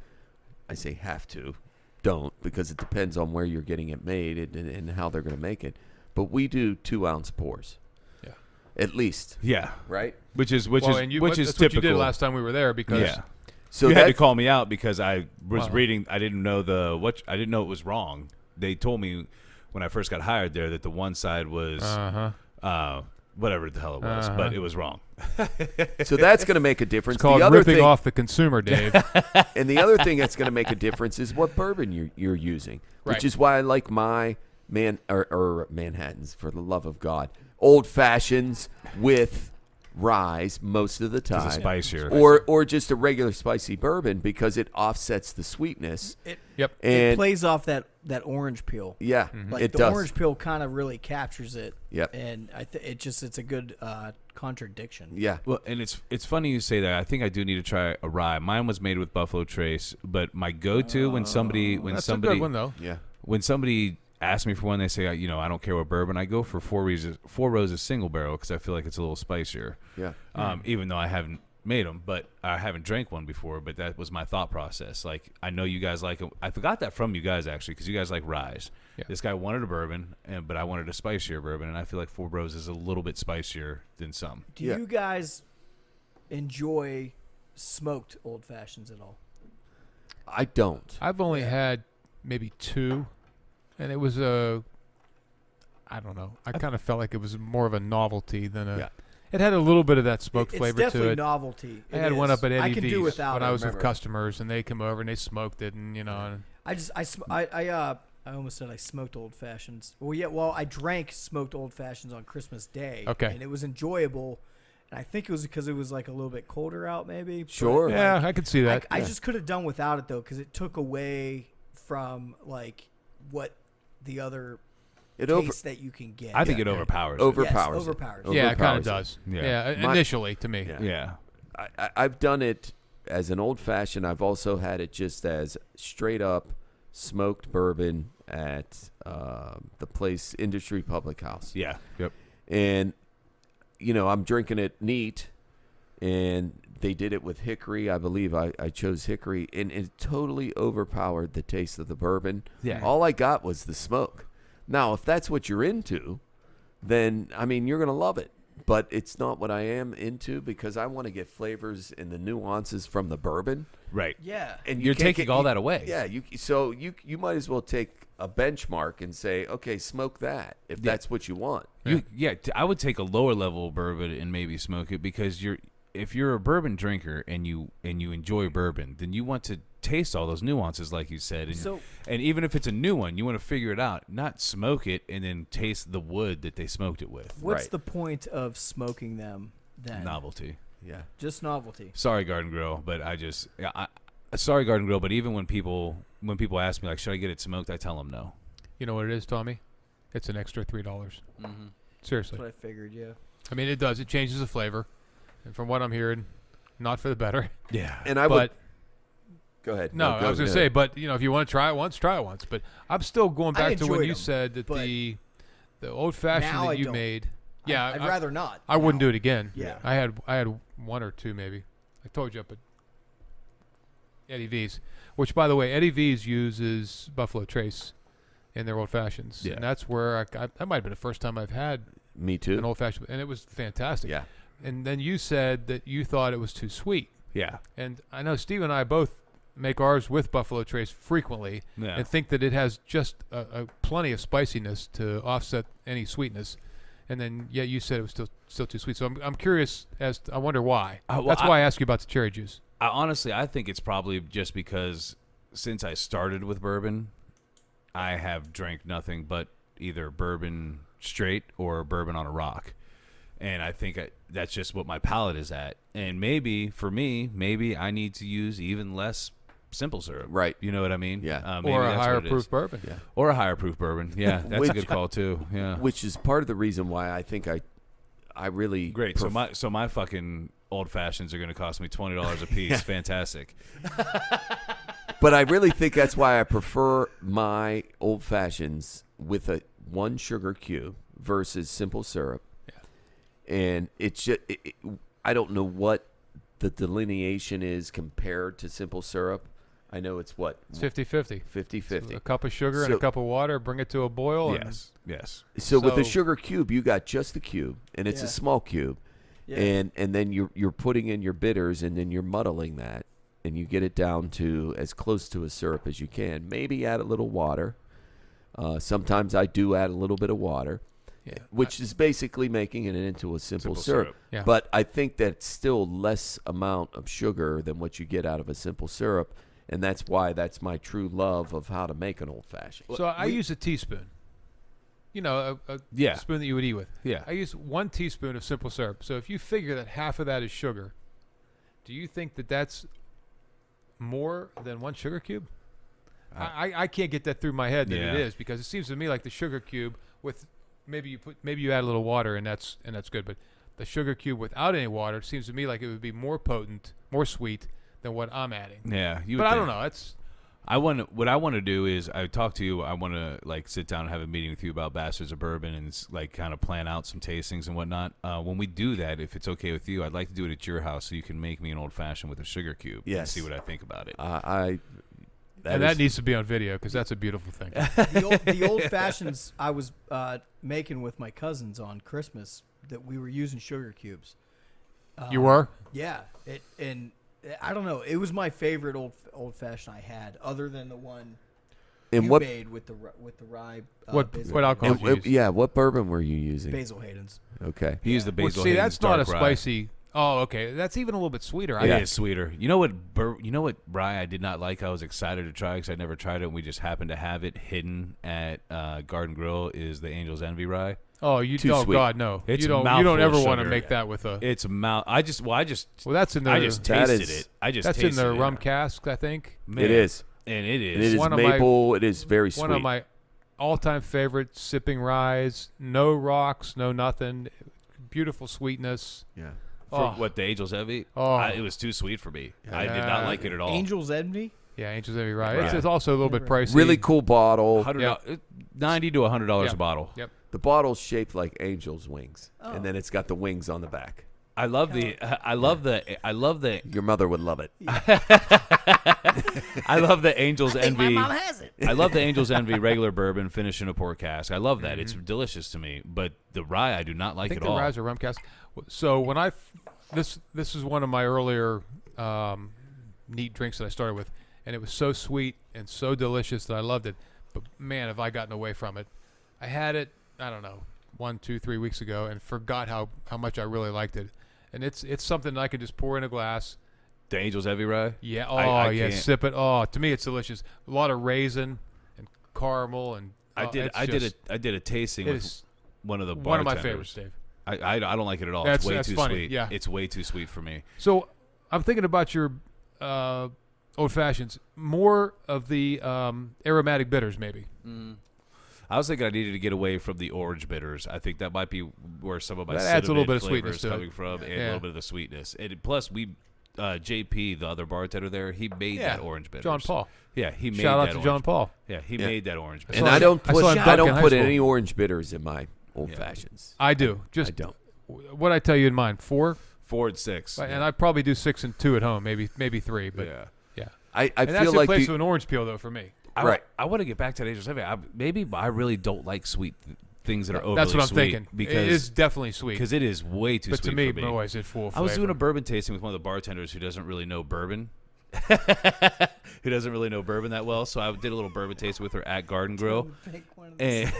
I say have to, don't, because it depends on where you're getting it made and how they're going to make it. But we do 2-ounce pours. Yeah. At least. Yeah. Right. Which is Well, typical. that's what you did last time we were there because Yeah. So you had to that's- call me out because I was Wow. reading. I didn't know I didn't know it was wrong. They told me when I first got hired there that the one side was whatever the hell it was, but it was wrong. So that's going to make a difference. it's called the other ripping thing, off the consumer, Dave. and the other thing that's going to make a difference is what bourbon you're using, which Right. is why I like my Manhattans, for the love of God, old fashions with rye most of the time, It's spicier. or just a regular spicy bourbon because it offsets the sweetness. Yep. It And plays off that orange peel. yeah, Like it the does. orange peel kind of really captures it. Yep. And it's a good contradiction. Yeah. Well, and it's funny you say that. I think I do need to try a rye. Mine was made with Buffalo Trace, but my go-to when somebody That's a good one though. Yeah. when somebody asks me for one, they say, I don't care what bourbon. I go for Four Roses single barrel because I feel like it's a little spicier. Yeah. Even though I haven't made them, but I haven't drank one before. But that was my thought process. Like, I know you guys like it. I forgot that from you guys actually because you guys like ryes. Yeah. This guy wanted a bourbon, but I wanted a spicier bourbon, and I feel like Four Roses is a little bit spicier than some. Do Yeah. you guys enjoy smoked old fashions at all? I don't. I've only had maybe 2, and it was I don't know. I kind of felt like it was more of a novelty than a. Yeah. It had a little bit of that smoked It's flavor definitely to it. novelty. I It had one is. up at I Eddie can V's do without when it. I was with remember. customers, and they come over and they smoked it, and I almost said I smoked old fashions. Well, yeah. Well, I drank smoked old fashions on Christmas Day. Okay. And it was enjoyable. And I think it was because it was like a little bit colder out, maybe. But, Sure. yeah, I could see that. I just could have done without it though, because it took away from like what the other It taste that you can get. I think it Yeah. overpowers. it. Overpowers. Yes, overpowers. Yeah, it kind overpowers of does. Yeah. Yeah, My- initially to me. Yeah. Yeah. I've done it as an old fashioned. I've also had it just as straight up smoked bourbon at the place Industry Public House. Yeah. Yep. And I'm drinking it neat, and they did it with hickory. I believe I chose hickory, and it totally overpowered the taste of the bourbon. Yeah. All I got was the smoke. Now, if that's what you're into, then you're gonna love it. But it's not what I am into because I want to get flavors and the nuances from the bourbon. Right. Yeah. And You're can't taking all that away. Yeah. You might as well take a benchmark and say, okay, smoke that if that's what you want. I would take a lower level bourbon and maybe smoke it because if you're a bourbon drinker and you enjoy bourbon, then you want to taste all those nuances, like you said. And even if it's a new one, you want to figure it out, not smoke it and then taste the wood that they smoked it with. What's Right. the point of smoking them then? Novelty. Yeah. Just novelty. Sorry, Garden Grill, but sorry, Garden Grill, but even when people ask me like, should I get it smoked, I tell them no. You know what it is, Tommy? It's an extra $3. That's Seriously. what I figured. Yeah. I mean, it does. It changes the flavor, and from what I'm hearing, not for the better. Yeah. And I but would go ahead. no, I was going to say, but if you want to try it once, try it once. But I'm still going I back to when enjoyed you them, said that but the old fashioned now that I you don't. made. Yeah, I'd rather not. I wouldn't do it again. Yeah. I had 1 or 2 maybe. I told you up at Eddie V's, which by the way, Eddie V's uses Buffalo Trace in their old fashions. Yeah. And that's where that might have been the first time I've had Me too. an old fashioned, and it was fantastic. Yeah. And then you said that you thought it was too sweet. Yeah. And I know Steve and I both make ours with Buffalo Trace frequently Yeah. and think that it has just a plenty of spiciness to offset any sweetness. And then, you said it was still too sweet. So I'm curious I wonder why. That's why I asked you about the cherry juice. Honestly, I think it's probably just because since I started with bourbon, I have drank nothing but either bourbon straight or bourbon on a rock. And I think that's just what my palate is at. And maybe, for me, I need to use even less simple syrup. Right. You know what I mean? Yeah. Maybe Or a that's what higher it is. proof bourbon. Yeah. Or a higher proof bourbon. Yeah, that's a good call, too. Yeah. Which is part of the reason why I think I really Great. So my fucking old fashions are going to cost me $20 a piece. Fantastic. But I really think that's why I prefer my old fashions with a 1 sugar cube versus simple syrup. And it's just, I don't know what the delineation is compared to simple syrup. I know it's what? It's 50-50. 50-50. A cup of sugar and a cup of water, bring it to a boil. Yes. So with the So- sugar cube, you got just the cube, and it's a Yeah. small cube. Yeah. And then you're putting in your bitters, and then you're muddling that, and you get it down to as close to a syrup as you can. Maybe add a little water. Sometimes I do add a little bit of water. Yeah. Which is basically making it into a simple syrup. Yeah. But I think that's still less amount of sugar than what you get out of a simple syrup, and that's why that's my true love of how to make an old fashioned. So I use a teaspoon. You know, a Yeah. spoon that you would eat with. Yeah. I use 1 teaspoon of simple syrup. So if you figure that half of that is sugar, do you think that that's more than 1 sugar cube? I can't get that through my head that it is, because it seems to me like the sugar cube with maybe you add a little water and that's good, but the sugar cube without any water, it seems to me like it would be more potent, more sweet than what I'm adding. Yeah. But I don't know. It's What I want to do is I talk to you. I want to like sit down and have a meeting with you about Bastards of Bourbon and like kind of plan out some tastings and whatnot. When we do that, if it's okay with you, I'd like to do it at your house so you can make me an old fashioned with a sugar cube. And Yes. see what I think about it. that needs to be on video because that's a beautiful thing. The old fashions I was making with my cousins on Christmas that we were using sugar cubes. You were? Yeah, and I don't know. It was my favorite old fashioned I had, other than the one And you what made with the rye. What Basil alcohol Hayden's. did you use? yeah, what bourbon were you using? Basil Hayden's. Okay. He used the Well, basil. see, Hayden's that's not a dark rye. spicy. Oh, okay. That's even a little bit sweeter. It is sweeter. You know what? You know what rye I did not like. I was excited to try because I never tried it, and we just happened to have it hidden at Garden Grill. Is the Angel's Envy rye? Oh, you Too don't. sweet. God, no. It's You a don't mouthful ever of want to sugar. make that with a. It's a mouth. I just Well, that's in the. I just That tasted is- it. I just That's in tasted the it. rum cask, I think. Man, It is. and it And is. it is One of my- maple. It is very sweet. One of my all-time favorite sipping ryes. No rocks, no nothing. Beautiful sweetness. yeah. For Oh. what the Angel's Envy? Oh. It was too sweet for me. I did not like it at all. Angel's Envy. Yeah, Angel's Envy rye. Right. It's also a little bit pricey. Really cool bottle. $90 to $100 Yeah. a bottle. Yep. The bottle's shaped like angel's wings, Oh. and then it's got the wings on the back. I love the. I love the. Your mother would love it. I love the Angel's Envy. My mom has it. I love the Angel's Envy regular bourbon finished in a port cask. I love that. It's delicious to me. But the rye, I do not I like think at the all. ryes are rum cask. So when this is one of my earlier neat drinks that I started with, and it was so sweet and so delicious that I loved it. But man, have I gotten away from it. I had it, I don't know, 1, 2, 3 weeks ago, and forgot how much I really liked it. And it's something that I could just pour in a glass. The Angel's Envy rye. Yeah, I yeah, can't. sip it. Oh, to me it's delicious. A lot of raisin and caramel and. I did a tasting It with is one of the one of my bartenders. favorites, Dave. I don't like it at all. That's- It's way that's too funny, sweet. yeah. It's way too sweet for me. So I'm thinking about your old fashions, more of the aromatic bitters, maybe. I was thinking I needed to get away from the orange bitters. I think that might be where some of my That adds a little cinnamon bit of sweetness flavors to it. coming from, and a Yeah. little bit of the sweetness. And plus, JP, the other bartender there, he made Yeah, that orange bitters. John Paul. Yeah, he made Shout that out to orange. John Paul. Yeah, he Yeah. made that orange bitters. And saw I him- don't I saw put him I dunk don't in high put school. any orange bitters in my old fashions. I do. Just I don't. What I tell you in mine, 4, 4 and 6. and I probably do 6 and 2 at home, maybe 3, but yeah. yeah. I And that's feel in like place of an orange peel though for me. Right. I want to get back to the Angels Heavy. Maybe I really don't like sweet things that are overly That's what I'm sweet thinking. because It is definitely sweet. because it is way too But sweet to me, for me. boy, is it full I was doing a flavor. bourbon tasting with one of the bartenders who doesn't really know bourbon. Who doesn't really know bourbon that well. So I did a little bourbon tasting with her at Garden Grill. And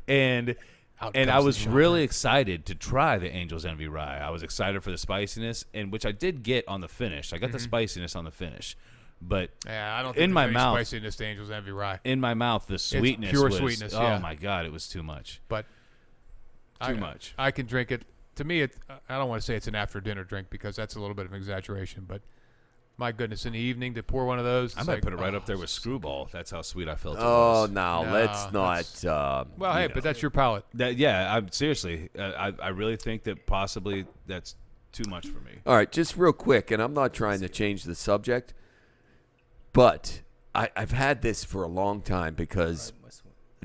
and Out I comes the was shotgun. really excited to try the Angel's Envy Rye. I was excited for the spiciness, and which I did get on the finish. I got the spiciness on the finish, but Yeah, I don't think in there's my any mouth- spiciness to Angel's Envy Rye. in my mouth, the sweetness pure was, sweetness, oh yeah. my God, it was too much. But Too much. I can drink it. To me, I don't want to say it's an after dinner drink because that's a little bit of an exaggeration. But my goodness, in the evening to pour one of those, I it's might like, put it right oh, up there with Screwball. That's how sweet I felt. It Oh, was. no, No, let's not. Well, hey, but that's your palate. I'm seriously. I really think that possibly that's too much for me. All right, just real quick, and I'm not trying to change the subject, but I've had this for a long time because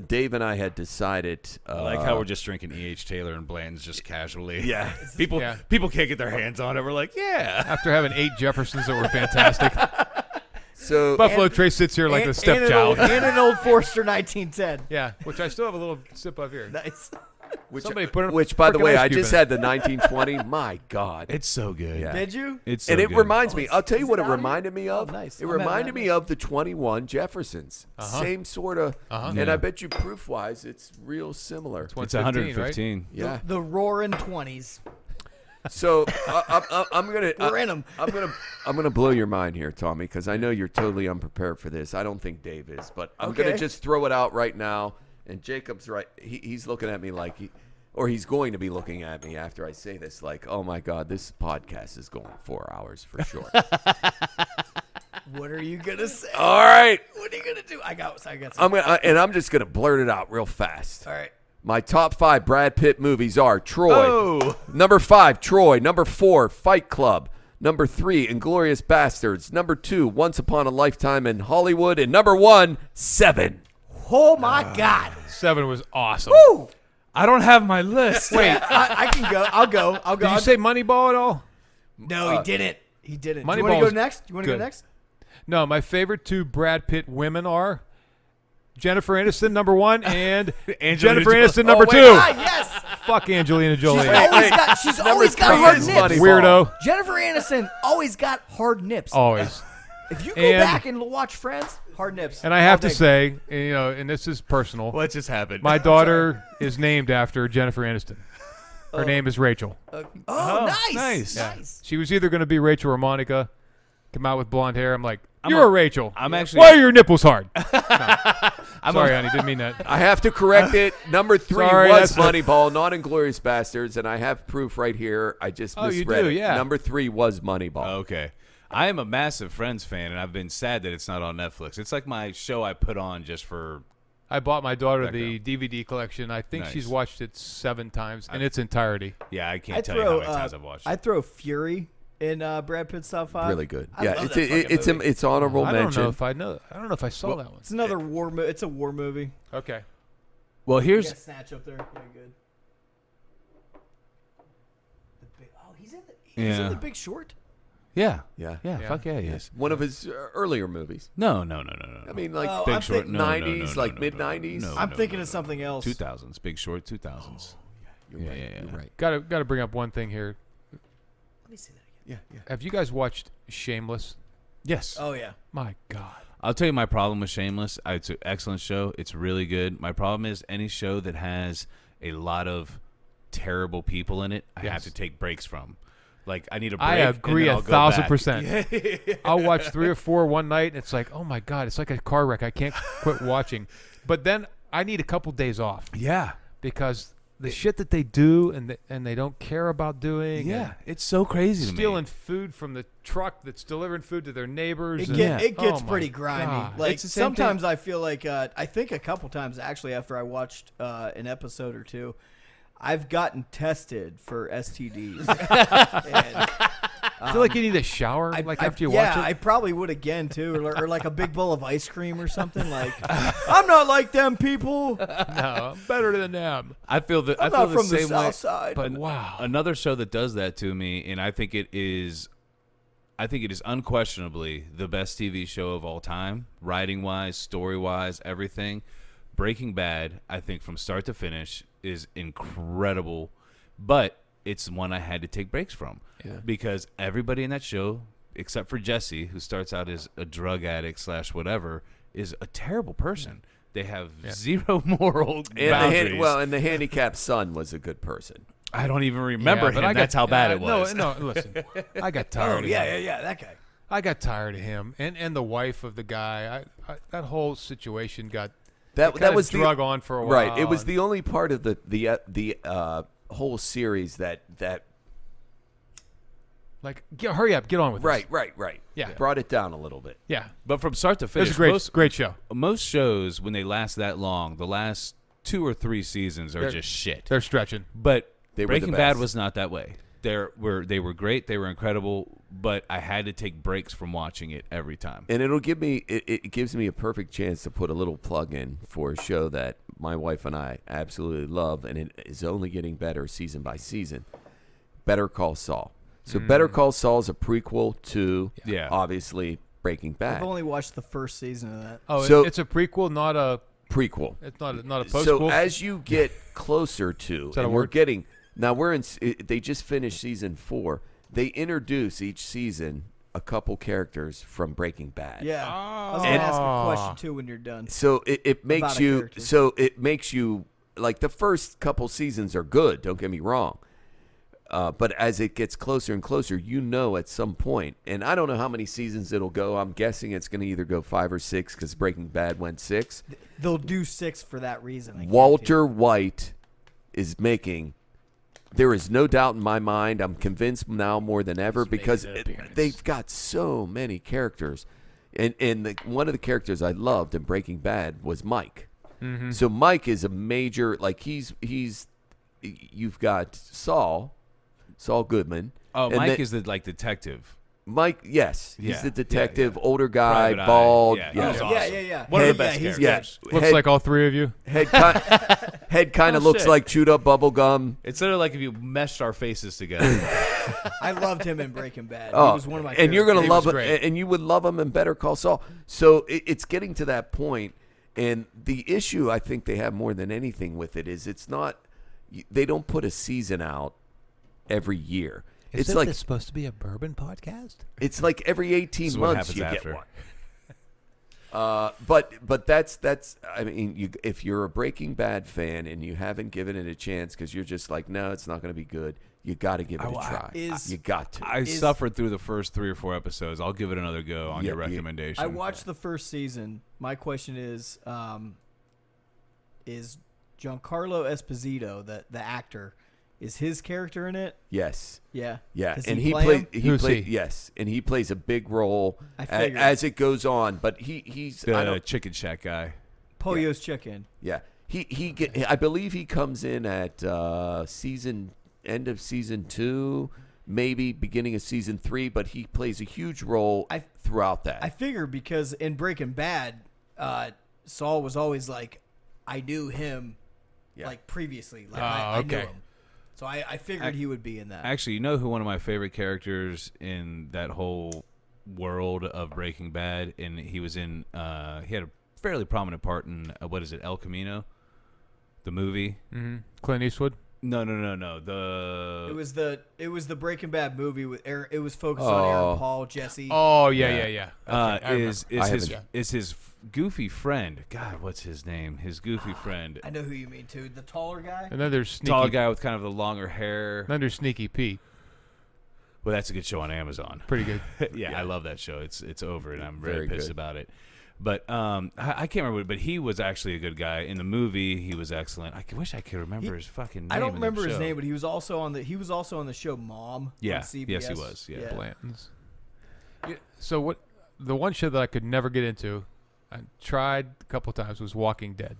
Dave and I had decided. I like how we're just drinking E.H. Taylor and Bland's just casually. Yeah. People Yeah. people can't get their hands on it. We're like, yeah. After having 8 Jeffersons that were fantastic, So Buffalo Trace sits here like the stepchild. And an old Forster 1910. Yeah, which I still have a little sip of here. Nice. Somebody put a which, by the frickin' way, ice I cube just in it. had the 1920. My God. It's so good. Yeah. Did you? It's so And it good. reminds me. I'll tell you is what it it out here? reminded me of. Oh, nice. It I'm having reminded that me of the 21 Jeffersons. Same sort of. And Yeah. I bet you proof-wise, it's real similar. It's It's 115, 115. Yeah. The roaring 20s. So I'm gonna. We're in 'em. I'm gonna blow your mind here, Tommy, because I know you're totally unprepared for this. I don't think Dave is, but I'm gonna Okay. just throw it out right now. And Jacob's right. He's looking at me like he's going to be looking at me after I say this, like, oh my God, this podcast is going 4 hours for sure. What are you gonna say? All right, What are you gonna do? I got some. I'm just gonna blurt it out real fast. All right. My top 5 Brad Pitt movies are Troy. Oh. Number 5, Troy. Number 4, Fight Club. Number 3, Inglourious Bastards. Number 2, Once Upon a Lifetime in Hollywood. And number 1, Seven. Oh my God. 7 was awesome. Woo! I don't have my list. Wait, I can go. I'll go. did you say Moneyball at all? No, he didn't. He didn't. Do you Moneyball want to go was next? You want to go good. next? No, my favorite 2 Brad Pitt women are Jennifer Aniston, number 1, and Jennifer Aniston, number 2. Ah, yes. Fuck Angelina Jolie. She's always got three hard is nips. Moneyball. Weirdo. Jennifer Aniston always got hard nips. Always. If you go And- back and watch Friends, hard nips. And I have All to day. say, and this is personal, What just happened? my daughter is named after Jennifer Aniston. Her name is Rachel. Oh, nice. nice. Yeah. Nice. She was either going to be Rachel or Monica. Come out with blonde hair. I'm like, you're a Rachel. I'm actually. Why are your nipples hard? No. Sorry, honey. Didn't mean that. I have to correct it. Number 3 Sorry, was that's- Moneyball, not Inglourious Bastards. And I have proof right here. I just Oh, you misread do, it. yeah. Number 3 was Moneyball. Okay. I am a massive Friends fan, and I've been sad that it's not on Netflix. It's like my show I put on just for. I bought my daughter Background. the DVD collection. I think she's Nice. watched it 7 times in its entirety. Yeah, I I can't tell you how many times I've watched it. I throw Fury in Brad Pitt's top 5. Really good. I Yeah, love it's that fucking movie. it's honorable I don't mention. know if I know. I don't know if I saw that one. It's another war movie. It's a war movie. Okay. Well, You here's got Snatch up there. Very good. He's in Yeah. The Big Short. yeah, Yeah. yeah, Yeah. fuck yeah, he is. One of his earlier movies. No. I mean, like Oh, Big I'm Short, think- no, 90s, no, like no, mid-90s? no, I'm no, thinking no, of no. something else. 2000s, Big Short, 2000s. You're Yeah, right. yeah, yeah. You're right. Got to bring up one thing here. Let me see that again. Yeah, yeah. Have you guys watched Shameless? Yes. Oh yeah. My God. I'll tell you my problem with Shameless. It's an excellent show. It's really good. My problem is any show that has a lot of terrible people in it, I have Yes. to take breaks from. Like, I need a break. I agree and then I'll go 1,000%. I'll watch 3 or 4 one night, and it's like, oh my God, it's like a car wreck. I can't quit watching. But then I need a couple days off Yeah. because the shit that they do and they don't care about doing. Yeah. and It's so crazy to me. stealing food from the truck that's delivering food to their neighbors. It, and- get, it gets Oh, my pretty grimy. God. Like It's the same sometimes I feel like I think a couple times actually after I watched an episode or two, I've gotten tested for STDs. And, I feel like you need a shower after you watch it. Yeah, I probably would again too, or like a big bowl of ice cream or something. Like I'm not like them people. No, I'm better than them. I feel that. I I'm feel not the from the same South way. Side. But wow. Another show that does that to me, and I think it is. I think it is unquestionably the best TV show of all time, writing-wise, story-wise, everything. Breaking Bad, I think from start to finish, is incredible, but it's one I had to take breaks from because everybody in that show, except for Jesse, who starts out as a drug addict / whatever, is a terrible person. They have zero moral boundaries. And the handicapped son was a good person. I don't even remember him. That's how bad it was. No, listen. I got tired of him. That guy. I got tired of him and the wife of the guy. That whole situation got that was drug on for a while. Right. It was the only part of the whole series that like hurry up, get on with this. Right. Yeah. Brought it down a little bit. Yeah. But from start to finish, It was a great show. Most shows, when they last that long, the last 2 or 3 seasons are just shit. They're stretching. But They were the Breaking Bad best. was not that way. They were great. They were incredible. But I had to take breaks from watching it every time. And it gives me a perfect chance to put a little plug in for a show that my wife and I absolutely love, and it is only getting better season by season. Better Call Saul. So Better Call Saul is a prequel to obviously Breaking Bad. I've only watched the first season of that. Oh, So- it's a prequel, not a Prequel. It's not a post. So as you get closer to, that a and we're word? getting now, they just finished season 4. They introduce each season a couple characters from Breaking Bad. Yeah. I was going to ask a question, too, when you're done. So it makes About a you. character. So it makes you like the first couple seasons are good. Don't get me wrong. But as it gets closer and closer, at some point, and I don't know how many seasons it'll go. I'm guessing it's going to either go 5 or 6 because Breaking Bad went 6. They'll do 6 for that reason. I Walter White is making. There is no doubt in my mind. I'm convinced now more than ever because they've got so many characters, and one of the characters I loved in Breaking Bad was Mike. Mm-hmm. So Mike is a major. Like you've got Saul Goodman. Oh, and Mike then- is the detective. Mike, yes, he's Yeah, the detective, yeah. older guy, Private Eye. bald. Yeah, Yeah, he was awesome. Yeah. One of the best he's characters. good. Looks Head- like all three of you. head kind of looks shit. like chewed up bubble gum. It's sort of like if you meshed our faces together. I loved him in Breaking Bad. He Oh, was one of my and you're favorite gonna love was it, great. and you would love him in Better Call Saul. So it's getting to that point, and the issue I think they have more than anything with it is it's not. They don't put a season out every year. It's like supposed to be a bourbon podcast? it's like every 18 This is what months happens you after. get one. But that's I mean, if you're a Breaking Bad fan and you haven't given it a chance because you're just like, no, it's not going to be good. You got to give it a try. You got to. I suffered through the first 3 or 4 episodes. I'll give it another go on your Yeah, recommendation. I watched the first season. My question is Giancarlo Esposito, the actor, is his character in it? Yes. Yeah. Yeah, Does and he he play plays. him? He Who's plays. he? Yes, and he plays a big role I figured. as it goes on. But he's I the don't. Chicken Shack guy. Pollo's Chicken. Yeah, I believe he comes in at end of season 2, maybe beginning of season 3. But he plays a huge role throughout that. I figure because in Breaking Bad, Saul was always like, I knew him, like previously. Like I knew okay. him. So I figured he would be in that. Actually, you know who one of my favorite characters in that whole world of Breaking Bad, and he was in. He had a fairly prominent part in what is it, El Camino, the movie. Mm-hmm. Clint Eastwood. No. It was the Breaking Bad movie with Aaron. It was focused on Aaron Paul, Jesse. Oh yeah. Okay, I Is remember. his goofy friend? God, what's his name? His goofy friend. I know who you mean too. The taller guy. And then there's Sneaky. Tall guy with kind of the longer hair. Then there's Sneaky Pete. Well, that's a good show on Amazon. Pretty good. yeah, I love that show. It's over, and I'm Very very pissed good. about it. But I can't remember, but he was actually a good guy in the movie. He was excellent. I wish I could remember his fucking name. I don't in the remember his show. name, but he was also on the show Mom. Yeah. On CBS. Yes, he was. Yeah. Blanton's. Yeah, so what? The one show that I could never get into, I tried a couple times, was Walking Dead.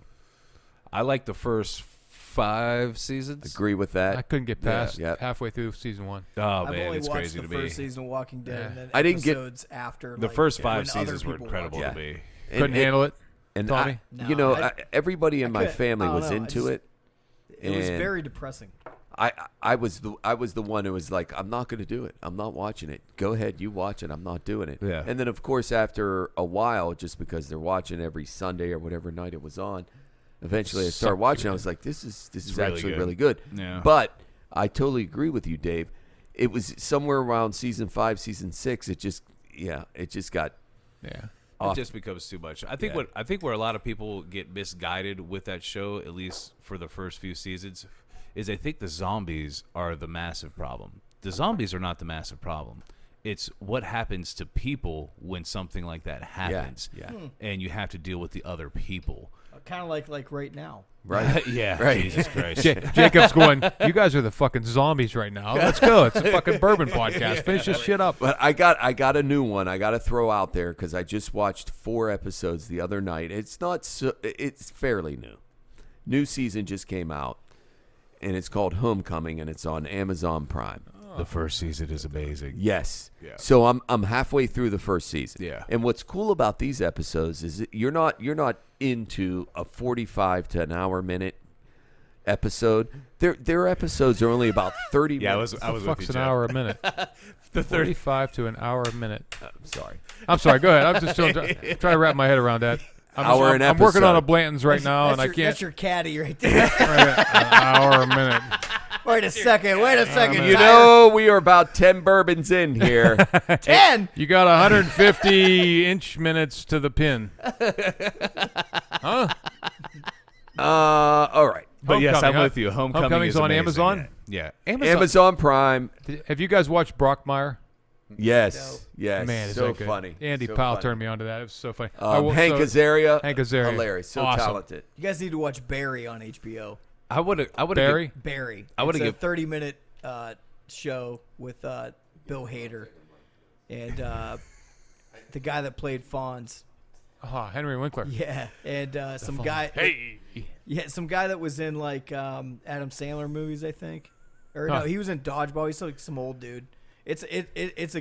I like the first 5 seasons. Agree with I that. couldn't get past yeah. halfway through season 1. Oh I've man, only it's watched crazy the to me. first season of Walking Dead, Yeah. and then I didn't get- episodes after. The like, first when 5 other seasons were people incredible watched to it. me. Couldn't handle it. And Tommy? No, everybody in I my couldn't- family I was couldn't- I into don't know, it. It was and very depressing. I was the one who was like, I'm not going to do it. I'm not watching it. Go ahead, you watch it. I'm not doing it. Yeah. And then of course after a while, just because they're watching every Sunday or whatever night it was on, eventually I started watching. I was like, this is really actually good. really good. Yeah. But I totally agree with you, Dave. It was somewhere around season 5, season 6. It just got Yeah. off. It just becomes too much. I think Yeah. where a lot of people get misguided with that show, at least for the first few seasons, is they think the zombies are the massive problem. The zombies are not the massive problem. It's what happens to people when something like that happens. Yeah. And you have to deal with the other people. Kind of like right now. Right. Yeah. Right. Jesus Christ. Jacob's going, you guys are the fucking zombies right now. Let's go. It's a fucking bourbon podcast. Finish this shit up. But I got a new one I got to throw out there because I just watched 4 episodes the other night. It's fairly new. New season just came out, and it's called Homecoming, and it's on Amazon Prime. The first season is amazing. Yes. Yeah. So I'm halfway through the first season. Yeah. And what's cool about these episodes is that you're not into a 45 to an hour minute episode. Their episodes are only about 30 Yeah, minutes. I was with Fuck's you, an Jeff. hour a minute. The 35 to an hour a minute. I'm sorry. I'm sorry. Go ahead. I'm just trying to wrap my head around that. Hour an I'm working on episode. a Blanton's right now, and I can't. That's your caddy right there. An hour a minute. Wait a second. You know, we are about 10 bourbons in here. 10. You got 150 inch minutes to the pin. Huh? All right. But yes, I'm Homecoming, huh? with you. Homecoming Homecoming's is on amazing. Amazon? Yeah. Amazon Prime. Have you guys watched Brockmire? Yes. Yes. Man, is so that good. funny. Andy So Powell funny. turned me on to that. It was so funny. Hank Azaria. Hank Azaria. Hilarious. So Awesome. talented. You guys need to watch Barry on HBO. I would Barry? Barry. I would've It's a give- 30-minute show with Bill Hader and the guy that played Fonz. Henry Winkler. Yeah, and some guy. Hey. Yeah, some guy that was in like Adam Sandler movies, I think. Or Huh. no, he was in Dodgeball. He's like some old dude. It's a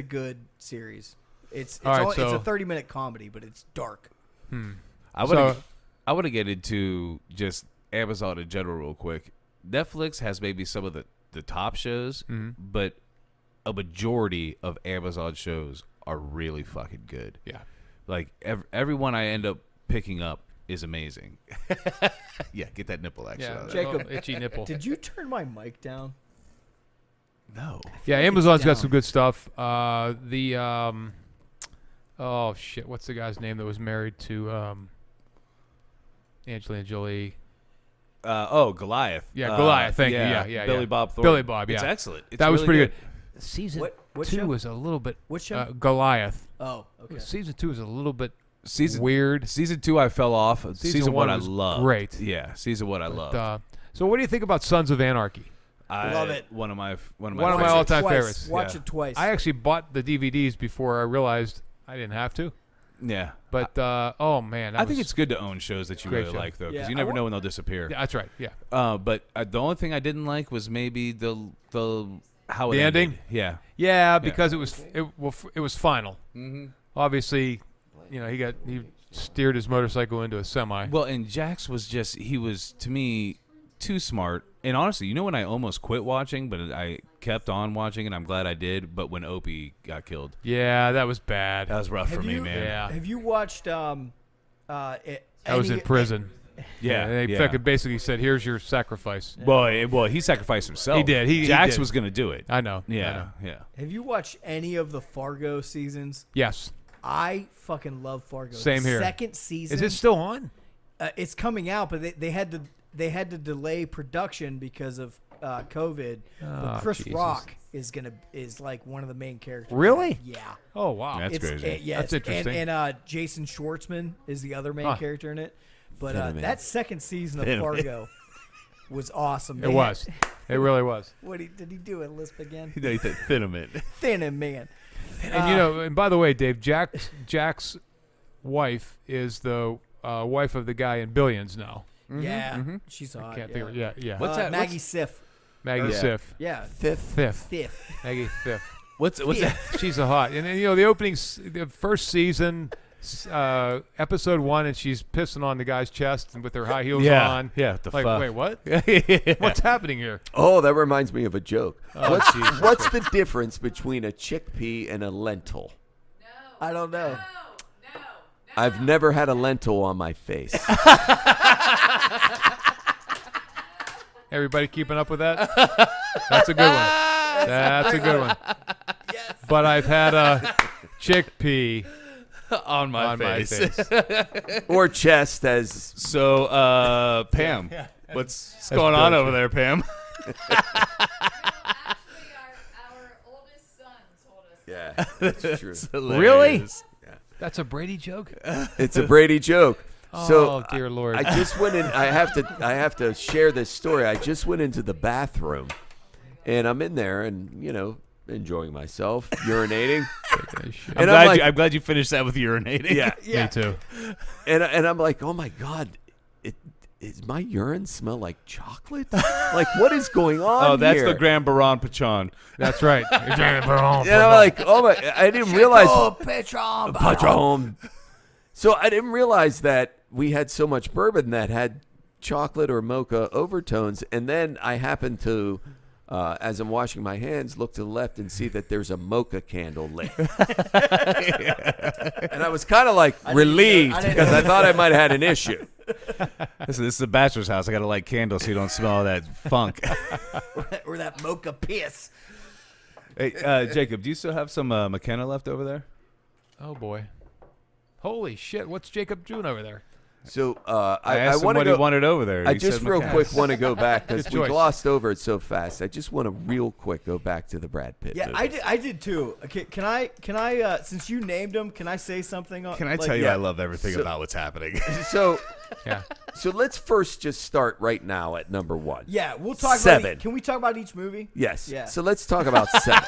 good series. It's All right, only, it's so- a 30-minute comedy, but it's dark. I would have get into just Amazon in general real quick. Netflix has maybe some of the top shows, but a majority of Amazon shows are really fucking good. Yeah. Like everyone I end up picking up is amazing. Yeah, get that nipple action. Yeah. out of Jacob, Little itchy nipple. Did you turn my mic down? that. No. Yeah, like Amazon's it's got down. some good stuff. Oh shit, what's the guy's name that was married to Angelina Jolie? Goliath. Yeah, Goliath. Thank you. Yeah. Billy Bob Thornton. Billy Bob. Yeah, It's excellent. It's that was really pretty good. Season What 2 show? was a little bit. What show? Goliath. Oh, okay. Season 2 was a little bit Season weird. Season 2 I fell off. Season 1 I was loved. great. Yeah, season 1 I loved. So what do you think about Sons of Anarchy? I Love it. One of my One of favorites. my all-time Twice. favorites. Watch Yeah. it twice. I actually bought the DVDs before I realized I didn't have to. Yeah. But oh man, that I think was- it's good to own shows that you Great really show. like, though, because Yeah, you I never wa- know when they'll disappear. Yeah, that's right. Yeah. But the only thing I didn't like was maybe the how it The ended. ending? Yeah. Yeah, because it was final. Mm-hmm. Obviously, he steered his motorcycle into a semi. Well, and Jax was he was to me too smart. And honestly, when I almost quit watching, but I kept on watching, and I'm glad I did. But when Opie got killed, Yeah, that was bad. that was rough for me, you- man. Yeah. Have you watched? I was in prison. Yeah, they yeah. fucking basically said, "Here's your sacrifice." Well, he sacrificed himself. He did. He Jax did. was going to do it. I know. I Yeah, know. yeah. Have you watched any of the Fargo seasons? Yes. I fucking love Fargo. Same The here. Second season. Is it still on? It's coming out, but they had to delay production because of COVID. Oh, but Chris Jesus. Rock is like one of the main characters. Really? Yeah. Oh wow. That's crazy. Yeah, That's interesting. And Jason Schwartzman is the other main Huh. character in it. But Venom Man. that second season of Venom Man. Fargo was awesome. It was. It really was. Did he do a lisp again? He did Finament. Thin and man. And and by the way, Dave, Jack's wife is the wife of the guy in Billions now. Yeah, she's hot. Can't yeah. think of yeah. What's that? Maggie Siff. Maggie Yeah. Siff. Yeah, Fifth. Thiff. Maggie Thiff. What's that? She's a hot. And then, the opening, the first season, episode 1, and she's pissing on the guy's chest and with her high heels Yeah. on. Yeah. What the Like, fuck? wait, what? Yeah. What's happening here? Oh, that reminds me of a joke. Oh, Jesus What's the difference between a chickpea and a lentil? No. I don't know. No. I've never had a lentil on my face. Everybody keeping up with that? That's a good one. That's a good one. Yes. But I've had a chickpea on my on my face. face. Or chest, as So, Pam, what's going on over there, Pam? Actually, our oldest son told us. yeah, that's true. Really? That's a Brady joke? It's a Brady joke. So Oh, dear Lord. I just went in. I have to share this story. I just went into the bathroom, and I'm in there, and enjoying myself, urinating. And I'm glad you finished that with urinating. Yeah, Me too. and I'm like, oh my god, is my urine smell like chocolate? Like, what is going on? Oh, that's here? the Grand Baron Pichon. That's right. And I'm like, oh my, I didn't realize. Pichon. Pichon. So I didn't realize that we had so much bourbon that had chocolate or mocha overtones, and then I happened to, as I'm washing my hands, look to the left and see that there's a mocha candle lit. And I was kind of like relieved because I thought I might have had an issue. This is a bachelor's house. I got to light candles so you don't smell that funk. Or that mocha piss. Hey, Jacob, do you still have some McKenna left over there? Oh, boy. Holy shit. What's Jacob doing over there? So I I asked him want to what go. he wanted over there. I He just said real McKenna. quick want to go back because Good we choice. glossed over it so fast. I just want to real quick go back to the Brad Pitt. Yeah, movies. I did too. Okay, can I since you named them, can I say something? Can I tell you I love everything about what's happening? So Yeah. so let's first just start right now at number 1. Yeah, we'll talk Seven. about. Can we talk about each movie? Yes. Yeah. So let's talk about 7.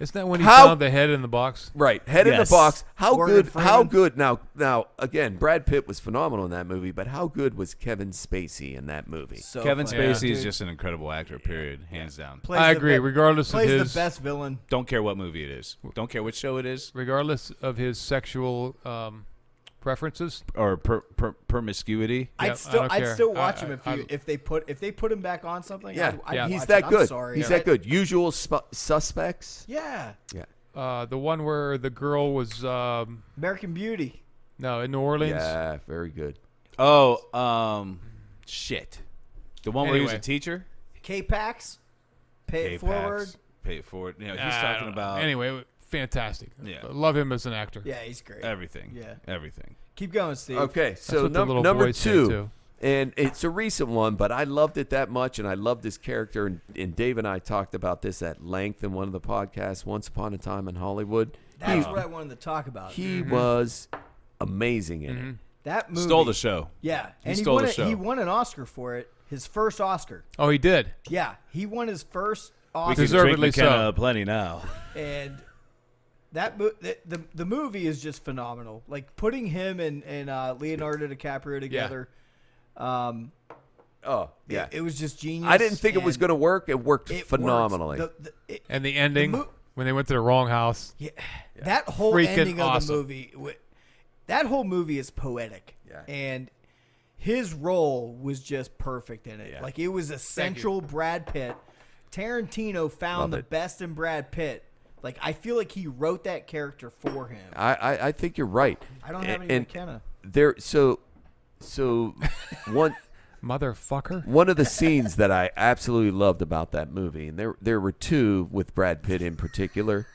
Isn't that when he How- found the head in the box? Right, head in the Yes. box. How Morgan good? Freeman. How good? Now, again, Brad Pitt was phenomenal in that movie, but how good was Kevin Spacey in that movie? So Kevin funny. Spacey Yeah. is just an incredible actor, period, hands down. Plays I the agree. be- Regardless of plays his the best villain. Don't care what movie it is. Don't care which show it is regardless of his sexual preferences. or promiscuity. I'd still don't care. watch him I- if they put him back on something. Yeah, I'd he's watch that it. good. I'm sorry. He's that good. Usual Suspects. Yeah, The one where the girl was American Beauty. in New Orleans. Yeah, very good. Oh, shit. The one where he was a Anyway. teacher? K-Pax. Pay it forward. Pay it forward. You know, he's I talking don't know. about Anyway, fantastic. Yeah. Love him as an actor. Yeah, he's great. everything. Yeah. Everything. Keep going, Steve. Okay, That's so what the little number boys say, 2, too. and it's a recent one, but I loved it that much, and I loved this character, and Dave and I talked about this at length in one of the podcasts, Once Upon a Time in Hollywood. That's what I wanted to talk about. He was amazing in it. That movie Stole the show. Yeah, and stole won the it- show. He won an Oscar for it. His first Oscar. Oh, he did. Yeah, he won his first We Oscar. can drink Deservedly McKenna so. plenty now. And that the movie is just phenomenal. Like putting him and Leonardo DiCaprio together. Oh, yeah. It was just genius. I didn't think it was and going to work. It worked it phenomenally. works. And the ending mo- when they went to the wrong house. Yeah, that whole Freaking ending of awesome. the movie, that whole movie is poetic. Yeah. And his role was just perfect in it. Yeah. Like it was a central Brad Pitt. Tarantino found Love the it. best in Brad Pitt. Like I feel like he wrote that character for him. I think you're right. I don't have any And McKenna. there, so one Motherfucker. one of the scenes that I absolutely loved about that movie, and there were 2 with Brad Pitt in particular.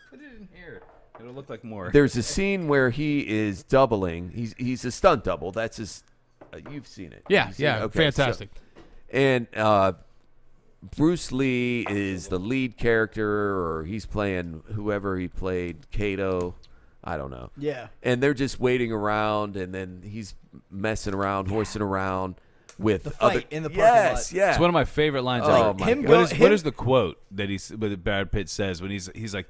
Put it in here. It'll look like more. There's a scene where he is doubling. He's a stunt double. That's his. You've seen it. Yeah, You've seen it? yeah, Okay, fantastic. And Bruce Lee is the lead character, or he's playing whoever he played, Chateau. I don't know. Yeah. And they're just waiting around, and then he's messing around, horsing around with The fight other. in the parking yes, lot. yeah. It's one of my favorite lines Oh, ever. my him God. go- What him- is the quote that what Brad Pitt says when he's like,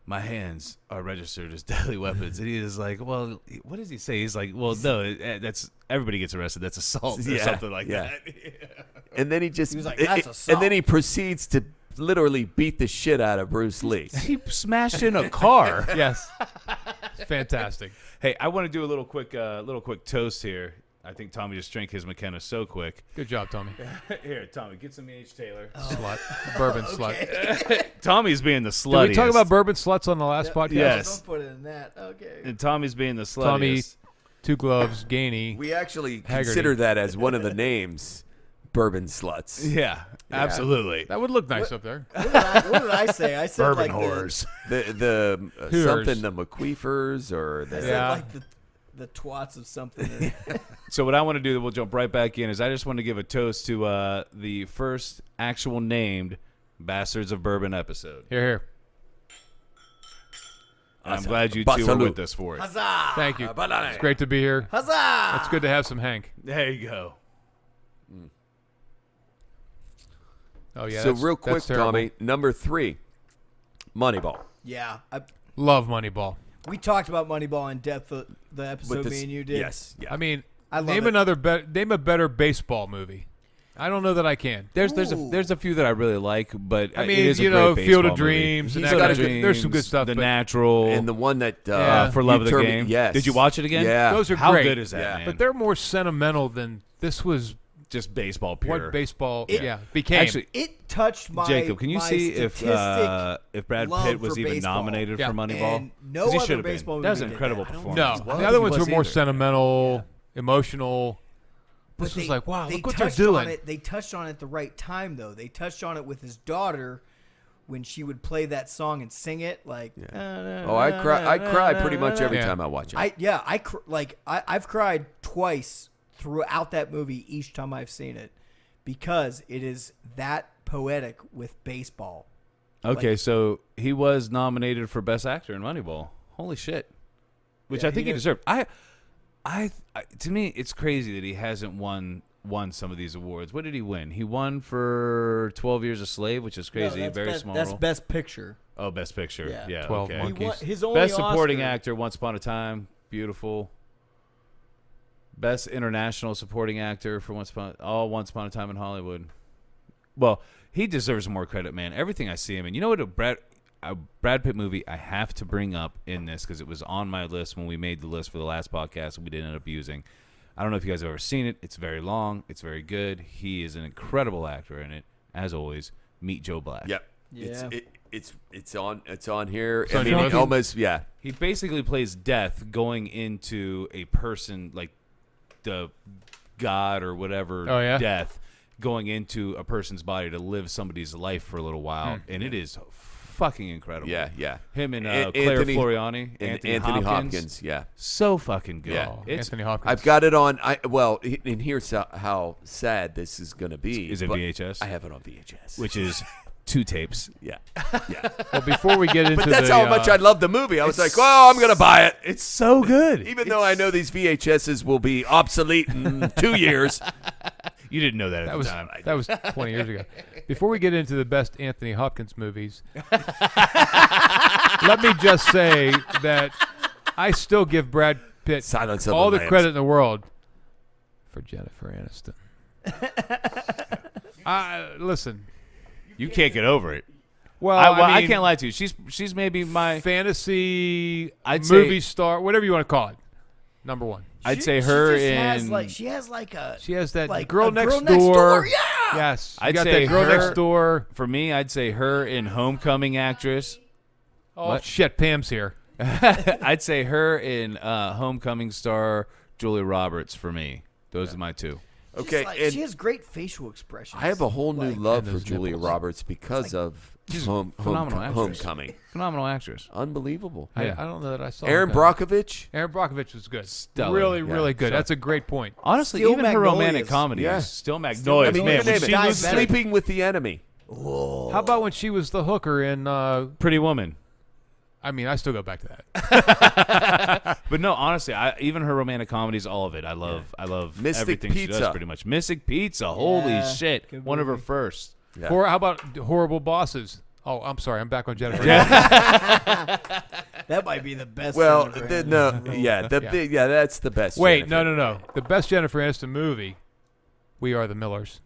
my hands are registered as deadly weapons, and he is like, well, what does he say? He's like, well, no, that's everybody gets arrested. That's assault or Yeah, something like yeah. that. And then he just He was like, "That's and assault." then he proceeds to literally beat the shit out of Bruce Lee. He smashed in a car. Yes. Fantastic. Hey, I want to do a little quick toast here. I think Tommy just drank his McKenna so quick. Good job, Tommy. Here, Tommy, get some H. Taylor. Slut. Bourbon slut. Tommy's being the sluttiest. Did we talk about bourbon sluts on the last podcast? Yes. Don't put it in that. Okay. And Tommy's being the sluttiest. Tommy, 2 gloves, Gainey. We actually Hagerty. consider that as one of the names, bourbon sluts. Yeah, absolutely. That would look nice up there. What did I say? I said Bourbon like whores. The Hooters. something, the McQueefers, or I the said Yeah. like the twats of something. So what I want to do, we'll jump right back in, is I just want to give a toast to the first actual named Bastards of Bourbon episode. Here, here. And I'm glad you two were with us for it. Huzzah! Thank you. It's great to be here. Huzzah! It's good to have some Hank. There you go. Oh, yeah. so that's- real quick, that's terrible. Tommy, number 3, Moneyball. Yeah, Love Moneyball. we talked about Moneyball in depth the episode this- me and you did. Yes. Yeah. I mean, I love name it. name a better baseball movie. I don't know that I can. There's Ooh. a few that I really like, but I it mean, is a you great know, Field baseball of Dreams. movie. And Field that of kind of- there's some good Dreams, stuff. The but Oh, Natural, and the one that Yeah. For Love you of the turned- Game. Yes. Did you watch it again? Yeah. those are How great. good is that, Yeah. man? But they're more sentimental than this was. just baseball pure. What baseball It- became. Actually, It touched my Jacob, can you my see if Brad love Pitt was for even baseball. nominated Yeah. for Moneyball? And no 'Cause he other should have been. baseball That was an movie did incredible that. I don't performance. no, Well, the other he ones were wasn't more either. sentimental, emotional. But This was they- like, wow, they look what they're touched doing. On it. They touched on it at the right time, though. They touched on it with his daughter when she would play that song and sing it. Like, Oh, I cry pretty much every Yeah. time I watch it. I've cried twice throughout that movie each time I've seen it because it is that poetic with baseball. Okay, Like- so he was nominated for Best Actor in Moneyball. Holy shit! Which Yeah, I think he he did. deserved. I, to me, it's crazy that he hasn't won some of these awards. What did he win? He won for 12 Years a Slave, which is crazy. No, that's Very best, small That's role. Best Picture. Oh, Best Picture. Yeah. Yeah. 12 okay. He Monkeys. won, his only Best Supporting Oscar. Actor, Once Upon a Time, beautiful. Best International Supporting Actor for Once Upon a Time in Hollywood. Well, he deserves more credit, man. Everything I see him in. You know what? A Brad Pitt movie I have to bring up in this because it was on my list when we made the list for the last podcast we didn't end up using. I don't know if you guys have ever seen it. It's very long. It's very good. He is an incredible actor in it. As always, meet Joe Black. Yep. Yeah. It's on here. It's on I mean, your it list? almost He basically plays death going into a person like the god or whatever Oh, yeah? death going into a person's body to live somebody's life for a little while. And it is fucking incredible. Yeah, yeah. Him and An- Claire Anthony- Floriani, And Anthony Hopkins, yeah. So fucking good. Yeah. Oh, It's, Anthony Hopkins. I've got it on. And here's how sad this is going to be. Is it but VHS? I have it on VHS. which is 2 tapes. yeah. Well, before we get into But that's the, how much I love the movie. I was like, oh, I'm going to buy it. It's so good. Even though I know these VHSs will be obsolete in 2 years. You didn't know that at that the was time. that was 20 years ago. Before we get into the best Anthony Hopkins movies, let me just say that I still give Brad Pitt Silence of all the the Lambs. credit in the world for Jennifer Aniston. Listen. You can't get over it. Well, I mean, can't lie to you. She's maybe my. fantasy I'd say- movie star, whatever you want to call it. Number one. I'd say her she just in. has like a She has that like girl a next girl door. next door. Yeah. Yes. You I'd got say that girl her- next door. For me, I'd say her in Homecoming actress. Oh, What? shit. Pam's here. I'd say her in Homecoming star Julia Roberts for me. Those are my two. Okay, Like, and she has great facial expressions. I have a whole new Like, love and for those Julia nipples. Roberts because of phenomenal actress. Homecoming. Phenomenal actress. Unbelievable. Yeah. I don't know that I saw Aaron that. Brockovich. Aaron Brockovich was good. Stellar. Really, Yeah. really good. So- That's a great point. Honestly, Still even her romantic Magnolias. comedies. Yeah. Still I Magnolias. mean, man, you when name she it. was Sleeping with the Enemy. Whoa. How about when she was the hooker in, Pretty Woman. I mean, I still go back to that. But no, honestly, even her romantic comedies, all of it, I love. I love Mystic everything she Pizza. does. Pretty much, Mystic Pizza. Holy Yeah, shit! good One of her movie. first. Yeah. Or how about Horrible Bosses? Oh, I'm sorry. I'm back on Jennifer. That might be the best. Well, Jennifer the, Aniston no, role. yeah, that's the best. Wait, Jennifer. no. The best Jennifer Aniston movie, We Are the Millers.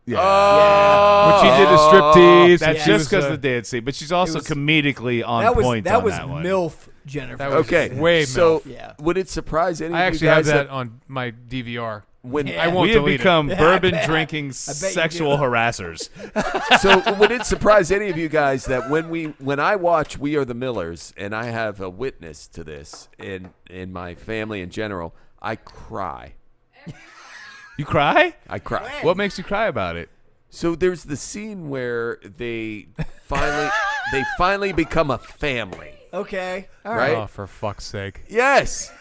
Yeah. Oh, Which did the striptease. That's She just was, because of the dance scene, but she's also was- comedically on that was point that on was that one. MILF Jennifer. That was Okay, way so MILF. Yeah. would it surprise any I of you actually have guys that on my DVR. when Yeah. I won't We have delete become Yeah, I bourbon bet. drinking you sexual do. harassers. So would it surprise any of you guys that when I watch We Are the Millers and I have a witness to this in my family in general, I cry. You cry? I cry. What makes you cry about it? So there's the scene where they finally become a family. Okay. All Right? right. Oh, for fuck's sake. Yes.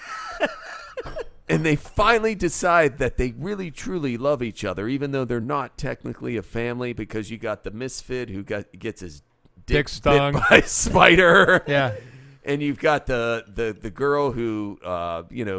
And they finally decide that they really truly love each other, even though they're not technically a family, because you got the misfit who gets his Dick bit stung. by a spider. Yeah. And you've got the girl who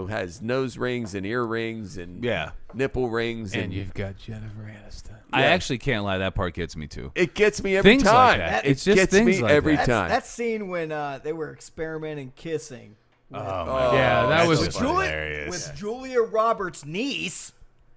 has nose rings and ear rings and Yeah. nipple rings And you've got Jennifer Aniston. I Yeah. actually can't lie. That part gets me too. it gets me every Things like time. that. It It's just gets things me like every that. time. That scene when they were experimenting kissing. With, Yeah, that that's was just hilarious. with Julia Roberts' niece.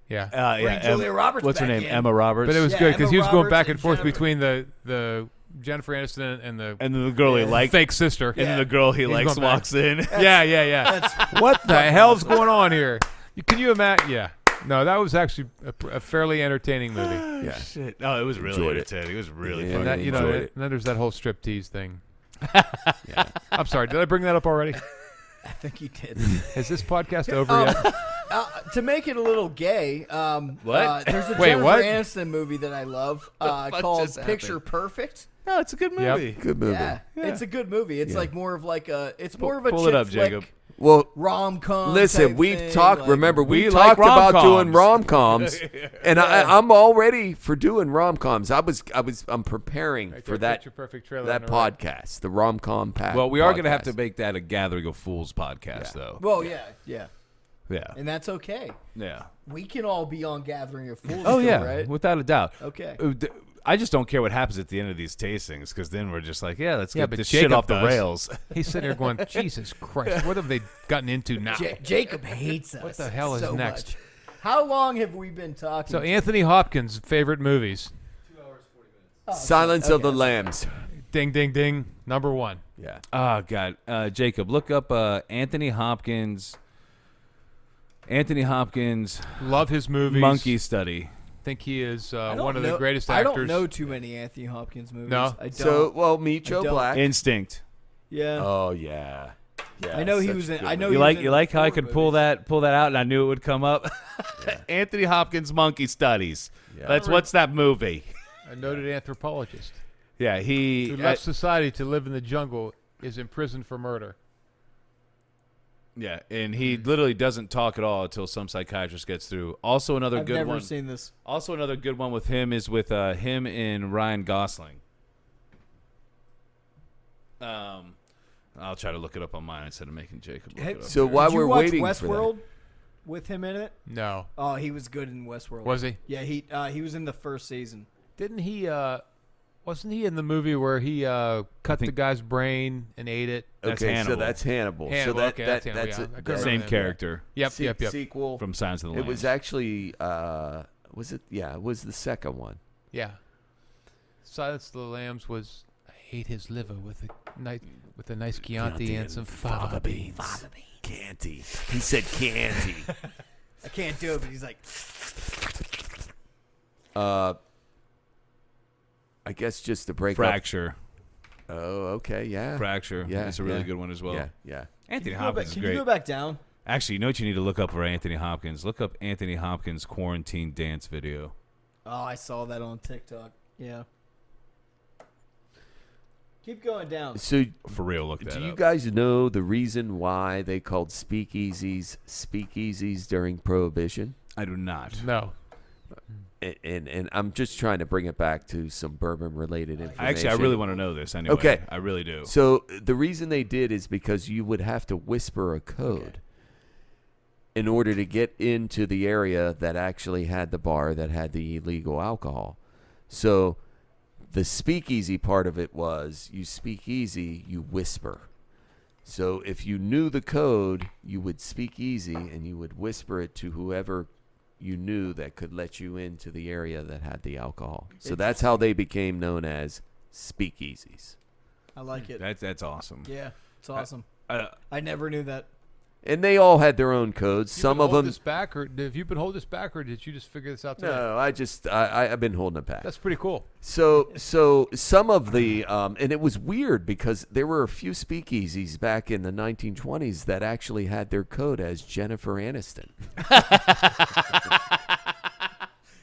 Yeah. Bring Julia Roberts What's her back name? in. Emma Roberts. But it was Yeah, good because Emma he was going Roberts back and and forth Jennifer. between the Jennifer Aniston and the and then the girl he liked, fake sister. and then the girl he He's likes going back. walks in. Yeah. What the hell's going on here? Can you imagine? Yeah. No, that was actually a fairly entertaining movie. Yeah. Shit. Oh, it was really Enjoyed it. entertaining. It was really Yeah. fun. And that, you know, enjoyed and it. then there's that whole striptease thing. I'm sorry. Did I bring that up already? I think you did. Is this podcast over yet? To make it a little gay, What? there's a Wait, Jennifer what? Aniston movie that I love fuck called just Picture happened? Perfect. No, it's a good Yep. movie. Good movie. Yeah, it's a good movie. It's Yeah. like more of like a, it's more of a pull chick it up, flick, Jacob. Well, rom-com. listen, type we've thing, talked. like- Remember, we We like talked about doing rom-coms. rom-coms, and I'm all ready for doing rom-coms. I'm preparing Right for there, that Picture Perfect trailer that on the right. podcast, the rom-com pack. Well, we are going to have to podcast. make that a Gathering of Fools podcast, Yeah. though. Well, yeah, Yeah. and that's okay. Yeah. We can all be on Gathering of Fools. Oh, still, yeah. right? Without a doubt. Okay. I just don't care what happens at the end of these tastings because then we're just like, yeah, let's Yeah, get but this shit Jacob off the does. rails. He's sitting there going, Jesus Christ, what have they gotten into now? Jacob hates us. What the hell is so next? much. How long have we been talking? So Anthony Hopkins' favorite movies. Silence of the Okay. Lambs. Ding, ding, ding. Number one. Yeah. Oh, God. Jacob, look up Anthony Hopkins. Anthony Hopkins Love his movies. Monkey Study. Think he is I don't one of the know- greatest I actors. don't know too many Anthony Hopkins movies. No? I don't. So, well, meet Joe don't. Black. Instinct. yeah. Oh yeah. Yeah. I know he such was a in. good I know movie. You he was like in you the like how I Ford could pull movies. that out and I knew it would come up. Anthony Hopkins Monkey Studies. Yeah. That's what's that movie? A noted anthropologist Yeah, he who left society to live in the jungle is imprisoned for murder. yeah, and he literally doesn't talk at all until some psychiatrist gets through. Also another I've good never one. seen this. Also another good one with him is with him and Ryan Gosling. I'll try to look it up on mine instead of making Jacob look it up. So here. while Did you we're watch waiting for Westworld with him in it? No. Oh, he was good in Westworld. Was he? Yeah, he was in the first season. Didn't he, wasn't he in the movie where he cut the guy's brain and ate it? that. That's Okay, so Hannibal. that's Hannibal. Hannibal, So that, okay, that that's Hannibal, that's yeah. a- I couldn't that- Same remember. character Yep, se- yep. sequel. from Signs of the It Lambs. was actually was it? Yeah, it was the second one. Yeah. Silence of the Lambs was I ate his liver with a nice Chianti and some fava beans. Canty. He said canty. I can't do it, but he's like, I guess just to break Fracture. up. Oh, okay, yeah. Fracture. Yeah, It's a really yeah. good one as well. Yeah, yeah. Anthony can Hopkins is you great. go back down? Actually, you know what you need to look up for Anthony Hopkins? Look up Anthony Hopkins quarantine dance video. Oh, I saw that on TikTok. Yeah. Keep going down. So, For real, look that do you up. guys know the reason why they called speakeasies during Prohibition? I do not. No. And I'm just trying to bring it back to some bourbon-related information. Actually, I really want to know this anyway. Okay. I really do. So the reason they did is because you would have to whisper a code in order to get into the area that actually had the bar that had the illegal alcohol. So the speakeasy part of it was you speak easy, you whisper. So if you knew the code, you would speak easy and you would whisper it to whoever you knew that could let you into the area that had the alcohol. So that's how they became known as speakeasies. I like it. That's awesome. Yeah, it's awesome. I I never knew that. And they all had their own codes. Some of them. This back, or have you been holding this back, or did you just figure this out today? No, I've been holding it back. That's pretty cool. So some of the and it was weird because there were a few speakeasies back in the 1920s that actually had their code as Jennifer Aniston.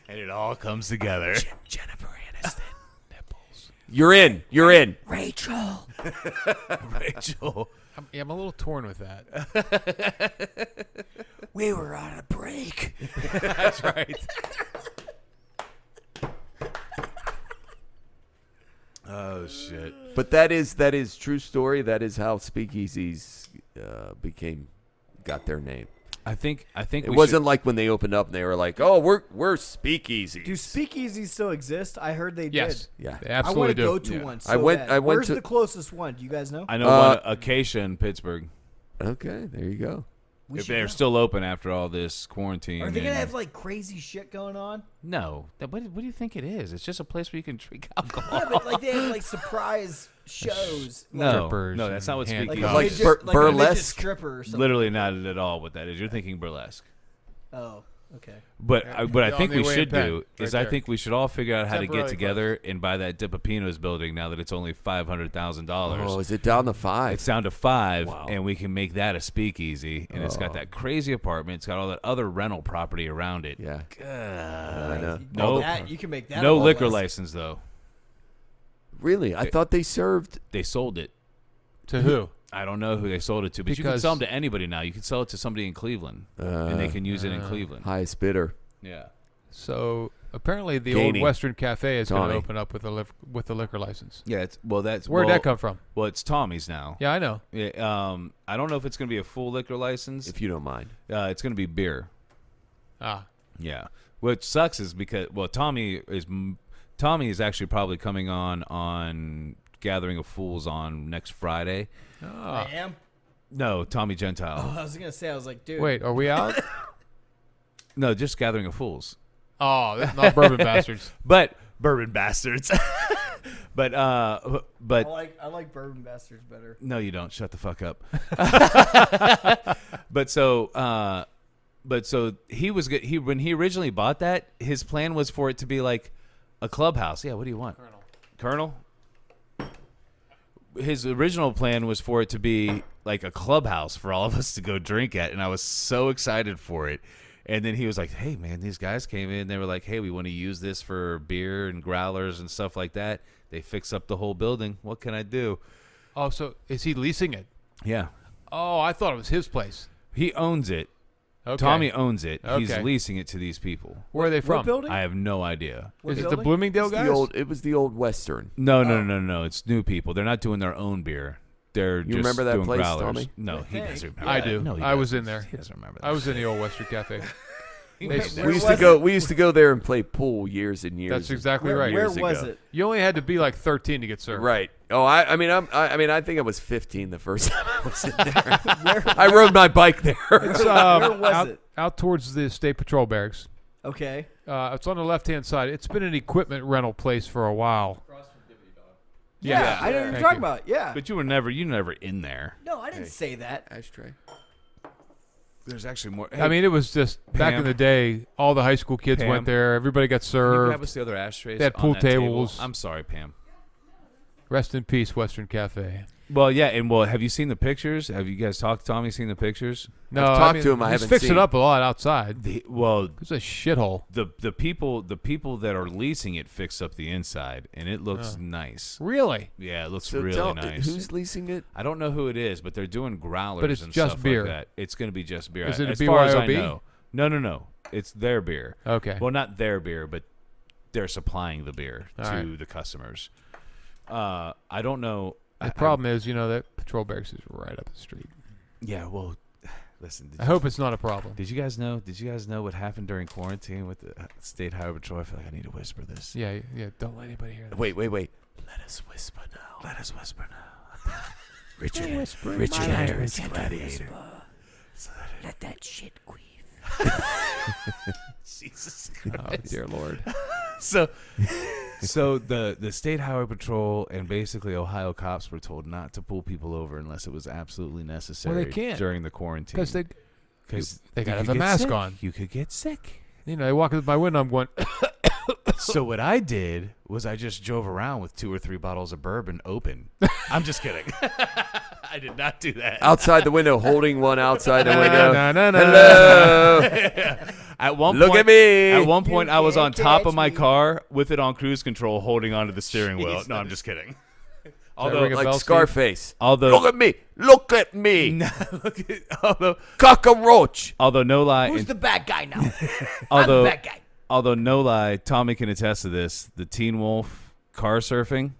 And it all comes together. Jennifer Aniston. Nipples. You're in. Rachel. Rachel. I'm a little torn with that. We were on a break. That's right. Oh shit. But that is true story. That is how speakeasies got their name. I think It wasn't like when they opened up and they were like, "Oh, we're speakeasies." Do speakeasies still exist? I heard they Yes. did. Yeah. They I want absolutely to do. go to Yeah. one. I went Where's to- the closest one? Do you guys know? I know one Acacia in Pittsburgh. Okay, there you go. We If should they're go. still open after all this quarantine. Are they gonna and- have like crazy shit going on? No. What do you think it is? It's just a place where you can drink alcohol. Yeah, but like they have like surprise shows. No, Strippers no, that's not what and like speakeasy a Like is. midget, like a midget burlesque? stripper or something. Literally not at all what that is. You're thinking burlesque. Oh, okay. But what I On think the we way should in Penn, do is right I there. think we should all figure out how to get Temporarily together and buy that DiPapino's building now that it's only $500,000. Oh, is it down to 5? It's down to 5, Wow. and we can make that a speakeasy. And it's got that crazy apartment. It's got all that other rental property around it. Yeah. God. I know. No, You can make that. no a whole liquor list. license though. Really? I thought they served. They sold it. To who? I don't know who they sold it to, but you can Because- sell them to anybody now. You can sell it to somebody in Cleveland, and they can use it in Cleveland. Highest bidder. Yeah. So apparently the Gainey. old Western Cafe is going Tommy. to open up with a liquor license. Yeah. That's Where'd that come from? Well, it's Tommy's now. Yeah, I know. Yeah, I don't know if it's going to be a full liquor license. If you don't mind. It's going to be beer. Ah, Yeah. Which sucks is because Tommy is actually probably coming on Gathering of Fools on next Friday. I am. No, Tommy Gentile. Oh, I was gonna say. I was like, dude. wait, are we out? No, just Gathering of Fools. Oh, that's not Bourbon Bastards. But Bourbon Bastards. but I like Bourbon Bastards better. no, you don't. Shut the fuck up. But so he was good. When he originally bought that, his plan was for it to be like a clubhouse. Yeah, what do you want? Colonel? His original plan was for it to be like a clubhouse for all of us to go drink at, and I was so excited for it. And then he was like, "Hey, man, these guys came in. They were like, hey, we want to use this for beer and growlers and stuff like that. They fix up the whole building. What can I do?" Oh, so is he leasing it? Yeah. Oh, I thought it was his place. He owns it. Okay. Tommy owns it. He's Okay. leasing it to these people. Where are they What from? building? I have no idea. What Is it the building? Bloomingdale It's guys? it was the old Western. No. It's new people. They're not doing their own beer. They're You just remember that doing place, growlers. Tommy? No, I he think. doesn't remember. I that. do. No, he I was doesn't. in there. He doesn't remember that. I was in the old Western Cafe. He Wait, made that. where We used was to go. it? We used to go there and play pool years and years. That's exactly Where, right. where Years was ago. it? You only had to be like 13 to get served. Right. Oh, I think I was 15 the first time I was in there. I rode my bike there. It's Where was it? out towards the state patrol barracks. Okay. It's on the left-hand side. It's been an equipment rental place for a while. Yeah, I know what you're Thank talking you. about. Yeah. But you were never in there. No, I didn't say that. Ashtray. There's actually more. I mean, it was just back in Pam. the day. All the high school kids Pam. went there. Everybody got Can you served. grab us the other ashtrays? They had on pool that table? tables. I'm sorry, Pam. Rest in peace, Western Cafe. Well, yeah, and have you seen the pictures? Have you guys talked to Tommy? Seen the pictures? No, I've talked to him. I he's haven't fixing seen. up a lot outside. Well, It's a shithole. the people that are leasing it fix up the inside, and it looks nice. Really? Yeah, it looks So really nice. Who's leasing it? I don't know who it is, but they're doing growlers But it's and just stuff beer. like that. It's going to be just beer. Is it a as far as I BYOB? know. No. It's their beer. Okay. Well, not their beer, but they're supplying the beer All to right. the customers. I don't know. The problem is, that patrol barracks is right up the street. Yeah, well, listen. I hope it's not a problem. Did you guys know? Did you guys know what happened during quarantine with the state highway patrol? I feel like I need to whisper this. Yeah. Don't let anybody hear that. Wait. Let us whisper now. Let us whisper now. Richard Hammers, Gladiator. Let that shit queef. Jesus Oh Christ. dear Lord. So the state highway patrol and basically Ohio cops were told not to pull people over unless it was absolutely necessary can't. during the quarantine. Because they you gotta could have a get mask sick. on. You could get sick. You know, they walk up my window. I'm going. So what I did was I just drove around with 2 or 3 bottles of bourbon open. I'm just kidding. I did not do that. Outside the window, holding one outside the window. No. Hello. At one Look point, at me. At one point, I was on can't top of catch my me. car with it on cruise control, holding onto the steering wheel. No, I'm just kidding. Although, ring a Like bell, Steve? Scarface. although, Look at me. Look at me. although, Cockroach. no lie, Who's the bad guy now? I'm although, the bad guy. although no lie, Tommy can attest to this. The Teen Wolf car surfing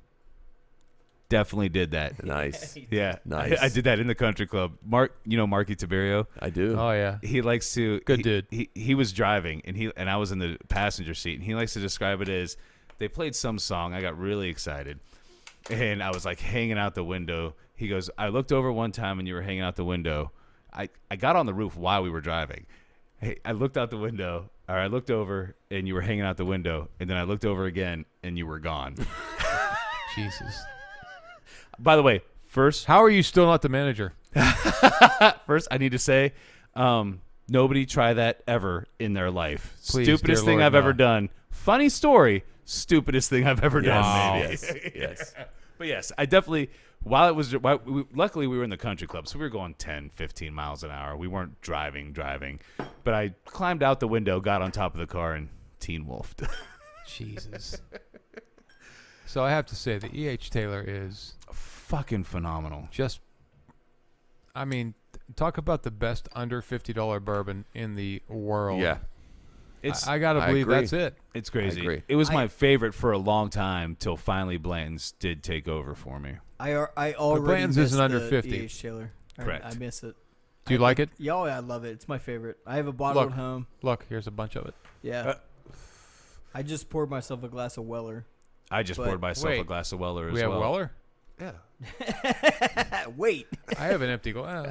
definitely did that. Nice. Yeah, Nice. I did that in the country club. Marky Tiberio. I do. Oh yeah. He likes to. Good he, dude. He was driving and I was in the passenger seat, and he likes to describe it as they played some song. I got really excited, and I was like hanging out the window. He goes, I looked over one time and you were hanging out the window. I got on the roof while we were driving. Hey, I looked out the window, or I looked over and you were hanging out the window, and then I looked over again and you were gone. Jesus. By the way, first How are you still not the manager? I need to say, nobody try that ever in their life. Please, Stupidest dear thing Lord, I've ever no. done. Funny story. Stupidest thing I've ever done. Wow. Maybe. Yes. But yes, I definitely. Luckily we were in the country club, so we were going 10, 15 miles an hour. We weren't driving. But I climbed out the window, got on top of the car, and teen wolfed. Jesus. So I have to say, the E.H. Taylor is Fucking phenomenal. just. I mean, talk about the best under $50 bourbon in the world. Yeah. It's I gotta I believe agree. that's it. it's crazy. agree. It was I- my favorite for a long time till finally Blanton's did take over for me. I already Blanton's miss isn't under the 50. E.H. Taylor. Correct. I miss it. Do you like it? Yeah, I love it. It's my favorite. I have a bottle Look. at home. Look, here's a bunch of it. Yeah. I just poured myself a glass of Weller. I just But- poured myself a Wait. glass of Weller as We have well. Weller. Yeah. Wait. I have an empty glass.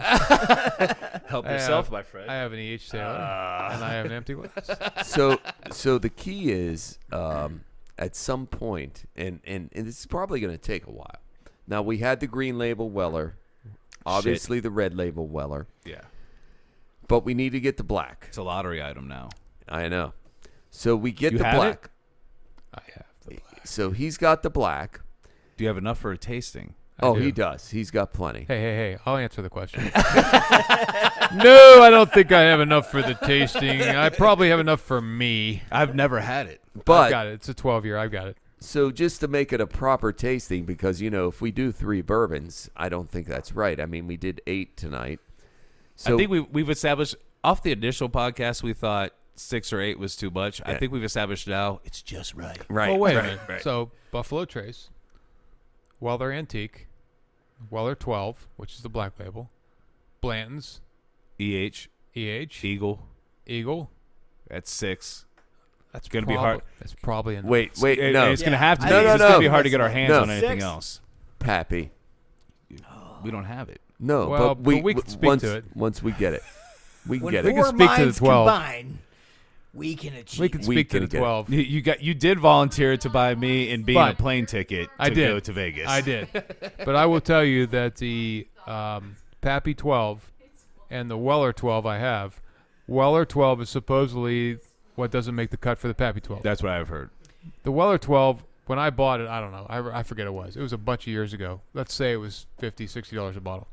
Help I yourself, have- my friend. I have an E.H. Taylor, and I have an empty glass. So the key is at some point, and this is probably going to take a while. Now, we had the green label Weller, obviously the red label Weller, Yeah. but we need to get the black. It's a lottery item now. I know. So we get You the have black. I have the black. So he's got the black. Do you have enough for a tasting? Oh, do. he does. He's got plenty. Hey, I'll answer the question. No, I don't think I have enough for the tasting. I probably have enough for me. I've never had it. I've But got it. It's a 12-year. I've got it. so just to make it a proper tasting, because, if we do 3 bourbons, I don't think that's right. I mean, we did 8 tonight. So I think we've established off the initial podcast we thought 6 or 8 was too much. I Yeah. think we've established now it's just right. right. Well, wait a right, minute. right. So Buffalo Trace, Weller Antique, Weller 12, which is the black label, Blanton's, EH, EH, Eagle, Eagle. that's 6. That's Gonna be hard. That's probably enough. Wait, And no. it's gonna have to be. No, 'cause no, it's gonna no. be hard to get our hands No. on anything 6? else. Pappy. We don't have it. No, Well, but we but we can speak once, to it. Once we get it. We can When get We it. can four speak to the minds 12. combine, we can achieve We can it. We speak to can the get it. 12. You did volunteer to buy me and being a But plane ticket to I did. go to Vegas. I did. But I will tell you that the Pappy 12 and the Weller 12 I have, Weller 12 is supposedly what doesn't make the cut for the Pappy 12. That's what I've heard. The Weller 12, when I bought it, I don't know. I forget it was. It was a bunch of years ago. Let's say it was $50, $60 a bottle.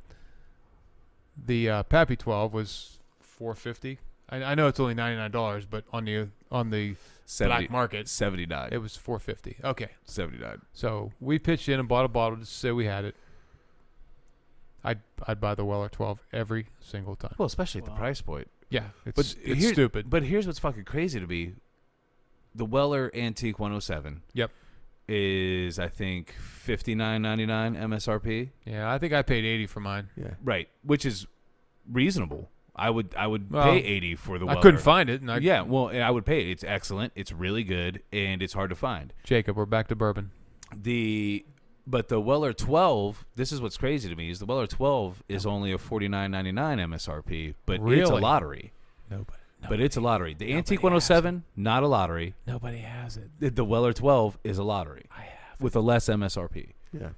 The Pappy 12 was $4.50. I know it's only $99, but on the 70, black market, 79. it was $4.50. Okay. 79. So we pitched in and bought a bottle just to say we had it. I'd buy the Weller 12 every single time. Well, especially at the Wow. price point. Yeah, it's here- stupid. But here's what's fucking crazy to me. The Weller Antique 107 Yep. is, I think, $59.99 MSRP. Yeah, I think I paid $80 for mine. Yeah. Right, which is reasonable. I would Well, pay $80 for the Weller. I couldn't find it. And Yeah, well, I would pay it. It's excellent. It's really good, and it's hard to find. Jacob, we're back to bourbon. But the Weller 12, this is what's crazy to me, is the Weller 12 is only a $49.99 MSRP, but it's a Really? lottery. Nobody. but it's a lottery. The Antique 107, not a lottery. Nobody has it. The Weller 12 is a lottery. I have. With a less MSRP. Yeah.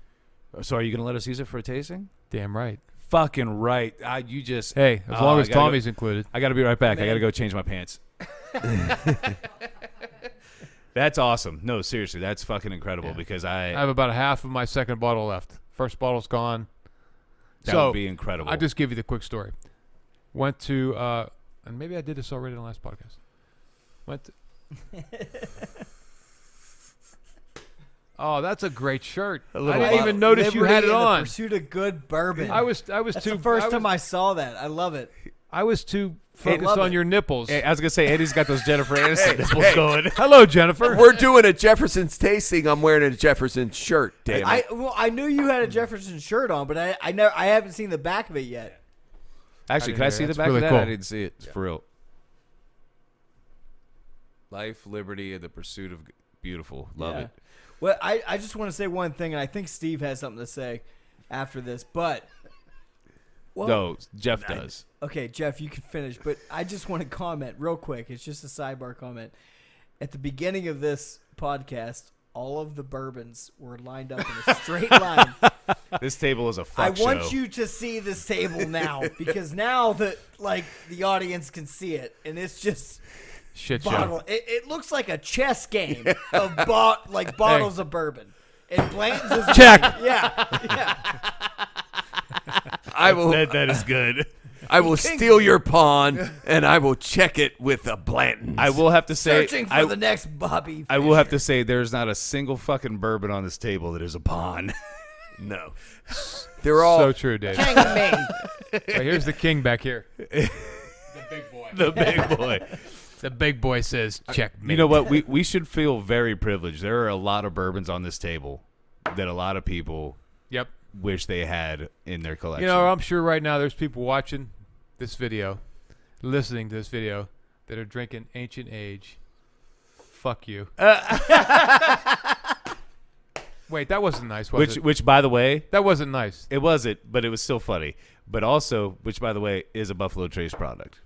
So are you going to let us use it for a tasting? Damn right. Fucking right. You just... Hey, as long as I gotta Tommy's included. I got to be right back. I got to go change my pants. That's awesome. No, seriously, that's fucking incredible because I have about a half of my second bottle left. First bottle's gone. That would be incredible. I'll just give you the quick story. Went to, and maybe I did this already in the last podcast. Went to... Oh, that's a great shirt. I didn't even notice you had it on. The pursuit of good bourbon. I was That's too. the first time I saw that. I love it. I was too focused on your nipples. Hey, I was going to say, Eddie's got those Jennifer Aniston nipples going. Hello, Jennifer. We're doing a Jefferson's tasting. I'm wearing a Jefferson shirt. Damn it. I knew you had a Jefferson shirt on, but I haven't seen the back of it yet. Actually, can I see the That's back really of that? cool. I didn't see it. It's for real. Life, liberty, and the pursuit of beautiful. Love it. Well, I just want to say one thing, and I think Steve has something to say after this, but... Well, No, Jeff does. Okay, Jeff, you can finish, but I just want to comment real quick. It's just a sidebar comment. At the beginning of this podcast, all of the bourbons were lined up in a straight line. This table is a fuck show. I want you to see this table now, because now that the audience can see it, and it's just... Shit bottle. show. It looks like a chess game of bottles of bourbon. And Blanton's is Check. Yeah. I will. That is good. I will steal your pawn, and I will check it with a Blanton. I will have to say... Searching for the next Bobby. I will have to say there's not a single fucking bourbon on this table that is a pawn. No. They're all... So true, Dave. King me. Right, here's the king back here. The big boy. The big boy. The big boy says, check me. You know what? We should feel very privileged. There are a lot of bourbons on this table that a lot of people Yep. wish they had in their collection. You know, I'm sure right now there's people watching this video, listening to this video, that are drinking Ancient Age. Fuck you. Wait, that wasn't nice, was it? Which, by the way, That wasn't nice. it wasn't, but it was still funny. But also, which, by the way, is a Buffalo Trace product.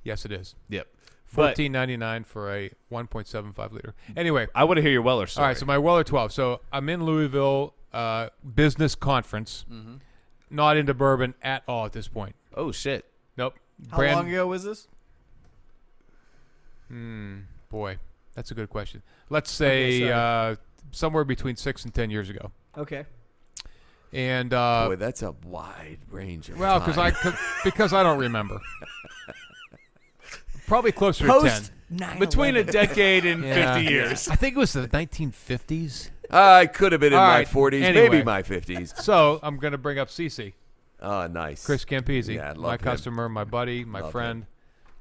Yes, it is. Yep. But $14.99 for a 1.75 liter. Anyway, I want to hear your Weller story. all right, so my Weller 12. So I'm in Louisville business conference. Not into bourbon at all at this point. Oh, shit. Nope. How long ago was this? Boy, that's a good question. Let's say somewhere between 6 and 10 years ago. Okay. And Boy, that's a wide range of well, time. because I don't remember. Probably closer to 10. Post 9/11. Between a decade and 50 years. I think it was the 1950s. I could have been in All my right, 40s, anyway. maybe my 50s. So I'm going to bring up CC. Oh, nice. Chris Campese, Yeah, I love my him. customer, my buddy, my Love friend. him.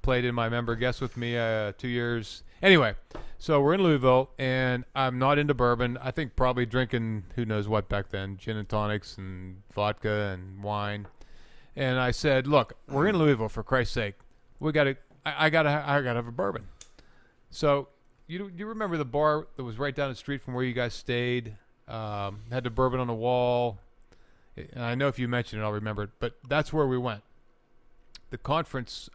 Played in my member guest with me 2 years. Anyway, so we're in Louisville, and I'm not into bourbon. I think probably drinking who knows what back then, gin and tonics and vodka and wine. And I said, look, we're in Louisville, for Christ's sake. We got to. I gotta have a bourbon. So you remember the bar that was right down the street from where you guys stayed? Had the bourbon on the wall. And I know if you mention it, I'll remember it. But that's where we went. The conference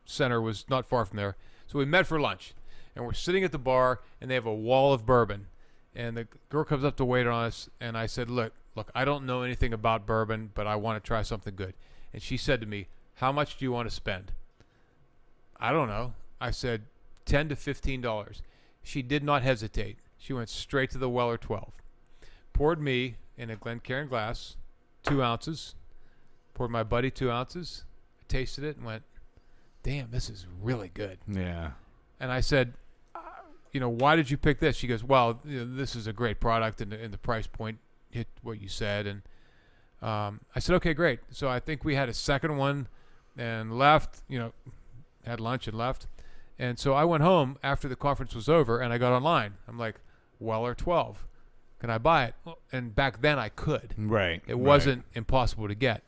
center was not far from there. So we met for lunch. And we're sitting at the bar, and they have a wall of bourbon. And the girl comes up to wait on us, and I said, look, I don't know anything about bourbon, but I want to try something good. And she said to me, how much do you want to spend? I don't know. I said $10 to $15. She did not hesitate. She went straight to the Weller 12. Poured me in a Glencairn glass, 2 ounces. Poured my buddy 2 ounces. I tasted it and went, damn, this is really good. Yeah. And I said, why did you pick this? She goes, well, this is a great product, and the price point hit what you said. And I said, okay, great. So I think we had a second one and left, had lunch and left. And so I went home after the conference was over, and I got online. I'm like, Weller 12. Can I buy it? And back then I could. Right. It wasn't impossible to get.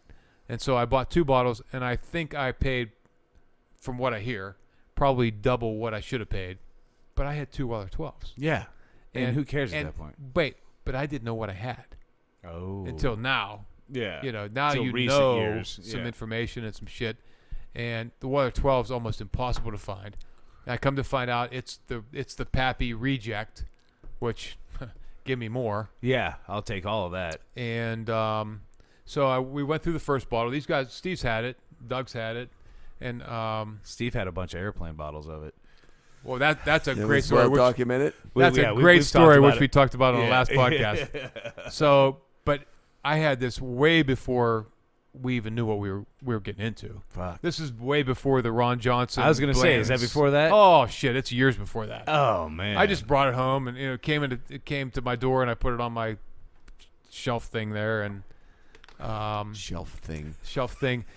And so I bought 2 bottles, and I think I paid, from what I hear, probably double what I should have paid. But I had 2 Weller 12s. Yeah. And who cares at and that point? Wait, but I didn't know what I had Oh. until now. Yeah. Now Till you recent know years. some Yeah. information and some shit. and the Weller 12 is almost impossible to find. And I come to find out it's the Pappy Reject, which give me more. Yeah, I'll take all of that. And so we went through the first bottle. These guys, Steve's had it, Doug's had it, and Steve had a bunch of airplane bottles of it. well, that's a It great was story. well which- documented. That's a we've great talked story, about which it. we talked about on the Yeah. last podcast. So, but I had this way before we even knew what we were getting into. Fuck. This is way before the Ron Johnson. I was gonna say, is that blends. before that? Oh shit, it's years before that. Oh man. I just brought it home, and it came to my door, and I put it on my shelf thing there, and Shelf thing.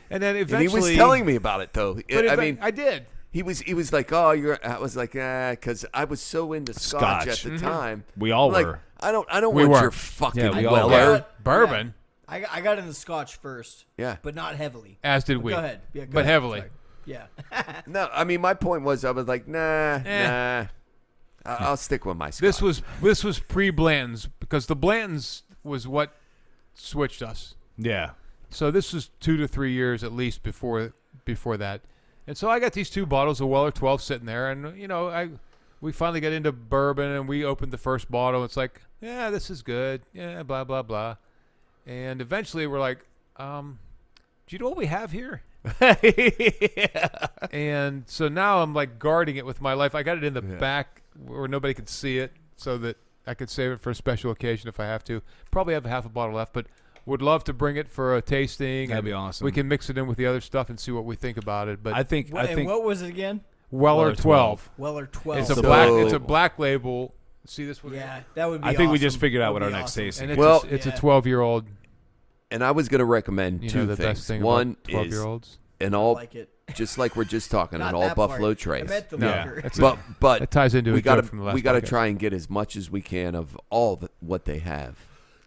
and then And eventually he was telling me about it though. But I mean, I did. he was like, "Oh, you're." I was like, because I was so into Scotch at Scotch. the time. We all like, were. I don't We want were. your fucking Yeah, we all Weller. were. Bourbon, I got in the Scotch first. Yeah. But not heavily. as did But we. Go ahead. Yeah, go But ahead. heavily. Sorry. Yeah. No, I mean my point was I was like, nah. I'll stick with my Scotch. This was pre-Blanton's, because the Blanton's was what switched us. Yeah. So this was 2 to 3 years at least before that. And so I got these 2 bottles of Weller 12 sitting there, and we finally got into bourbon, and we opened the first bottle. It's like, yeah, this is good. Yeah, blah blah blah. And eventually we're like, do you know what we have here? And so now I'm like guarding it with my life. I got it in the back where nobody could see it, so that I could save it for a special occasion if I have to. Probably have half a bottle left, but would love to bring it for a tasting. That'd be and awesome. We can mix it in with the other stuff and see what we think about it. But I think And what was it again? Weller 12. Weller 12. It's a So- black label. See this one? Yeah, that would be I think we awesome. just figured out That what would our be next awesome. tasting. And is. it's Yeah. a 12-year-old. And I was going to recommend You two know the things. best thing One about is 12-year-olds. an I all, like it. just like we're just talking, Not an all that part. Buffalo I Trace. meant the No, liquor. it's But it ties into we a got joke from the last to podcast. try and get as much as we can of all what they have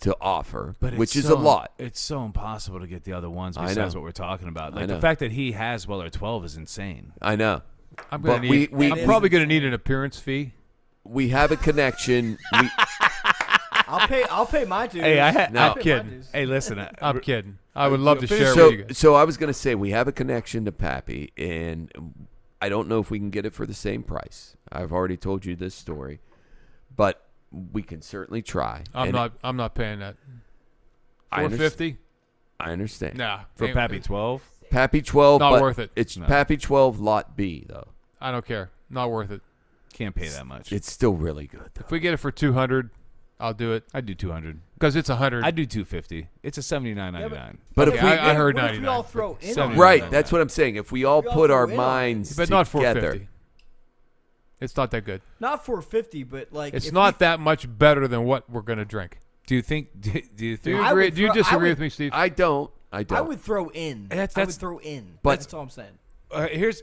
to offer, But which it's is so, a lot. It's so impossible to get the other ones I besides know. what we're talking about. I Like the know. fact that he has Weller 12 is insane. I know. I'm but gonna need. we- I'm probably going to need an appearance fee. We have a connection. I'll pay my dues. Hey, No. I'll I'm pay my kidding. dues. Hey, listen. I'm kidding. I would love to share so, with you guys. so I was going to say we have a connection to Pappy, and I don't know if we can get it for the same price. I've already told you this story, but we can certainly try. I'm And not paying that. I $450? I understand. Nah. for ain't- Pappy 12. Pappy 12, Not but worth it. It's No. Pappy 12 Lot B though. I don't care. Not worth it. Can't pay that much. It's still really good though. If we get it for 200, I'll do it I'd do 200. because it's 100. I'd do 250. It's a 79.99. But Okay, if we I heard What if we 99. all throw in Seventy. on it? right, that's what I'm saying. If we all We all put throw our in on it. minds but not together, 450. It's not that good. Not 450, but like It's if not we, that much better than what we're gonna drink. Do you think? Do you Do think? you I agree? would Do you throw- I disagree would- with me, Steve? I don't. I would throw in. I That's- would throw in. but- That's all I'm saying. Here's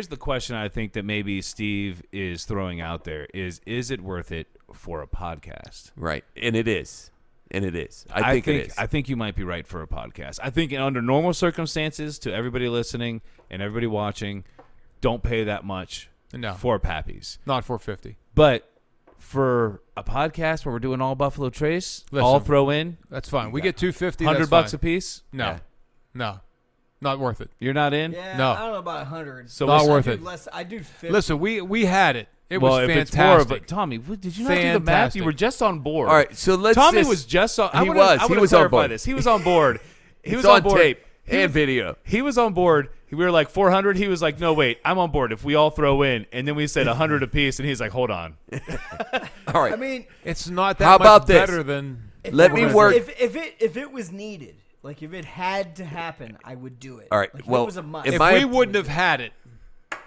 the question I think that maybe Steve is throwing out there is it worth it for a podcast? Right, and it is. I think it is. I think you might be right for a podcast. I think under normal circumstances, to everybody listening and everybody watching, don't pay that much No. for Pappies. Not 450. But for a podcast where we're doing all Buffalo Trace, Listen, all throw in That's fine. We get 250. $100 that's a fine. piece. No, Yeah. no, not worth it. You're not in. Yeah, No. I don't know about 100. So Not what's- worth I it. do less. I do 50. Listen, we had it. It well, was if it's fantastic. more, but Tommy, did you not do the math? Fantastic. You were just on board. All right, so let's. Tommy just- was just on. He was. He was on board. This. He was on board. He It's was on on board. tape He and was- video. He was on board. We were like 400. He was like, no, wait, I'm on board. If we all throw in, and then we said 100 apiece, and he's like, hold on. All right. I mean, It's not that How much about this? better than. if Let it me was- work- If it was needed, like if it had to happen, I would do it. All right, Like, if well, it was a must. if If I- we wouldn't have had it,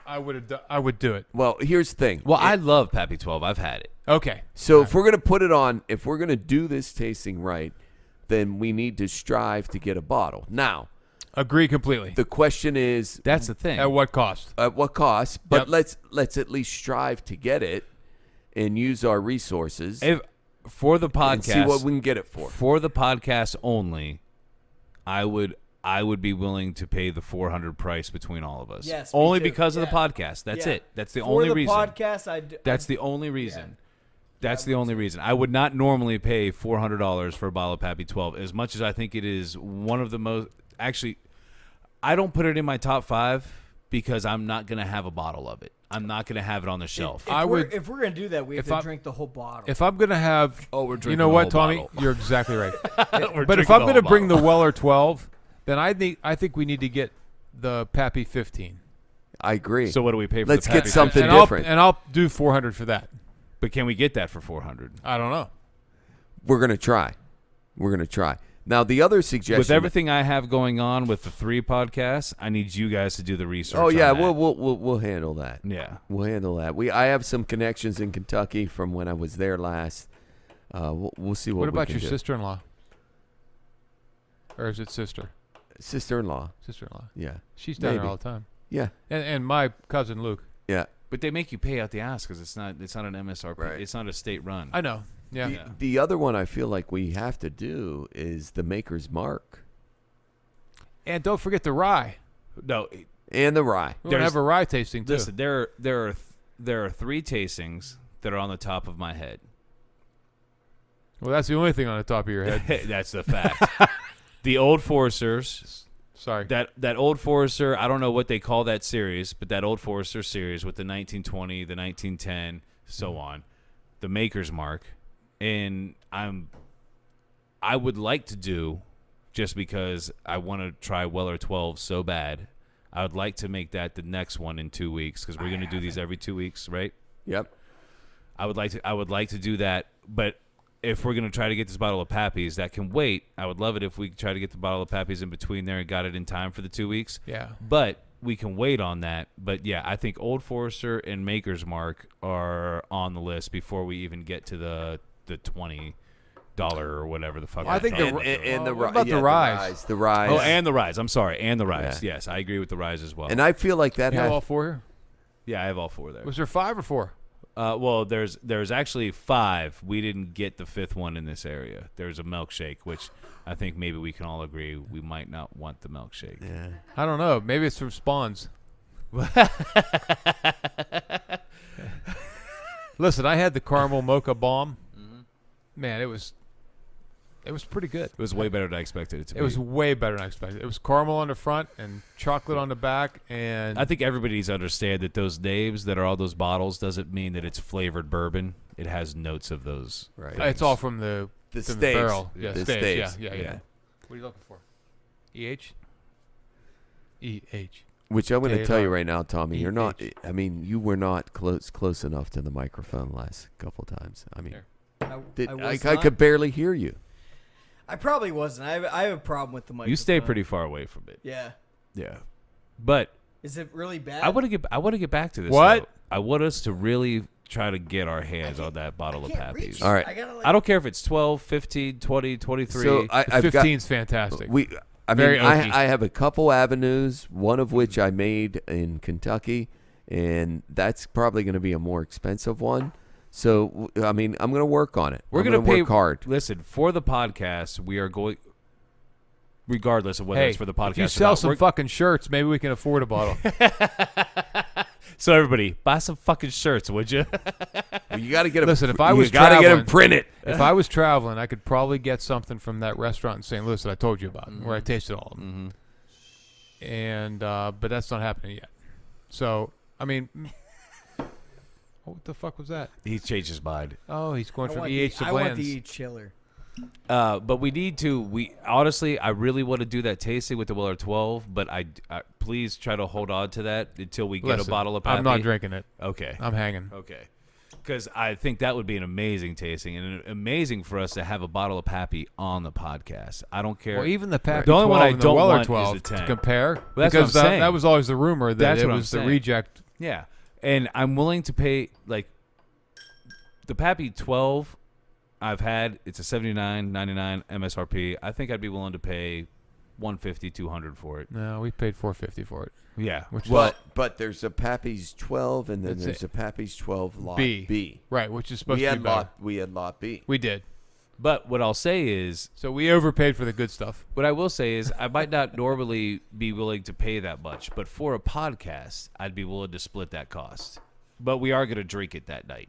I would do it. Well, here's the thing. Well, I love Pappy 12. I've had it. Okay. So if we're gonna put it on, if we're gonna do this tasting right, then we need to strive to get a bottle. Now, Agree completely. the question is, That's the thing. At what cost? at what cost? But Yep. let's at least strive to get it and use our resources If, for the and see what podcast, we can get it for. for the podcast only, I would be willing to pay the 400 price between all of us. Yes, me only too. because of Yeah. the podcast. That's Yeah. it. That's the For only the reason. podcast, That's the only reason. That's the only reason. I would not normally pay $400 for a bottle of Pappy 12, as much as I think it is one of the most. Actually, I don't put it in my top 5 because I'm not gonna have a bottle of it. I'm not gonna have it on the shelf. If we're gonna do that, we have to drink the whole bottle. If I'm gonna have, we're drinking. You know the what, whole Tommy? bottle. You're exactly right. We're But if drinking I'm the gonna whole bring the bottle. Weller 12, then I think we need to get the Pappy 15. I agree. So what do we pay for? Let's the get Pappy? something and different. I'll do 400 for that. But can we get that for 400? I don't know. We're gonna try. Now the other suggestion With everything I have going on with the 3 podcasts, I need you guys to do the research. Oh yeah, on that. we'll handle that. Yeah. We'll handle that. I have some connections in Kentucky from when I was there last. We'll see what. What we about can your do. sister-in-law? Or is it sister? Sister-in-law? Sister-in-law. Yeah. She's down there Maybe. all the time. Yeah. And my cousin Luke. Yeah. But they make you pay out the ass because it's not an MSRP. Right. It's not a state run. I know. Yeah. The other one I feel like we have to do is the Maker's Mark And don't forget the rye. No. and the rye. We're gonna have a rye tasting too. Listen, there are 3 tastings that are on the top of my head. Well, that's the only thing on the top of your head. That's the fact. The Old Foresters. Sorry. That Old Forester, I don't know what they call that series, but that Old Forester series with the 1920, the 1910, so on, the Maker's Mark, and I would like to do, just because I want to try Weller 12 so bad, I would like to make that the next one in 2 weeks because we're going to do these every 2 weeks, right? Yep. I would like to do that, but if we're going to try to get this bottle of Pappy's, that can wait. I would love it if we could try to get the bottle of Pappy's in between there and got it in time for the 2 weeks. Yeah. But we can wait on that. But, yeah, I think Old Forester and Maker's Mark are on the list before we even get to the $20 or whatever the fuck. Well, I think the And the what about the rise? The rise. Oh, and the Rise. I'm sorry. And the Rise. Yeah. Yes, I agree with the Rise as well. And I feel like that You have all has 4 here? yeah, I have all 4 there. Was there 5 or 4? Well, there's actually 5. We didn't get the 5th one in this area. There's a milkshake, which I think maybe we can all agree we might not want the milkshake. yeah. I don't know. Maybe it's from Spawns. Listen, I had the caramel mocha bomb. Man, it was pretty good. It was way better than I expected it to be. It was way better than I expected. It was caramel on the front and chocolate on the back, and I think everybody needs to understand that those names that are all those bottles doesn't mean that it's flavored bourbon. It has notes of those. Right. it's all from the staves. barrel. Yeah, The staves. staves. Yeah. Yeah. What are you looking for? EH. EH. Which I'm going to Taylor. tell you right now, Tommy, you're not. EH. I mean, you were not close enough to the microphone last couple times. I mean, Here. I could barely hear you. I probably wasn't. I have a problem with the microphone. You stay pretty far away from it. Yeah. Yeah. But Is it really bad? I want to get back to this. What? though. I want us to really try to get our hands on that bottle of can't reach Pappy's. it. All right. I gotta I don't care if it's 12, 15, 20, 23. So I've got. 15's fantastic. I Very oaky. I have a couple avenues. One of which I made in Kentucky, and that's probably going to be a more expensive one. So I mean, I'm going to work on it. We're I'm going to gonna pay work hard. Listen, for the podcast, we are going, regardless of whether Hey, it's for the podcast. if you or sell not, some we're- fucking shirts, maybe we can afford a bottle. So everybody, buy some fucking shirts, would you? Well, you got to get them. Listen, if I was you got to get them traveling- printed. If I was traveling, I could probably get something from that restaurant in St. Louis that I told you about, where I tasted all of them. And but that's not happening yet. So I mean, what the fuck was that? He changed his mind. Oh, he's going I from want EH to I want Bland's. the chiller. But we need to. We honestly, I really want to do that tasting with the Weller 12. But I please try to hold on to that until we get Listen, a bottle of Pappy. I'm not drinking it. Okay. I'm hanging. Okay. Because I think that would be an amazing tasting and amazing for us to have a bottle of Pappy on the podcast. I don't care. Well, even the Pappy The only 12 one I and the don't Weller want is 12 the to 10. compare, Well, that's because what I'm saying. that was always the rumor that That's it what I'm was the saying. reject. Yeah, and I'm willing to pay like the Pappy 12 I've had. It's a $79.99 MSRP. I think I'd be willing to pay $150, $200 for it. No, we paid $450 for it. Yeah, Which But there's a Pappy's 12, and then That's there's it. a Pappy's 12 lot B. B. Right, which is supposed We to had be better. lot B. We did. but what I'll say is, So we overpaid for the good stuff. what I will say is, I might not normally be willing to pay that much, but for a podcast, I'd be willing to split that cost. But we are going to drink it that night.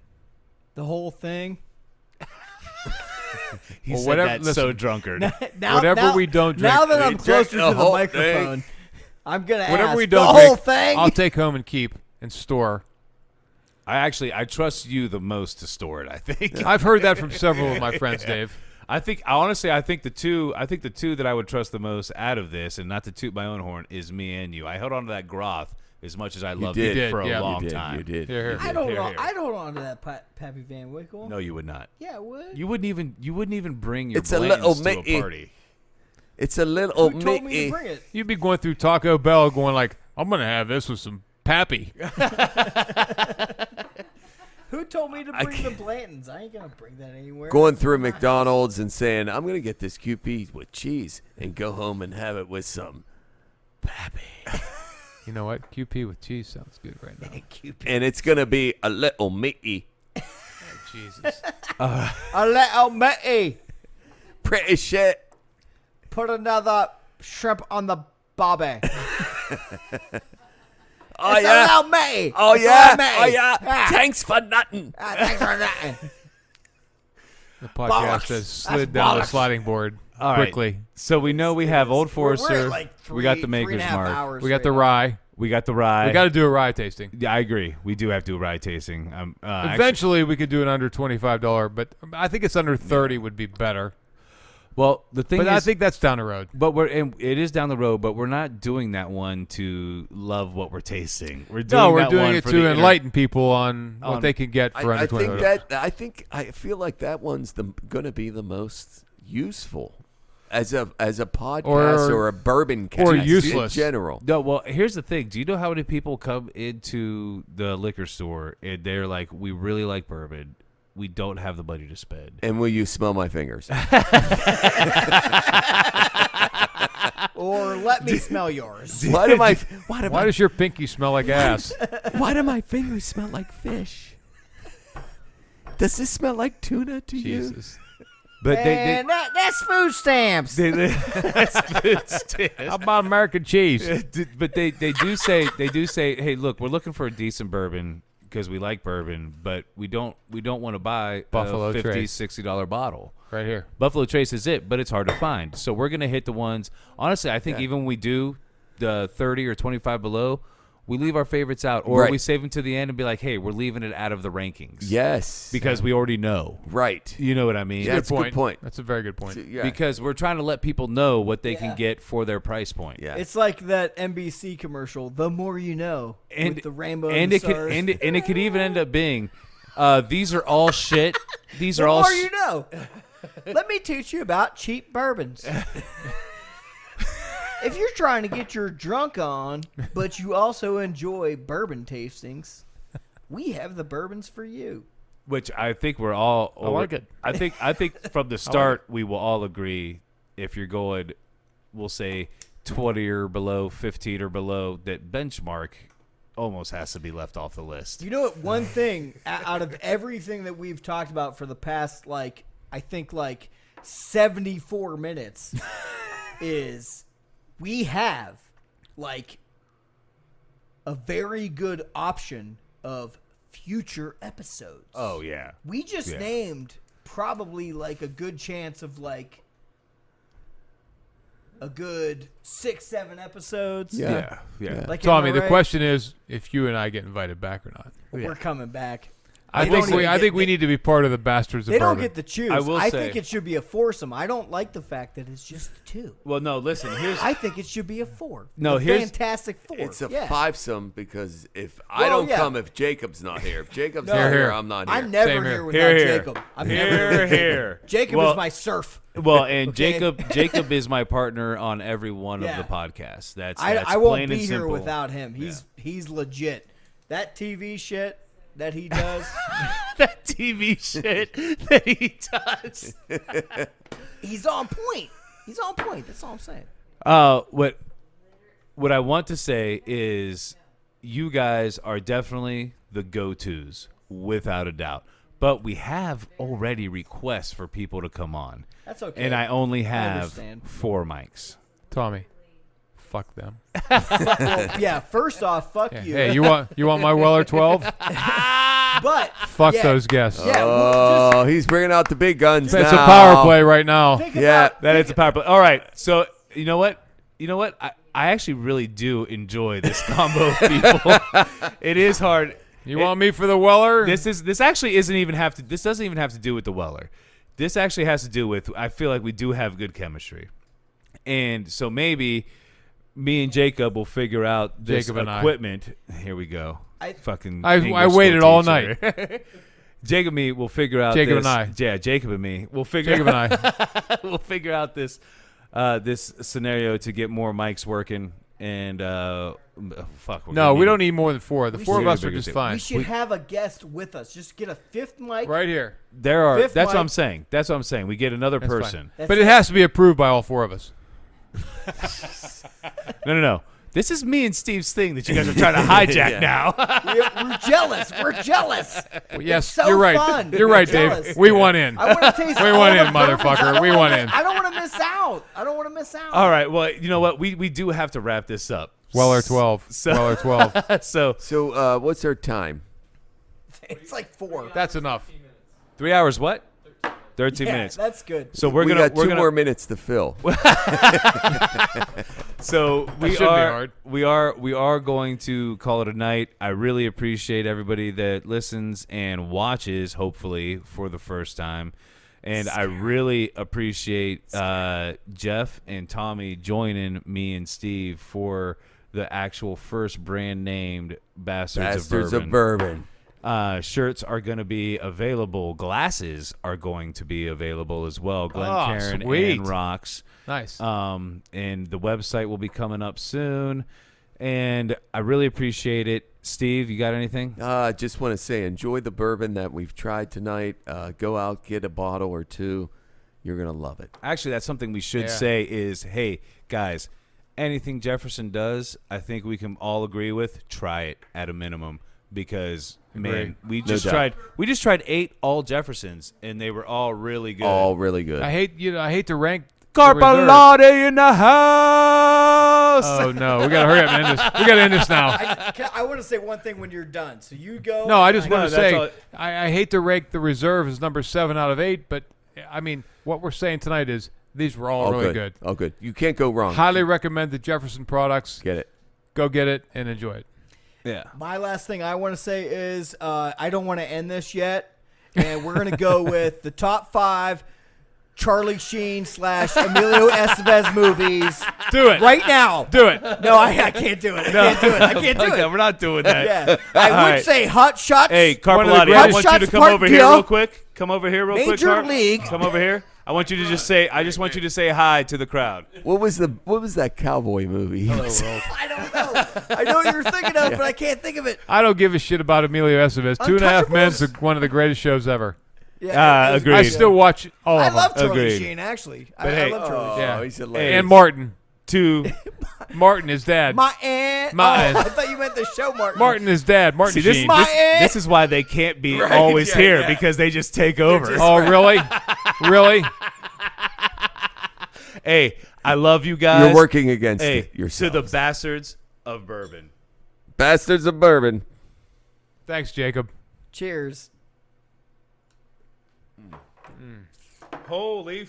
The whole thing. He Well, said whatever- that listen. so drunkard. Now, Whatever we don't drink, Now that we I'm drank closer the to the whole microphone, I'm gonna Whatever ask we the don't whole drink, thing. I'll take home and keep and store. I trust you the most to store it. I think. I've heard that from several of my friends, Dave. I think the two that I would trust the most out of this, and not to toot my own horn, is me and you. I held on to that Groth as much as I loved did. it for a Yeah. long time. You did. Here. I'd hold Here, on. here. I'd hold on to that Pappy Van Wickle. No, you would not. Yeah, I would. You wouldn't even bring your It's a little Blantons to Mickey. a party. It's a little Who told me Mickey. to bring it? You'd be going through Taco Bell going like, I'm going to have this with some Pappy. Who told me to bring the Blantons? I ain't gonna bring that anywhere. Going through McDonald's and saying, I'm going to get this QP with cheese and go home and have it with some Pappy. You know what? QP with cheese sounds good right now. And it's going to be a little Mickey. Oh, Jesus. A little Mickey. Pretty shit. Put another shrimp on the bobby. Oh, It's yeah. a little Mickey. Oh, It's a yeah. little Mickey. Oh, yeah. Ah. Thanks for nothing. Thanks for that. The podcast Bollocks. has slid That's down the bollocks. sliding board All right. quickly. So we know we have Old We're Forester. at like we got the 3.5 Maker's Mark. hours We got the right rye. We got the rye. We got to do a rye tasting. Yeah, I agree. We do have to do a rye tasting. Eventually, we could do it under $25, but I think it's under 30 would be better. Well, the thing But is, I think that's down the road. but it is down the road. But we're not doing that one to love what we're tasting. We're doing No, we're that doing one it for to the enlighten people on on- what they can get for I under think $25. I feel like that one's going to be the most useful as a podcast or a bourbon cast or useless. in general. No, well, here's the thing. Do you know how many people come into the liquor store and they're like, "We really like bourbon. We don't have the money to spend." And will you smell my fingers? Or let me smell yours. Why do my Why does your pinky smell like ass? why do my fingers smell like fish? Does this smell like tuna to you? Jesus. But And that's food stamps. that's food stamps. How about American cheese? But they do say, hey, look, we're looking for a decent bourbon because we like bourbon, but we don't want to buy Buffalo a $50, Trace. $60 bottle. Right here. Buffalo Trace is it, but it's hard to find. So we're gonna hit the ones. Honestly, I think even when we do the 30 or 25 below, we leave our favorites out, or Right. we save them to the end and be like, hey, we're leaving it out of the rankings. Yes. Because we already know. Right. You know what I mean? Yeah, that's a good point. That's a very good point. Yeah. Because we're trying to let people know what they can Yeah. get for their price point. Yeah. It's like that NBC commercial, "The More You Know," And with the rainbow and and the it could stars. and it could even end up being, these are all shit. These The are all. more you know. Let me teach you about cheap bourbons. If you're trying to get your drunk on, but you also enjoy bourbon tastings, we have the bourbons for you. Which I think we're all. I like it. I think from the start we will all agree. If you're going, we'll say 20 or below, 15 or below, that benchmark almost has to be left off the list. You know what? One thing out of everything that we've talked about for the past, I think 74 minutes is we have a very good option of future episodes. Oh yeah. We just Yeah. named probably a good chance of a good 6-7 episodes. Yeah. Like Tommy, the MRA, question is if you and I get invited back or not. we're coming back. I They think don't even we get- need to be part of the Bastards of They Bourbon. don't get to choose. I will I say- think it should be a foursome. I don't like the fact that it's just two. Well, no. Listen. Here's. I think it should be a four. No, A here's- Fantastic Four. It's a yeah. fivesome because if I Well, don't yeah. come, if Jacob's not here, if Jacob's No. not Here, here, here. I'm not here. I'm never Same here. here without Here, here. Jacob. I'm never Here, here. Jacob Well- is my surf. Well, and Okay. Jacob is my partner on every one Yeah. of the podcasts. That's I won't plain be and here simple. without him. He's legit. That TV shit that he does, that TV shit that he does. he's on point. He's on point. That's all I'm saying. What I want to say is you guys are definitely the go-tos without a doubt. But we have already requests for people to come on. That's okay. And I only have understand. 4 mics. Tommy, fuck them. Well, yeah. First off, fuck Yeah. you. Hey, you want my Weller 12? But Fuck yeah, those guests. Yeah. Oh, he's bringing out the big guns It's now. a power play right now. Think Yeah, about, That is a power play. All right. So, you know what? I actually really do enjoy this combo of people. It is hard. You want me for the Weller? This actually isn't even have to. This doesn't even have to do with the Weller. This actually has to do with. I feel like we do have good chemistry, and so maybe me and Jacob will figure out this equipment. Here we go. I waited all night. Jacob and me will figure out. Jacob this. and I. Yeah, Jacob and me. We'll figure. Jacob and I. We'll figure out this scenario to get more mics working. And fuck. No, we don't need more than 4. The 4 of us are just fine. We should have a guest with us. Just get a 5th mic. Right here. That's what I'm saying. That's what I'm saying. We get another person. But it has to be approved by all 4 of us. No. This is me and Steve's thing that you guys are trying to hijack now. We're jealous. We're jealous. Well, yes, so you're right. fun. You're right, Jealous. Dave. We want in. I want to taste We all want the in, bourbons. motherfucker. We want in. I don't want to miss out. All right. Well, you know what? We do have to wrap this up. Weller 12. Weller 12. So what's our time? It's like 4. That's enough. 3 hours. What? 13 Yeah, minutes. that's good. So We got 2 more minutes to fill. So we shouldn't be hard. we are going to call it a night. I really appreciate everybody that listens and watches, hopefully for the first time, and I really appreciate Jeff and Tommy joining me and Steve for the actual first brand named Bastards of Bourbon. Shirts are going to be available. Glasses are going to be available as well. Glencairn and Rocks. Nice. And the website will be coming up soon. And I really appreciate it. Steve, you got anything? I just want to say, enjoy the bourbon that we've tried tonight. Go out, get a bottle or 2. You're going to love it. Actually, that's something we should say is, hey, guys, anything Jefferson does, I think we can all agree with. Try it at a minimum because... Man, we just tried 8 all Jeffersons, and they were all really good. All really good. I hate to rank Carpalade in the house. Oh no, we gotta hurry up and end this. We gotta end this now. I want to say one thing when you're done. So you go. No, I just want to say all. I hate to rank the reserve as number 7 out of 8, but I mean what we're saying tonight is these were all really good. Oh, good. You can't go wrong. Highly recommend the Jefferson products. Get it. Go get it and enjoy it. Yeah. My last thing I want to say is I don't want to end this yet, and we're going to go with the top 5 Charlie Sheen / Emilio Estevez movies. Do it. Right now. Do it. No, I can't do it. I can't do it. We're not doing that. Yeah. I would say Hot Shots. Hey, Carpalade, I want you to come over here real quick. Come over here real quick, Major Carp. League. Come over here. I want you to just say. I just want you to say hi to the crowd. What was that cowboy movie? I don't know. I know what you're thinking of, but I can't think of it. I don't give a shit about Emilio Estevez. 2.5 Men's one of the greatest shows ever. Yeah, agreed. I still watch all I of them. love Charlie Agreed. Sheen, actually. But I hey- love Charlie Sheen. Yeah. He's hilarious. And Martin. To Martin, his dad. My aunt. Martin. Oh, I thought you meant the show, Martin. Martin, his dad. Martin see, Sheen. this is why they can't be always here because they just take over. Oh, really? Really? Hey, I love you guys. You're working against Hey, it to yourself. the Bastards of Bourbon. Bastards of Bourbon. Thanks, Jacob. Cheers. Holy